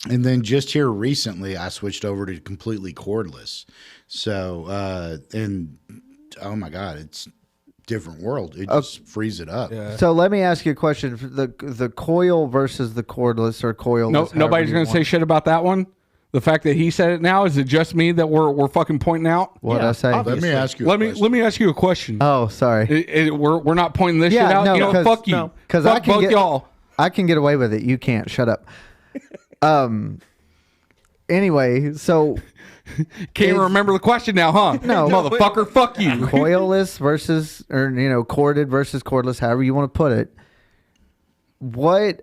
and then just here recently, I switched over to completely cordless. So, and oh my God, it's different world. It just frees it up. Yeah. So let me ask you a question: the coil versus the cordless or coilless. No, nobody's going to say shit about that one. The fact that he said it now, is it just me that we're fucking pointing out? What I say? Let me ask you. Let me ask you a question. Oh, sorry. We're not pointing this shit out. No, Fuck you. Because Fuck both y'all. I can get away with it. You can't. Shut up. Anyway, so Can't even remember the question now, huh? No. Motherfucker, fuck you. coilless versus, or corded versus cordless, however you want to put it. What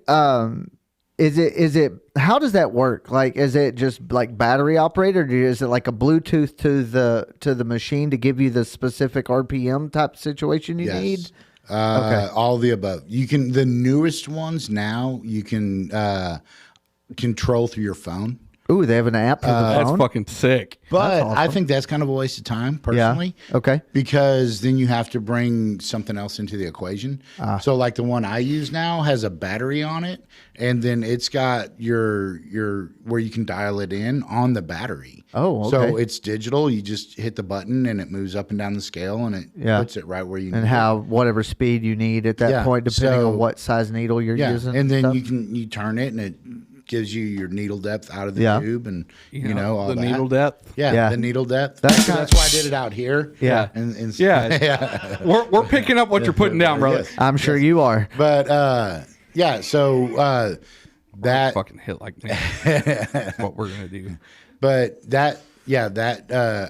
is it? How does that work? Like, is it just like battery operated, or is it like a Bluetooth to the machine to give you the specific RPM type situation you need? Okay. All the above. You can, the newest ones now, you can control through your phone. Ooh, they have an app for the That's phone. fucking sick. But awesome. I think that's kind of a waste of time, personally. Yeah. Okay. Because then you have to bring something else into the equation. So, like the one I use now has a battery on it, and then it's got your where you can dial it in on the battery. Oh, okay. So it's digital. You just hit the button, and it moves up and down the scale, and it puts it right where you need And it. how whatever speed you need at that point, depending So- on what size needle you're using. and then stuff. you turn it, and it gives you your needle depth out of the Yeah. tube, and all the that. needle depth. Yeah, the needle depth. That's That's why I did it out here. Yeah. and Yeah. We're picking up what you're putting down, brother. Yes. I'm sure you are. But so that Fucking hit like me. That's what we're gonna do. but that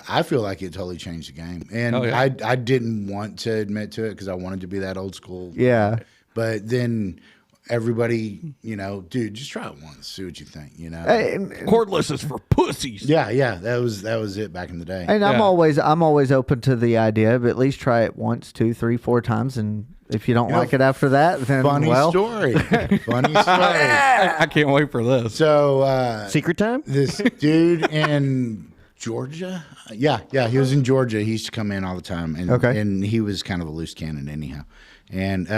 I feel like it totally changed the game, and Oh, yeah. I didn't want to admit to it because I wanted to be that old school. Yeah. But then everybody, dude, just try it once, see what you think. Cordless is for pussies. Yeah, that was it back in the day. And I'm Yeah. always open to the idea of at least try it once, 2, 3, 4 times, and if you don't like it after that, then Funny story. Funny story. I can't wait for this. So Secret time? this dude in Georgia, yeah, he was in Georgia. He used to come in all the time, and and he was kind of a loose cannon anyhow, and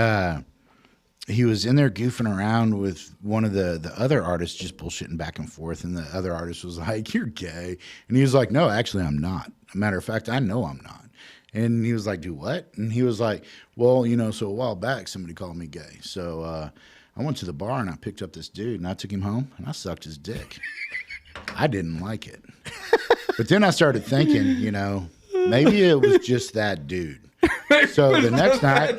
he was in there goofing around with one of the other artists, just bullshitting back and forth, and the other artist was like, "You're gay," and he was like, "No, actually, I'm not. Matter of fact, I know I'm not." And he was like, "Do what?" And he was like, "Well, so a while back, somebody called me gay. So I went to the bar and I picked up this dude and I took him home and I sucked his dick. I didn't like it. But then I started thinking, maybe it was just that dude. So the next night,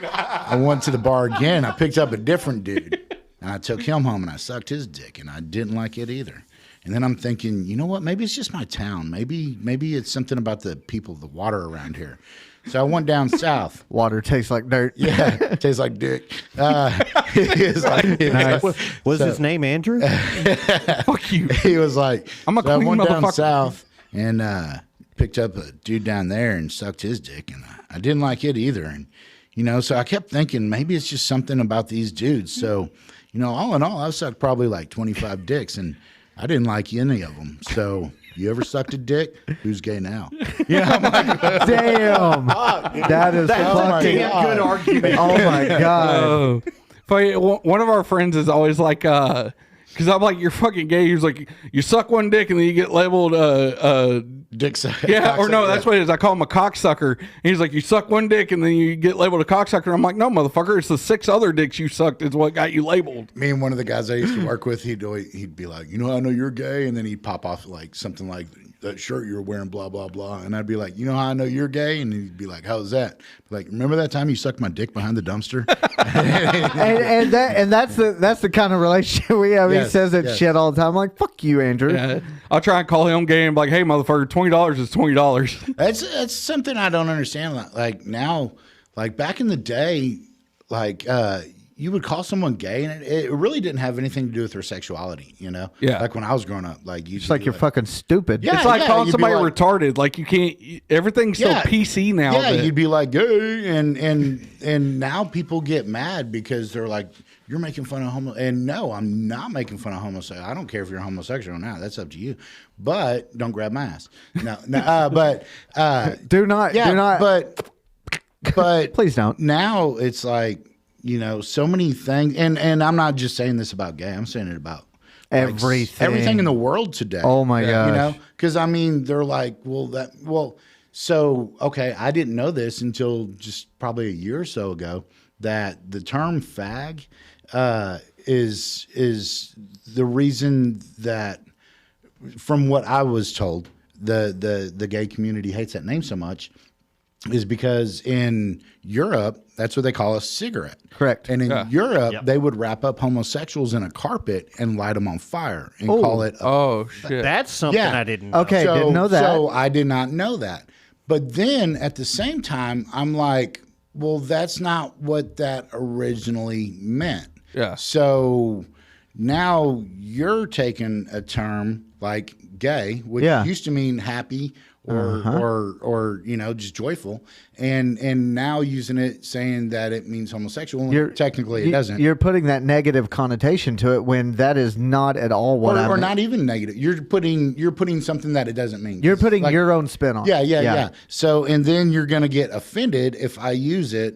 I went to the bar again. I picked up a different dude and I took him home and I sucked his dick and I didn't like it either. And then I'm thinking, you know what? Maybe it's just my town. Maybe it's something about the people, the water around here. So I went down south. Water tastes like dirt. Yeah, tastes like dick. Was his name Andrew? Fuck you. He was like, I'm a so I clean went down motherfucker. south and picked up a dude down there and sucked his dick, and I didn't like it either. And so I kept thinking maybe it's just something about these dudes. So all in all, I've sucked probably like 25 dicks, and I didn't like any of them. So you ever sucked a dick? Who's gay now? I'm like, Damn. That is fucking good argument. Oh my god. One of our friends is always like, because I'm like, you're fucking gay. He was like, you suck one dick and then you get labeled, dick suck. yeah, or no, that's what it is. I call him a cocksucker. And he's like, you suck one dick and then you get labeled a cocksucker. I'm like, no, motherfucker, it's the 6 other dicks you sucked is what got you labeled. Me and one of the guys I used to work with, he'd be like, how I know you're gay? And then he'd pop off like something like, that shirt you were wearing, blah, blah, blah. And I'd be like, how I know you're gay? And he'd be like, how's that? Like, remember that time you sucked my dick behind the dumpster? and that's the kind of relationship we have. Yes, He says that yes. shit all the time. I'm like, fuck you, Andrew. Yeah, I'll try and call him gay and be like, hey, motherfucker, $20 is $20. That's something I don't understand. Like now, like back in the day, like, you would call someone gay, and it really didn't have anything to do with their sexuality, you know? Yeah. Like when I was growing up, like It's like you're fucking stupid. Yeah. It's like calling you'd be somebody like- retarded. Like you can't. Everything's so PC now. Yeah, that- you'd be like gay, and now people get mad because they're like, you're making fun of homo. And no, I'm not making fun of homosexual. I don't care if you're homosexual or not. That's up to you. But don't grab my ass. No, but Do not. yeah, Do not. but Please don't. Now it's like, you know, so many things, and I'm not just saying this about gay. I'm saying it about like, everything in the world today. Oh my gosh. You know, because I mean, they're like, so okay, I didn't know this until just probably a year or so ago that the term fag is the reason that, from what I was told, the gay community hates that name so much is because in Europe, that's what they call a cigarette. Correct. And in Europe, they would wrap up homosexuals in a carpet and light them on fire and call it Oh shit. That's something I didn't know. Okay, didn't know that. So I did not know that. But then at the same time, I'm like, well, that's not what that originally meant. Yeah. So now you're taking a term like gay, which used to mean happy or you know, just joyful, and now using it saying that it means homosexual. Technically, it doesn't. You're putting that negative connotation to it when that is not at all what I or meant. not even negative. You're putting something that it doesn't mean. You're putting Like, your own spin on it. Yeah. So, and then you're going to get offended if I use it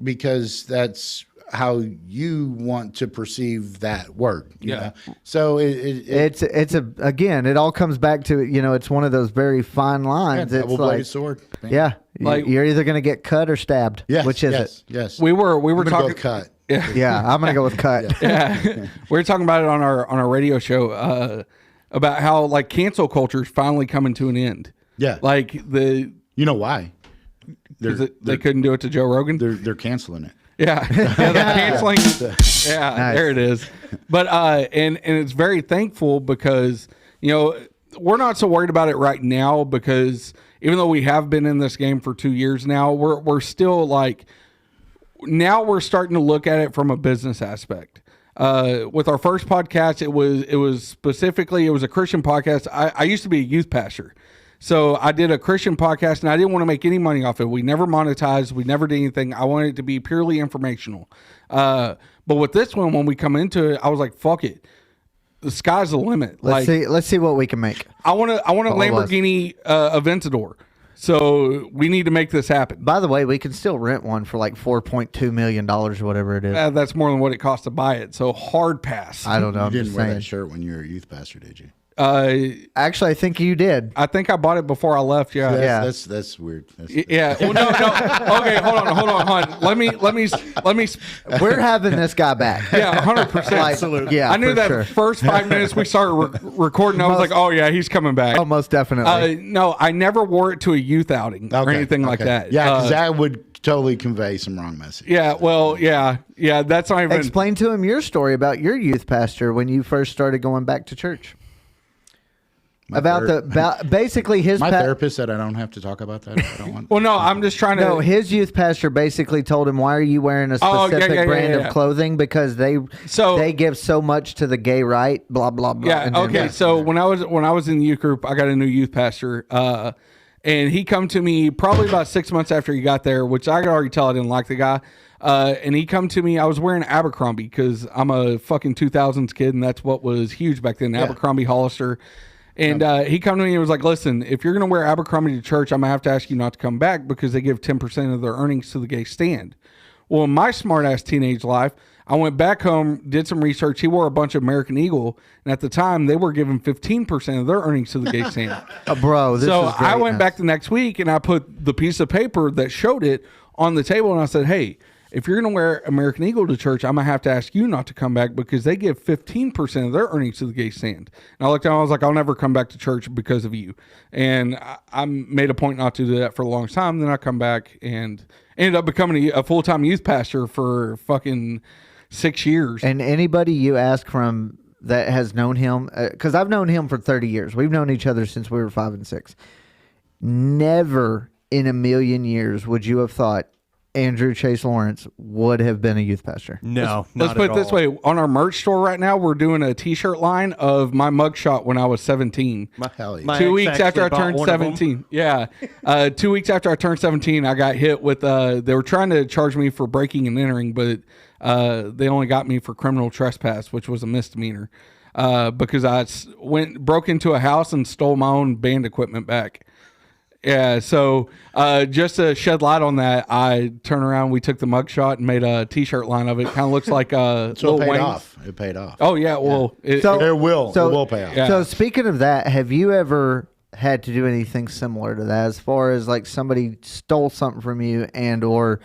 because that's how you want to perceive that word. You know? So again, it all comes back to, you know, it's one of those very fine lines. It's double-bladed like, sword. Man. yeah, Like- you're either going to get cut or stabbed. Yes, Which is yes, it? Yes. We were I'm gonna talking. go cut. Yeah, I'm going to go with cut. Yeah. We were talking about it on our radio show about how like cancel culture is finally coming to an end. Yeah. Like You know why? they couldn't do it to Joe Rogan. They're canceling it. Yeah, they're canceling. Yeah, Nice. there it is. But and it's very thankful because, you know, we're not so worried about it right now because even though we have been in this game for 2 years now, we're still like, now we're starting to look at it from a business aspect. With our first podcast, it was specifically, it was a Christian podcast. I used to be a youth pastor. So I did a Christian podcast and I didn't want to make any money off it. We never monetized. We never did anything. I wanted it to be purely informational. But with this one, when we come into it, I was like, fuck it. The sky's the limit. Let's see what we can make. I want a Lamborghini Aventador. So we need to make this happen. By the way, we can still rent one for like $4.2 million or whatever it is. That's more than what it costs to buy it. So hard pass. I don't know. You I'm didn't just wear saying. that shirt when you were a youth pastor, did you? Actually, I think you did. I think I bought it before I left. Yeah. Yeah. That's weird. Yeah. Well, no. Okay, hold on. Let me. We're having this guy back. Yeah, 100%. Absolutely. Yeah, I knew for that sure. first 5 minutes we started recording. I was like, oh yeah, he's coming back. Oh, most definitely. No, I never wore it to a youth outing or anything like that. Yeah, because that would totally convey some wrong message. Yeah. Well. Yeah. That's not even. Explain to him your story about your youth pastor when you first started going back to church. Basically his My therapist said I don't have to talk about that if I don't want. Well, no, I'm just trying to. No, his youth pastor basically told him, "Why are you wearing a specific brand of clothing? Because they give so much to the gay right." Blah blah blah. Yeah. Okay. So when I was in the youth group, I got a new youth pastor, and he come to me probably about 6 months after he got there, which I could already tell I didn't like the guy. And he come to me. I was wearing Abercrombie because I'm a fucking 2000s kid, and that's what was huge back then. Abercrombie, Hollister. And he come to me and was like, listen, if you're going to wear Abercrombie to church, I'm going to have to ask you not to come back because they give 10% of their earnings to the gay stand. Well, in my smart-ass teenage life, I went back home, did some research. He wore a bunch of American Eagle. And at the time, they were giving 15% of their earnings to the gay stand. Bro, this so is great. I went back the next week and I put the piece of paper that showed it on the table. And I said, hey, if you're going to wear American Eagle to church, I'm going to have to ask you not to come back because they give 15% of their earnings to the gay stand. And I looked down, I was like, I'll never come back to church because of you. And I made a point not to do that for a long time. Then I come back and ended up becoming a full-time youth pastor for fucking 6 years. And anybody you ask from that has known him, because I've known him for 30 years. We've known each other since we were 5 and 6. Never in a million years would you have thought Andrew Chase Lawrence would have been a youth pastor. No, Let's put it this way. On our merch store right now, we're doing a t-shirt line of my mugshot when I was 17. Hell yeah. My 2 ex weeks after I actually turned bought one of them. 17. Yeah. 2 weeks after I turned 17, I got hit with, they were trying to charge me for breaking and entering, but they only got me for criminal trespass, which was a misdemeanor, because I broke into a house and stole my own band equipment back. Yeah, so just to shed light on that, I turned around, we took the mugshot and made a t-shirt line of it. Kind of looks like So Lil it paid Wayne's. off. It paid off. Oh, yeah, well. It will pay off. Yeah. So speaking of that, have you ever had to do anything similar to that, as far as like somebody stole something from you and or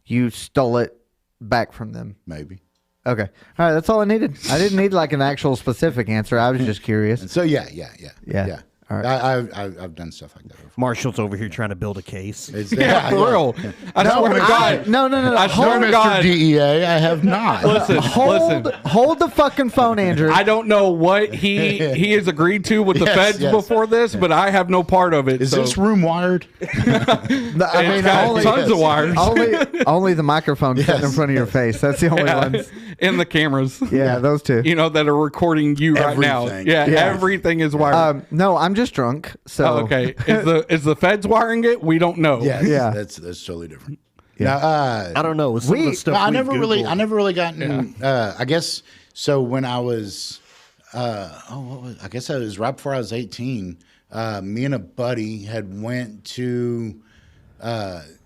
you stole it back from them? Maybe. Okay. All right, that's all I needed. I didn't need like an actual specific answer. I was just curious. So yeah. All right. I've done stuff like that before. Marshall's over here trying to build a case. It's, Yeah, for real. I swear to God. No. I swear to Mr. God. DEA, I have not. Listen. Hold the fucking phone, Andrew. I don't know what he has agreed to with the Yes, feds yes. before this, but I have no part of it. Is so. this room wired? It's got tons of wires. only the microphone sitting in front of your face. That's the only Yeah. ones. And the cameras. Yeah, those two. You know, that are recording you right now. Everything. Yeah, Yeah. everything is wired. No, I'm just drunk. So Oh, okay. Is the feds wiring it? We don't know. Yes, Yeah. That's totally different. Now, I don't know. With some of the stuff I we've never really Googled. gotten. I guess so. When I was, I guess it was right before I was 18. Me and a buddy had went to,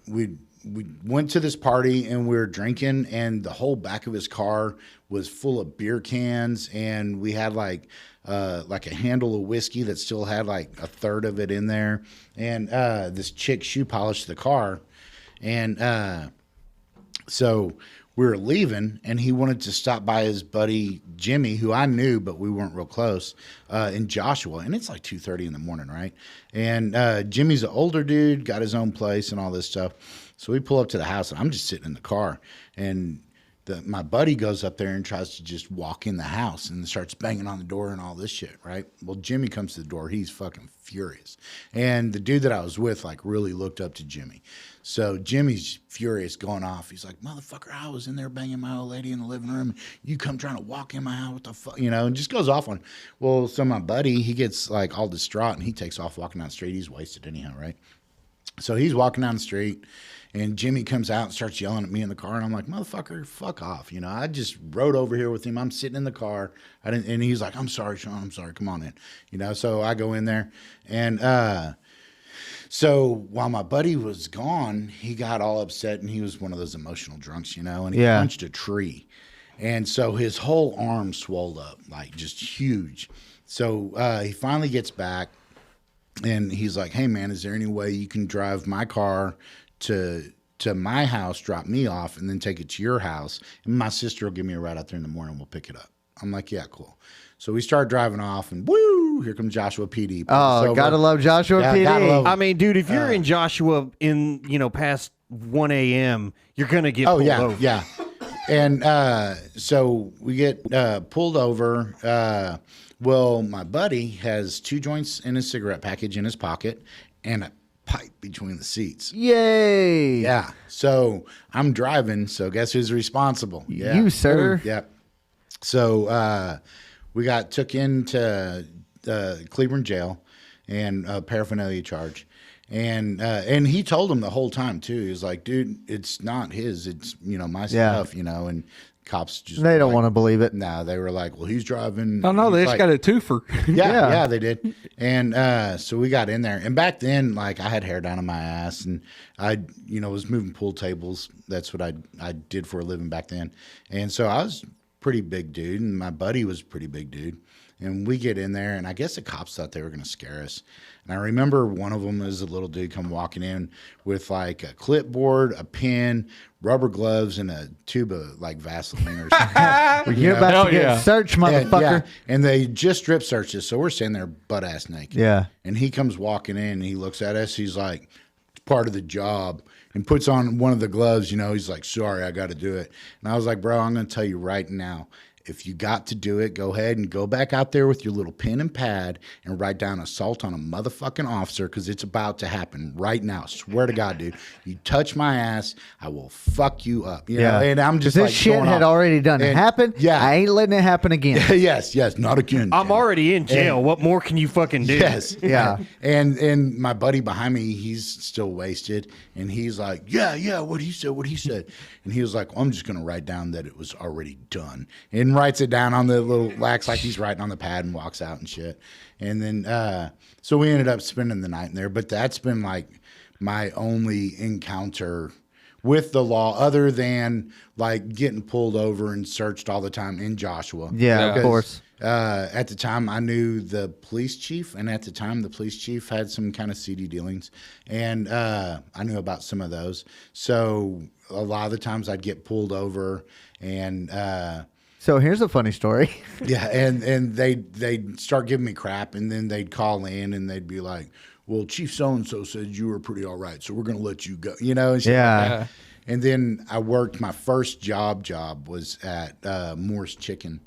we went to this party and we were drinking, and the whole back of his car was full of beer cans, and we had like a handle of whiskey that still had like a third of it in there, and this chick shoe polished the car. And so we were leaving, and he wanted to stop by his buddy Jimmy, who I knew, but we weren't real close, in Joshua. And it's like 2:30 in the morning, right? And Jimmy's an older dude, got his own place and all this stuff. So we pull up to the house, and I'm just sitting in the car. And my buddy goes up there and tries to just walk in the house and starts banging on the door and all this shit, right? Well, Jimmy comes to the door. He's fucking furious. And the dude that I was with, like, really looked up to Jimmy. So Jimmy's furious, going off. He's like, motherfucker, I was in there banging my old lady in the living room. You come trying to walk in my house. What the fuck? You know, and just goes off on him. Well, so my buddy, he gets, like, all distraught, and he takes off walking down the street. He's wasted anyhow, right? So he's walking down the street, and Jimmy comes out and starts yelling at me in the car, and I'm like, motherfucker, fuck off. You know, I just rode over here with him. I'm sitting in the car. And he's like, I'm sorry, Sean. I'm sorry. Come on in. You know, so I go in there, and so while my buddy was gone, he got all upset, and he was one of those emotional drunks, you know, and he punched a tree. And so his whole arm swelled up, like just huge. So he finally gets back, and he's like, hey, man, is there any way you can drive my car to my house, drop me off, and then take it to your house, and my sister will give me a ride out there in the morning, we'll pick it up. I'm like, yeah, cool. So we start driving off, and woo, here comes Joshua PD. Oh, gotta love Joshua PD. Gotta love him. I mean, dude, if you're in Joshua in, past 1 a.m., you're going to get pulled over. Yeah. And so we get pulled over. Well, my buddy has 2 joints in his cigarette package in his pocket and a pipe between the seats. Yay. Yeah. So I'm driving. So guess who's responsible? Yeah. You, sir. Yeah. So we got took into Cleveland jail and a paraphernalia charge. And he told him the whole time too. He was like, dude, it's not his. It's, my stuff, and cops just. They don't want to believe it. No, they were like, well, he's driving. Oh, no, they He's just like, got a twofer. yeah, they did. And so we got in there. And back then, like, I had hair down on my ass, and I, was moving pool tables. That's what I did for a living back then. And so I was pretty big dude, and my buddy was a pretty big dude. And we get in there, and I guess the cops thought they were going to scare us. And I remember one of them was a little dude come walking in with like a clipboard, a pen, rubber gloves, and a tube of like Vaseline or something. You're about to get searched, motherfucker. And they just strip searched us, so we're standing there butt ass naked. Yeah. And he comes walking in, and he looks at us. He's like, it's part of the job. And puts on one of the gloves, he's like, sorry, I got to do it. And I was like, bro, I'm going to tell you right now, if you got to do it, go ahead and go back out there with your little pen and pad and write down assault on a motherfucking officer because it's about to happen right now. Swear to God, dude. You touch my ass, I will fuck you up. You know? And I'm just this like shit going had off. already done And- happened. Yeah. I ain't letting it happen again. yes, not again. I'm already in jail. What more can you fucking do? Yes. Yeah. And my buddy behind me, he's still wasted. And he's like, yeah, what he said. And he was like, I'm just going to write down that it was already done. And writes it down on the little wax like he's writing on the pad and walks out and shit. And then, so we ended up spending the night in there. But that's been like my only encounter with the law other than like getting pulled over and searched all the time in Joshua. Yeah, of Because, course. at the time, I knew the police chief, and at the time, the police chief had some kind of seedy dealings, and I knew about some of those. So a lot of the times, I'd get pulled over, and So here's a funny story. yeah, and they'd start giving me crap, and then they'd call in, and they'd be like, "Well, Chief so and so said you were pretty all right, so we're gonna let you go," you know? And shit like Yeah. that. And then I worked. My first job was at Moore's Chicken.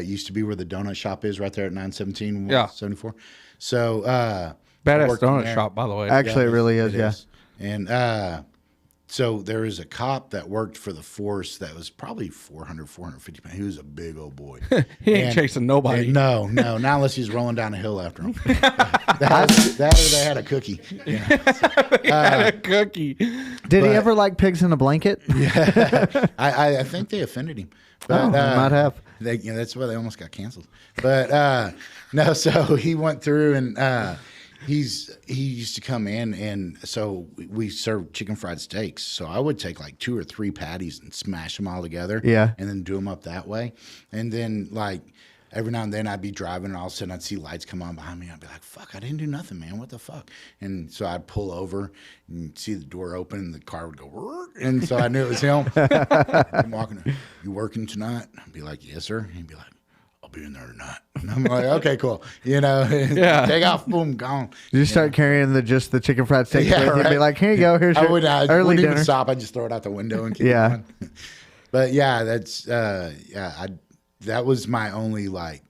Used to be where the donut shop is, right there at 917 Yeah. 74. So I Badass worked in donut there. shop, by the way. Actually, it really is. Yeah. And so there was a cop that worked for the force that was probably 450 pounds. He was a big old boy. He ain't chasing nobody. And no, not unless he's rolling down a hill after him. that or they had a cookie. Yeah. Had a cookie. Did he ever like pigs in a blanket? I think they offended him. Oh, they might have. That's why they almost got canceled. But no, so he went through and he used to come in, and so we served chicken fried steaks. So I would take like 2 or 3 patties and smash them all together. Yeah. And then do them up that way. And then like every now and then I'd be driving, and all of a sudden I'd see lights come on behind me. I'd be like, fuck, I didn't do nothing, man. What the fuck? And so I'd pull over and see the door open, and the car would go, "Rrr," and so I knew it was him. I'm walking, "You working tonight?" I'd be like, "Yes, sir." And he'd be like, "I'll be in there tonight." And I'm like, "Okay, cool." You know, take off, boom, gone. You start carrying just the chicken fried steak Yeah, with you and be right. like, here you go. Here's I your wouldn't early even dinner. stop. I'd just throw it out the window and keep Yeah. going. But yeah, that's that was my only like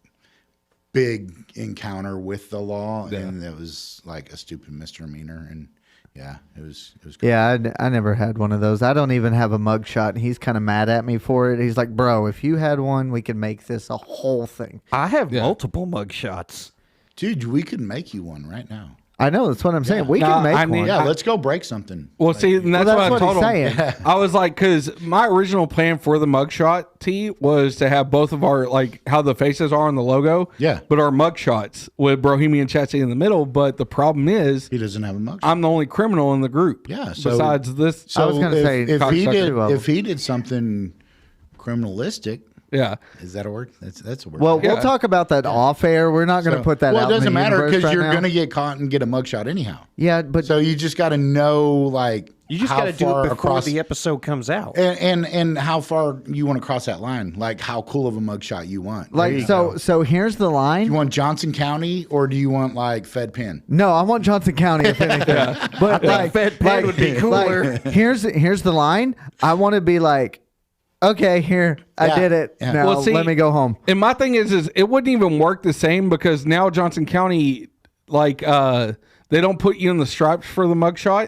big encounter with the law, and it was like a stupid misdemeanor, and yeah, it was cool. Yeah, I never had one of those. I don't even have a mugshot, and he's kind of mad at me for it. He's like, bro, if you had one, we could make this a whole thing. I have multiple mug shots. Dude, we could make you one right now. I know. That's what I'm saying. We No, can make I one. mean- Yeah, let's go break something. Well, see, and that's, that's what I what told he's him. saying. I was like, because my original plan for the mugshot tee was to have both of our, like, how the faces are on the logo. Yeah. But our mugshots with Bohemian Chatsy in the middle. But the problem is, He doesn't have a mug. I'm the only criminal in the group. Yeah, so- Besides this. So I was gonna say if cocksucker two of if he did something criminalistic, Yeah. is that a word? That's a word. Well, Yeah. we'll talk about that off air. We're not going to put that well, out. it doesn't in the matter universe because right you're now. going to get caught and get a mugshot anyhow. Yeah, but So you just got to know, like, You just how got to do far it before across the episode comes out. and how far you want to cross that line, like how cool of a mugshot you want. There like you go. so here's the line. You want Johnson County or do you want like Fed Pen? No, I want Johnson County if anything. But like Fed Pen would be cooler. like, here's the line. I want to be like, okay, here I Yeah, did it. yeah. Now Well, see- let me go home. And my thing is it wouldn't even work the same because now Johnson County, like, they don't put you in the stripes for the mugshot,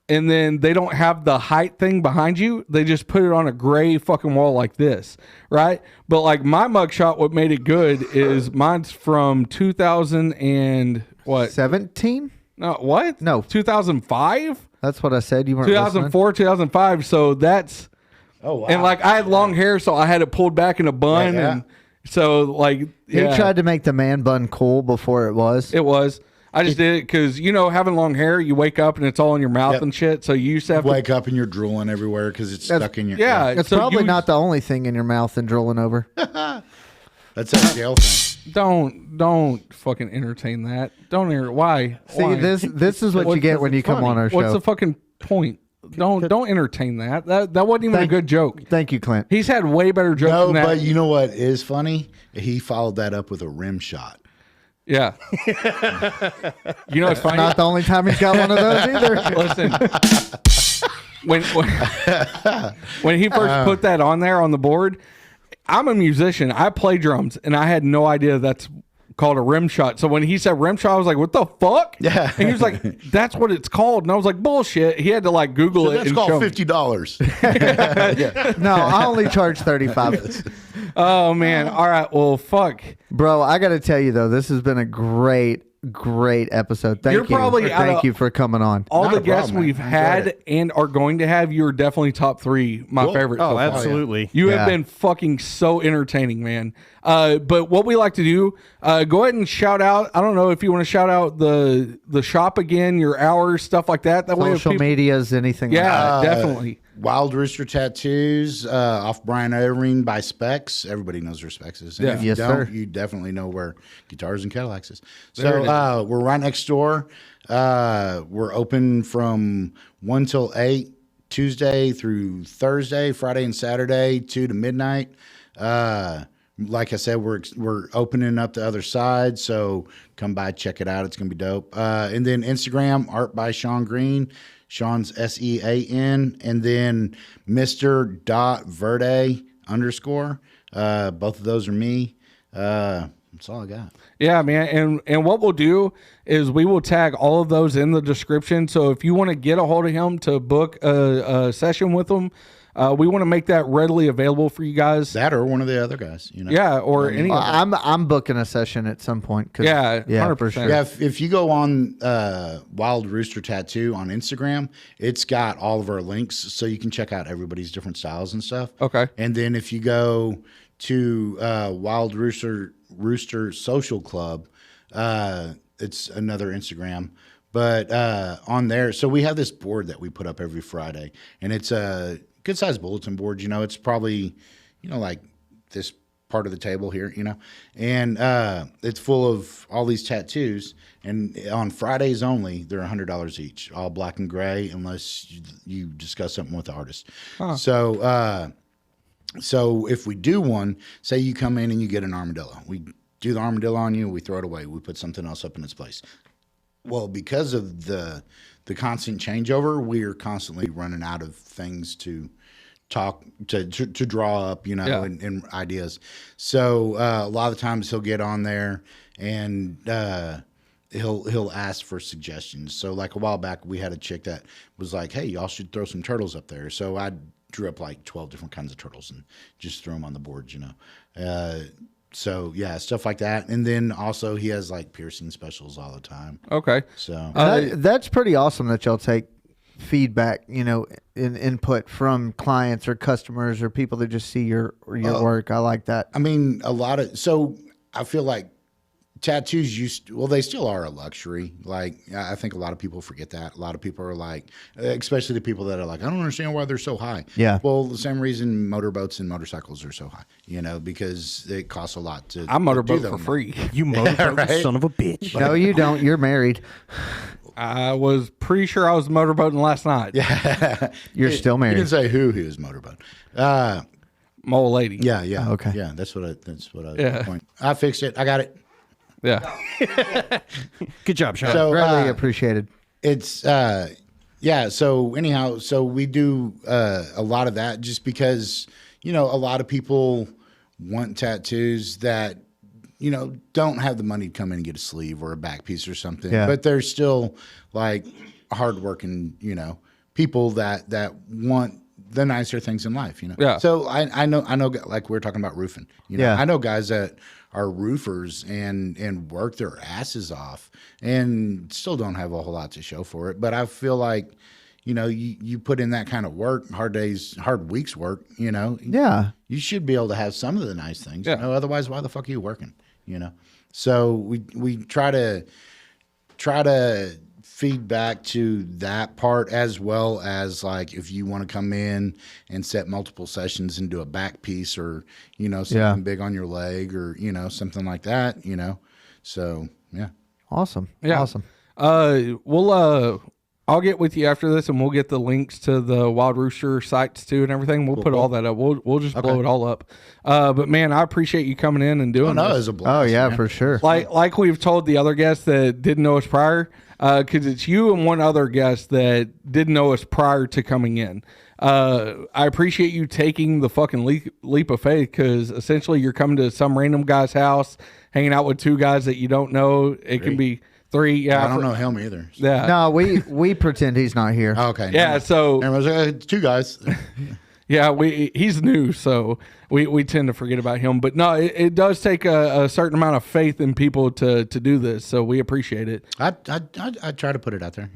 and then they don't have the height thing behind you. They just put it on a gray fucking wall like this, right? But like my mugshot, what made it good is mine's from 2000 and what? 17? No, what? No. 2005, That's what I said. You weren't listening. 2004, 2005. So that's. Oh wow! And like I had long hair, so I had it pulled back in a bun, Yeah. and so like He yeah, tried to make the man bun cool before it was. it was. I just did it because having long hair, you wake up and it's all in your mouth Yep. and shit. So you used to have to, wake up and you're drooling everywhere because it's stuck in your yeah. It's so probably you not the only thing in your mouth and drooling over. That's a jail thing. Don't fucking entertain that. Don't why? See, Why? this is what you get when you come on our show. What's the fucking point? Don't entertain that. That wasn't even a good joke. Thank you, Clint. He's had way better jokes No, than that. but you know what is funny? He followed that up with a rim shot. Yeah. You know what's funny? Not the only time he's got one of those either. Listen, when he first put that on there on the board, I'm a musician. I play drums, and I had no idea that's called a rim shot. So when he said rim shot, I was like, what the fuck? Yeah. And he was like, that's what it's called. And I was like, bullshit. He had to like Google it. That's and called show me. $50. No, I only charge 35. Oh, man. All right. Well, fuck. Bro, I got to tell you though, this has been a great episode. Thank you for coming on. All Not the a guests problem, man. we've I enjoyed had it. and are going to have, you're definitely top 3 my favorite. Oh, so far. absolutely. You Yeah. have been fucking so entertaining, man. But what we like to do, go ahead and shout out. I don't know if you want to shout out the shop again, your hours, stuff like that. That way, if Social people, medias, anything like that. yeah, definitely. Wild Rooster Tattoos off Brian Irving by Specs. Everybody knows where Specs is. And Yeah. if you Yes, don't, sir. you definitely know where Guitars and Cadillacs is. There it So we're right next door. We're open from 1 till 8, Tuesday through Thursday, Friday and Saturday, 2 to midnight. Like I said, we're opening up the other side, so come by, check it out. It's gonna be dope. And then Instagram, artbyseangreen. Sean's SEAN, and then Mr.Verde _. Both of those are me. That's all I got. Yeah, man. And what we'll do is we will tag all of those in the description. So if you want to get a hold of him to book a session with him, we want to make that readily available for you guys. That or one of the other guys, you know. Yeah, or any. I'm booking a session at some point. Yeah, yeah, 100%. for sure. Yeah, if you go on Wild Rooster Tattoo on Instagram, it's got all of our links, so you can check out everybody's different styles and stuff. Okay. And then if you go to Wild Rooster Social Club, it's another Instagram. But on there, so we have this board that we put up every Friday, and it's a good sized bulletin board. You know, it's probably, like this part of the table here, and it's full of all these tattoos. And on Fridays only, they're $100 each, all black and gray, unless you discuss something with the artist. Huh. So if we do one, say you come in and you get an armadillo, we do the armadillo on you, we throw it away, we put something else up in its place. Well, because of the constant changeover, we are constantly running out of things to talk to draw up, and ideas. So a lot of the times he'll get on there and he'll ask for suggestions. So like a while back, we had a chick that was like, "Hey, y'all should throw some turtles up there." So I drew up like 12 different kinds of turtles and just threw them on the board, So yeah, stuff like that. And then also he has like piercing specials all the time. Okay. So That's pretty awesome that y'all take feedback, in input from clients or customers or people that just see your work. I like that. I mean, I feel like tattoos they still are a luxury. Like, I think a lot of people forget that. A lot of people are like, especially the people that are like, I don't understand why they're so high. Yeah. Well, the same reason motorboats and motorcycles are so high, because it costs a lot to I do motorboat them. for free. You motorboat right? son of a bitch. No, you don't. You're married. I was pretty sure I was motorboating last night. Yeah. You're still You married. can say who he was motorboat. My old lady. Yeah. Okay. Yeah, that's what I Yeah. point. I fixed it. I got it. Yeah. Good job, Sean. So Greatly appreciated. it's so anyhow, so we do a lot of that just because a lot of people want tattoos that don't have the money to come in and get a sleeve or a back piece or something, but they're still like hardworking people that want the nicer things in life. Yeah. So I know like we were talking about roofing. Yeah. I know guys that are roofers and work their asses off and still don't have a whole lot to show for it. But I feel like, you put in that kind of work, hard weeks work, Yeah. you should be able to have some of the nice things. Yeah. Otherwise, why the fuck are you working? So we try to feed back to that part, as well as like if you want to come in and set multiple sessions and do a back piece or something big on your leg or something like that. So yeah. Awesome. Yeah. Awesome. I'll get with you after this and we'll get the links to the Wild Rooster sites too and everything. We'll put all that up. We'll just blow it all up. But man, I appreciate you coming in and doing No, it this. was a blast. Oh yeah, man. for sure. Like we've told the other guests that didn't know us prior, because it's you and one other guest that didn't know us prior to coming in. I appreciate you taking the fucking leap of faith, because essentially you're coming to some random guy's house, hanging out with two guys that you don't know. It can be three. Yeah, I don't know him either. So. Yeah. No, we pretend he's not here. Oh, okay. Yeah. So two guys. yeah, he's new, so we tend to forget about him. But no, it does take a certain amount of faith in people to do this. So we appreciate it. I try to put it out there,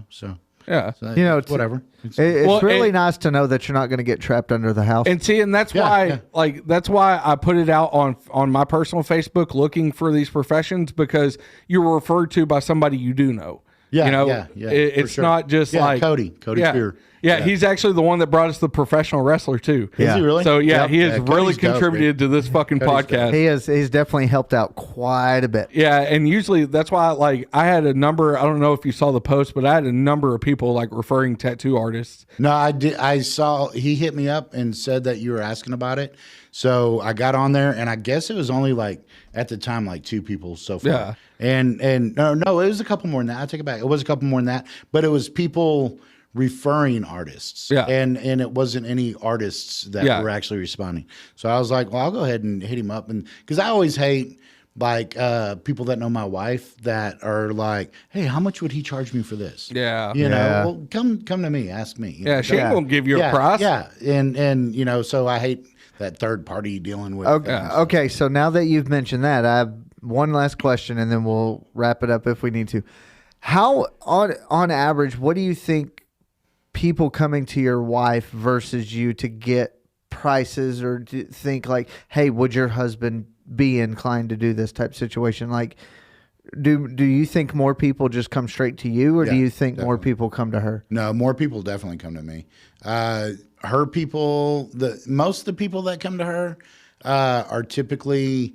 so. Yeah. So, You know, whatever. It's Well, really and- nice to know that you're not going to get trapped under the house. And see, and that's why I put it out on my personal Facebook, looking for these professions, because you were referred to by somebody you do know. Yeah, It's for sure. not just like Cody yeah, Spear. Yeah, he's actually the one that brought us the professional wrestler too. Is he really? So yeah, Yep. he has Yeah, really Cody's dope, contributed to this fucking Cody's podcast. he's definitely helped out quite a bit. Yeah, and usually that's why I had a number. I don't know if you saw the post, but I had a number of people referring tattoo artists. No, I did. I saw he hit me up and said that you were asking about it. So I got on there, and I guess it was only at the time 2 people so far. Yeah. And no, it was a couple more than that. I take it back. It was a couple more than that, but it was people referring artists. Yeah. And it wasn't any artists that were actually responding. So I was like, well, I'll go ahead and hit him up, and because I always hate people that know my wife that are like, hey, how much would he charge me for this? Yeah. You know, Yeah. well, come to me, ask me. Yeah, she ain't gonna give you a price. Yeah, and so I hate that third party dealing with. Okay, so now that you've mentioned that, I have one last question, and then we'll wrap it up if we need to. How, on average, what do you think people coming to your wife versus you to get prices, or do think hey, would your husband be inclined to do this type situation? Do you think more people just come straight to you, or do you think more people come to her? No, more people definitely come to me. Her people, most of the people that come to her are typically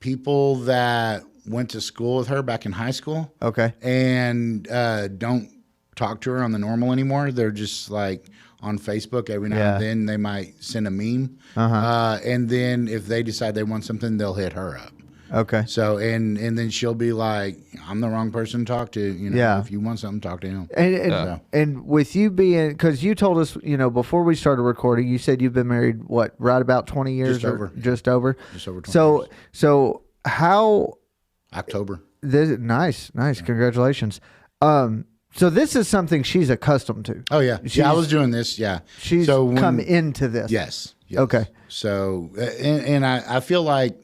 people that went to school with her back in high school. Okay. And don't talk to her on the normal anymore. They're just on Facebook every now and then. They might send a meme. And then if they decide they want something, they'll hit her up. Okay. So and then she'll be like, I'm the wrong person to talk to. If you want something, talk to him. And with you being, because you told us, before we started recording, you said you've been married, right about 20 years? Just over. Just over 20 years. So how... October. Nice. Congratulations. So this is something she's accustomed to. Oh, yeah. I was doing this, She's come into this. Yes. Okay. So, and I feel like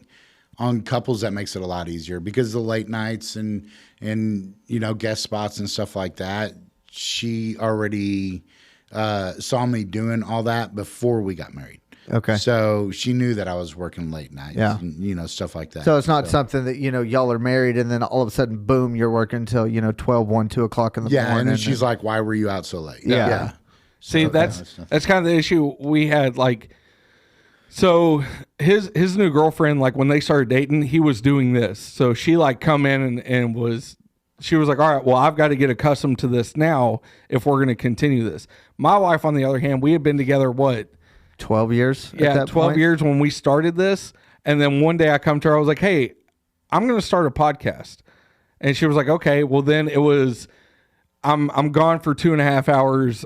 on couples that makes it a lot easier because the late nights and guest spots and stuff like that, she already saw me doing all that before we got married. Okay. So she knew that I was working late nights and, stuff like that. So it's not something that, y'all are married and then all of a sudden, boom, you're working until, 12, 1, 2 o'clock in the morning. Yeah, and then she's like, why were you out so late? Yeah. See, that's kind of the issue we had. So his new girlfriend, when they started dating, he was doing this. So she come in and she was like, all right, well, I've got to get accustomed to this now if we're going to continue this. My wife, on the other hand, we had been together, 12 years? Yeah, at that 12 point? years when we started this. And then one day I come to her, I was like, hey, I'm going to start a podcast. And she was like, okay. Well, then it was, I'm gone for 2.5 hours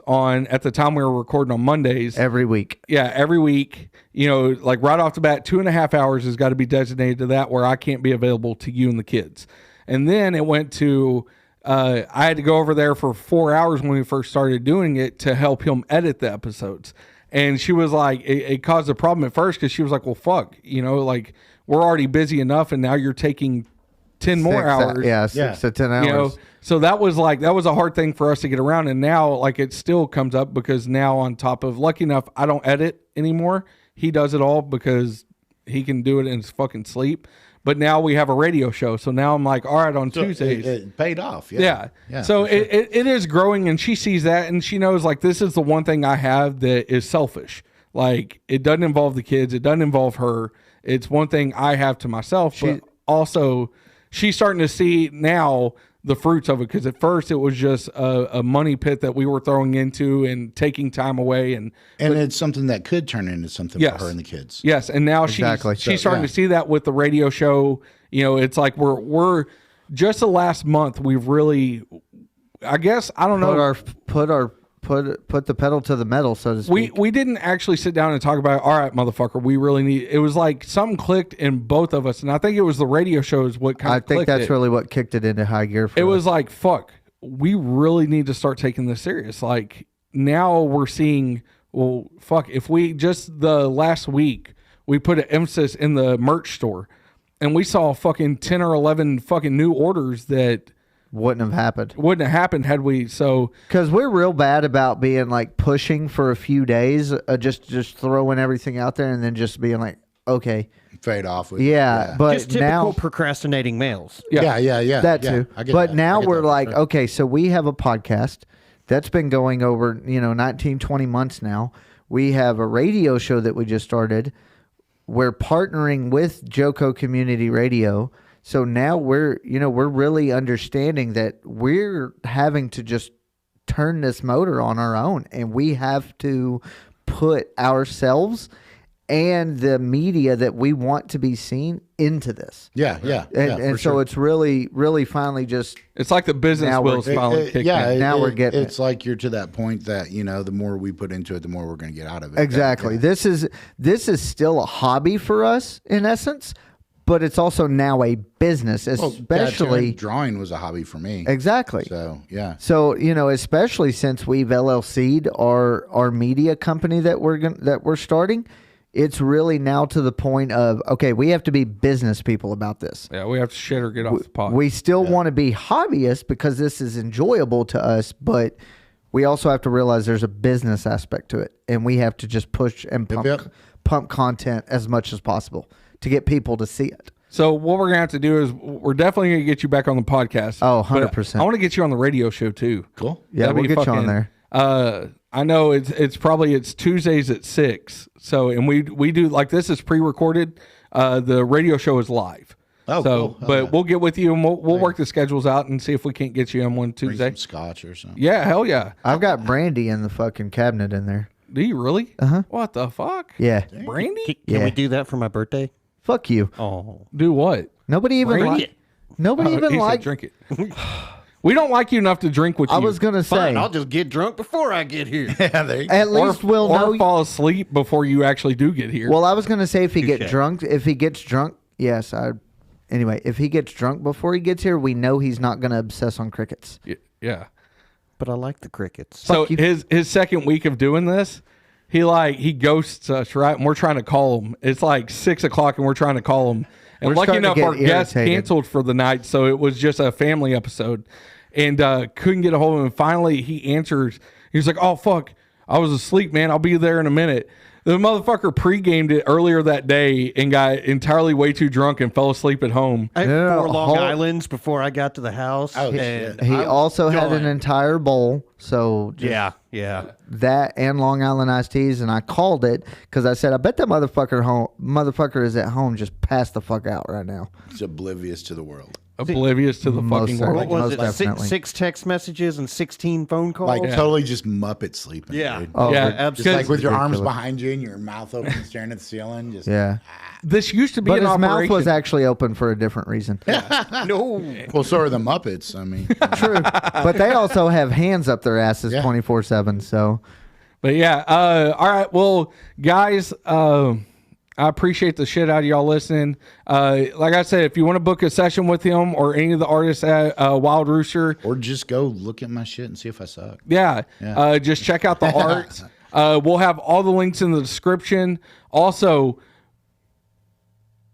at the time we were recording on Mondays. Every week. Yeah, every week. Right off the bat, 2.5 hours has got to be designated to that where I can't be available to you and the kids. And then it went to, I had to go over there for 4 hours when we first started doing it to help him edit the episodes. And she was like, it caused a problem at first because she was like, well, fuck, we're already busy enough and now you're taking 10 more hours. 6 to 10 hours. So that was a hard thing for us to get around. And now it still comes up because now on top of, lucky enough, I don't edit anymore. He does it all because he can do it in his fucking sleep. But now we have a radio show. So now I'm like, all right, on Tuesdays. It paid off. Yeah. So sure. it is growing, and she sees that, and she knows this is the one thing I have that is selfish. It doesn't involve the kids. It doesn't involve her. It's one thing I have to myself. But also she's starting to see now the fruits of it, because at first it was just a money pit that we were throwing into and taking time away, and it's something that could turn into something for her and the kids. Yes, and now she's starting to see that with the radio show. It's like we're just the last month, we've really, I guess, I don't know. Put the pedal to the metal, so to speak. We didn't actually sit down and talk about, all right, motherfucker, we really need, it was like something clicked in both of us. And I think it was the radio show is what kind of clicked. I think that's really what kicked it into high gear for it us. was like, fuck, we really need to start taking this serious. Like now we're seeing, well, fuck, if we just the last week, we put an emphasis in the merch store and we saw fucking 10 or 11 fucking new orders that wouldn't have happened had we because we're real bad about being like pushing for a few days, just throwing everything out there and then just being like, okay, fade off with but just typical now procrastinating males. yeah that too. But now we're like, sure. okay, so we have a podcast that's been going over 19, 20 months now. We have a radio show that we just started. We're partnering with Joco Community Radio. So now we're really understanding that we're having to just turn this motor on our own, and we have to put ourselves and the media that we want to be seen into this. And so it's really, really finally just. it's like the business wheels finally kicked in. Now we're getting it's like you're to that point that the more we put into it, the more we're going to get out of it. Exactly. This is still a hobby for us in essence. But it's also now a business, especially drawing was a hobby for me. Exactly. So yeah. So especially since we've LLC'd our media company that we're starting, it's really now to the point of, okay, we have to be business people about this. Yeah, we have to shit or get off the pot. We still want to be hobbyists because this is enjoyable to us, but we also have to realize there's a business aspect to it, and we have to just push and pump content as much as possible to get people to see it. So what we're going to have to do is we're definitely going to get you back on the podcast. Oh, 100%. I want to get you on the radio show too. Cool. Yeah, That'd we'll be get you on there. I know it's Tuesdays at 6. So, and we do like this is pre-recorded. The radio show is live. Oh, so, cool. but we'll get with you and we'll work the schedules out and see if we can't get you on one Bring Tuesday. some scotch or something. Yeah, hell yeah. I've got brandy in the fucking cabinet in there. Do you really? Uh-huh. What the fuck? Yeah. Brandy? Can we do that for my birthday? Fuck you. Oh, Do what? Nobody even Brandy? Nobody even He said like. drink it. We don't like you enough to drink with you. I was gonna say. fine. I'll just get drunk before I get here. Yeah, there you go. At least we'll or know. fall asleep before you actually do get here. Well, I was gonna say if he Touche. if he gets drunk, yes. Anyway, if he gets drunk before he gets here, we know he's not gonna obsess on crickets. Yeah. But I like the crickets. So you. his second week of doing this, he ghosts us, right? And we're trying to call him. It's like 6 o'clock and we're trying to call him. And We're lucky starting to enough, get our guest irritated. canceled for the night, so it was just a family episode. And couldn't get a hold of him. And finally, he answers. He was like, "Oh fuck, I was asleep, man. I'll be there in a minute." The motherfucker pre-gamed it earlier that day and got entirely way too drunk and fell asleep at home. I had No, 4 Long hold- Islands before I got to the house. Oh, and shit. He I'm also had an done. entire bowl, so just Yeah. that and Long Island iced teas, and I called it because I said, I bet that motherfucker is at home, just passed the fuck out right now. It's oblivious to the world. Oblivious to the Most fucking certainly. world. What was Most it? definitely. Six text messages and 16 phone calls? Like totally just Muppet sleeping. Yeah. Dude. Oh, Yeah, rid- Just absolutely. like with your arms ridiculous. behind you and your mouth open, staring at the ceiling. Just Yeah. This used to be But an his mouth operation. was actually open for a different reason. No. Well, so are the Muppets. I mean, True. But they also have hands up their asses Yeah. 24/7. So But yeah, all right. Well, guys, I appreciate the shit out of y'all listening. Like I said, if you want to book a session with him or any of the artists at Wild Rooster, or just go look at my shit and see if I suck. yeah. Just check out the art. We'll have all the links in the description. Also,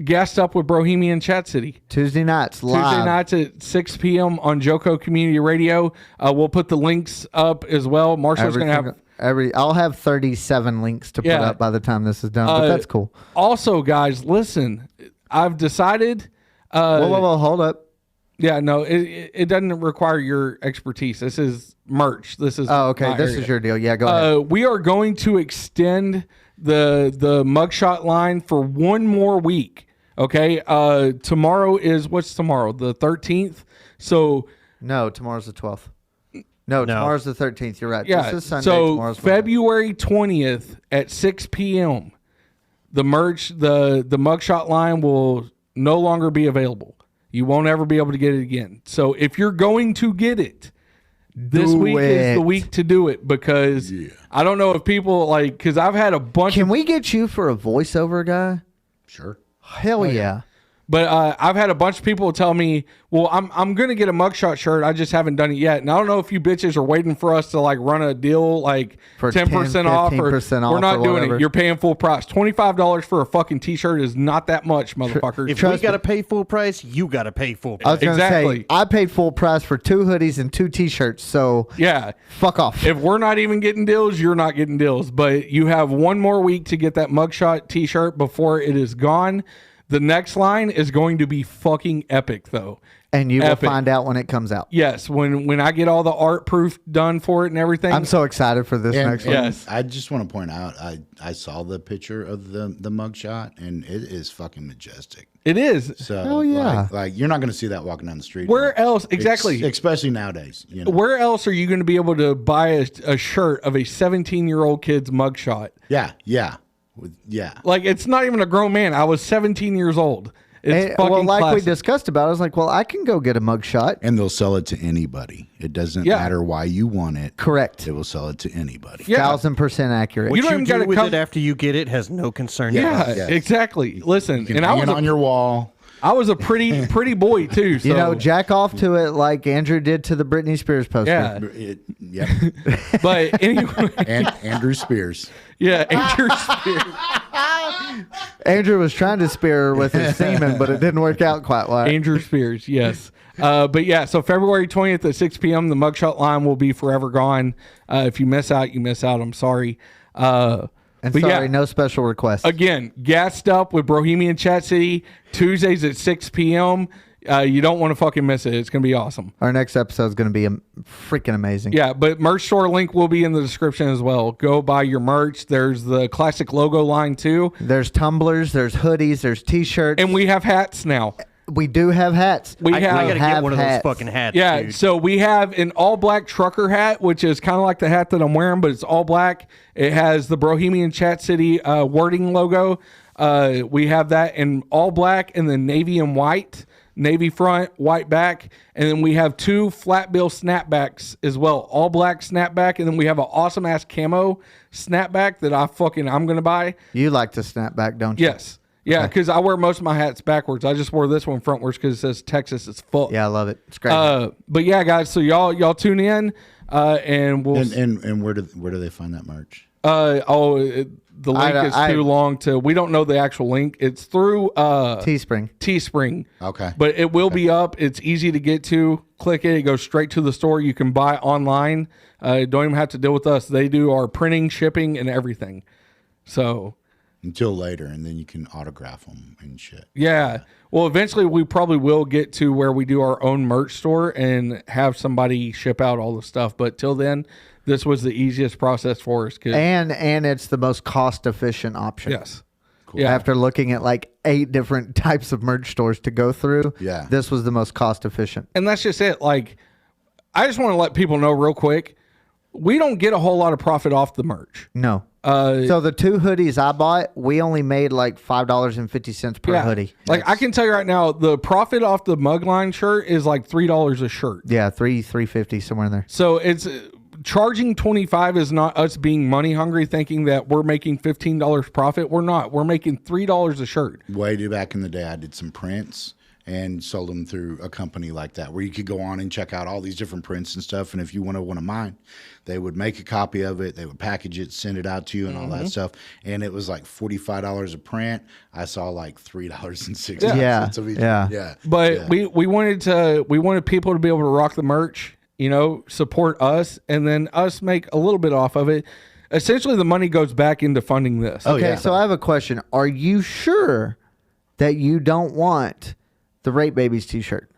guest up with Bohemian Chat City. Tuesday nights live. Tuesday nights at 6 p.m. on Joco Community Radio. We'll put the links up as well. Marshall's going to have... I'll have 37 links to put Yeah. up by the time this is done, but that's cool. Also, guys, listen, I've decided... Whoa, hold up. Yeah, no, it doesn't require your expertise. This is merch. This is Oh, okay. my This area. is your deal. Yeah, go ahead. We are going to extend the mugshot line for one more week. Okay. Tomorrow is what's tomorrow? The 13th. So No, tomorrow's the 12th. No, tomorrow's the 13th. You're right. yeah. This is Sunday. So Tomorrow's Monday. February 20th at 6 p.m. The merch, the mugshot line will no longer be available. You won't ever be able to get it again. So if you're going to get it, this week is the week to do it, because I don't know if people because I've had a bunch Can we get you for a voiceover guy? Sure. Hell yeah. But I've had a bunch of people tell me, well, I'm going to get a mugshot shirt. I just haven't done it yet. And I don't know if you bitches are waiting for us to run a deal for 10% off, or 15% off we're not or doing whatever. it. You're paying full price. $25 for a fucking t-shirt is not that much, motherfucker. If we got to pay full price, you got to pay full I price. was going to Exactly. say, I paid full price for 2 hoodies and 2 t-shirts, so Yeah. fuck off. If we're not even getting deals, you're not getting deals. But you have one more week to get that mugshot t-shirt before it is gone. The next line is going to be fucking epic, though. And you Epic. will find out when it comes out. Yes, when I get all the art proof done for it and everything. I'm so excited for this next one. Yes. I just want to point out, I saw the picture of the mugshot, and it is fucking majestic. It is. So, Hell yeah. like you're not going to see that walking down the street. Where else? Exactly. Especially nowadays. You know? Where else are you going to be able to buy a shirt of a 17-year-old kid's mugshot? Yeah. Yeah. It's not even a grown man. I was 17 years old. It's fucking well, like classic. we discussed about, I was like, well, I can go get a mugshot. And they'll sell it to anybody. It doesn't matter why you want it. Correct. They will sell it to anybody. Yeah. 1000% accurate. What You don't you even do gotta with come- it after you get it has no concern. Yeah, Yes. exactly. Listen, You can and I hang was it on your wall. I was a pretty boy too. So. You know, jack off to it like Andrew did to the Britney Spears poster. Yeah. Yep. But anyway, And Andrew Spears. yeah, Andrew Spears. Andrew was trying to spear her with his semen, but it didn't work out quite well. Andrew Spears, yes. But yeah, so February 20th at 6 p.m., the mugshot line will be forever gone. If you miss out, you miss out. I'm sorry. And but sorry, yeah, no special requests. again, gassed up with Bohemian Chat City, Tuesdays at 6 p.m. You don't want to fucking miss it. It's going to be awesome. Our next episode is going to be freaking amazing. Yeah, but merch store link will be in the description as well. Go buy your merch. There's the classic logo line too. There's tumblers, there's hoodies, there's t-shirts. And we have hats now. We do have hats. We I have gotta get have one of those hats. fucking hats. Yeah, dude. so we have an all black trucker hat, which is kind of like the hat that I'm wearing, but it's all black. It has the Bohemian Chat City wording logo. We have that in all black and then navy and white, navy front, white back. And then we have 2 flat bill snapbacks as well, all black snapback. And then we have an awesome ass camo snapback that I'm going to buy. You like to snap back, don't you? Yes. Yeah, because I wear most of my hats backwards. I just wore this one frontwards because it says Texas as fuck. Yeah, I love it. It's great. But yeah, guys, so y'all tune in, and we'll. And where do they find that merch? The link is too long to. We don't know the actual link. It's through Teespring. Teespring. Okay. But it will be up. It's easy to get to. Click it. It goes straight to the store. You can buy online. Don't even have to deal with us. They do our printing, shipping, and everything. So. Until later, and then you can autograph them and shit. Yeah. Well, eventually we probably will get to where we do our own merch store and have somebody ship out all the stuff. But till then, this was the easiest process for us. And it's the most cost efficient option. Yes. Cool. Yeah. After looking at like 8 different types of merch stores to go through, Yeah. this was the most cost efficient. And that's just it. Like, I just want to let people know real quick, we don't get a whole lot of profit off the merch. No. So the 2 hoodies I bought, we only made like $5.50 per hoodie. Like, I can tell you right now, the profit off the Mugline shirt is like $3 a shirt. Yeah, $3.50 somewhere in there. So it's charging $25 is not us being money hungry, thinking that we're making $15 profit. We're not. We're making $3 a shirt. Way back in the day, I did some prints and sold them through a company like that, where you could go on and check out all these different prints and stuff. And if you wanted one of mine, they would make a copy of it, they would package it, send it out to you, and all that stuff. And it was like $45 a print. I saw like $3.60. Yeah. Yeah. But we wanted people to be able to rock the merch, support us, and then us make a little bit off of it. Essentially, the money goes back into funding this. Okay, so I have a question. Are you sure that you don't want the Rape Babies t-shirt?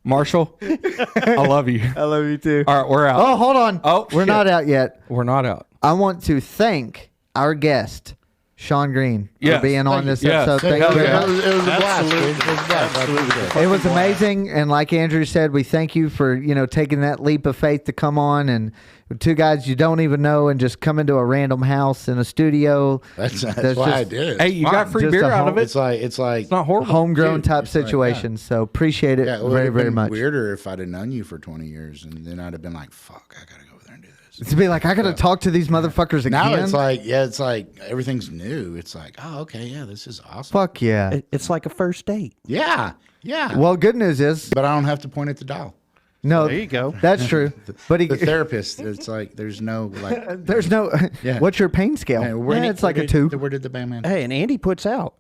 Marshall, I love you. I love you too. All right, we're out. Oh, hold on. Oh, we're shit. not out yet. We're not out. I want to thank our guest, Sean Green, Yes. for being on this Yes. episode. Thank you very yeah. much. It was a blast. Dude. It was a blast. I appreciate it. It was amazing, and like Andrew said, we thank you for taking that leap of faith to come on, and two guys you don't even know, and just come into a random house in a studio. That's why just I did it. Hey, you got free Just beer a out of it. It's like It's not horrible. Homegrown Dude, type it's like, situation. So appreciate it yeah, it would very, have very been much. weirder if I'd have known you for 20 years, and then I'd have been like, "Fuck, I gotta go over there and do this." To be like, I got to talk to these motherfuckers again. Now it's like everything's new. It's like, oh, okay, yeah, this is awesome. Fuck yeah. It's like a first date. Yeah, yeah. Well, good news is, But I don't have to point at the doll. no, There you go. That's true. But The therapist, it's like there's no like. there's no. Yeah. What's your pain scale? Hey, It's like a 2. Where did the Batman? Hey, and Andy puts out.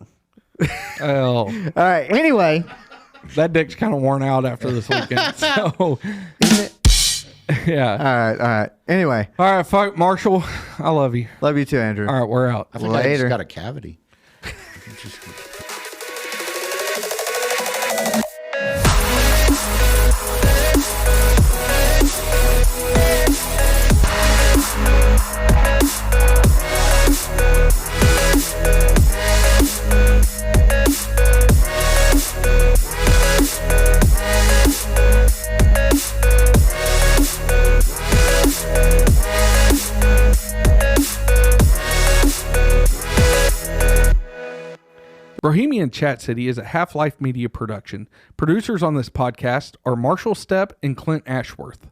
Oh, All right. Anyway, that dick's kind of worn out after this weekend. So, yeah. all right. Anyway, All right, fuck Marshall. I love you. love you too, Andrew. All right, we're out. I think I Later. just got a cavity. Bohemian Chat City is a Half-Life Media production. Producers on this podcast are Marshall Stepp and Clint Ashworth.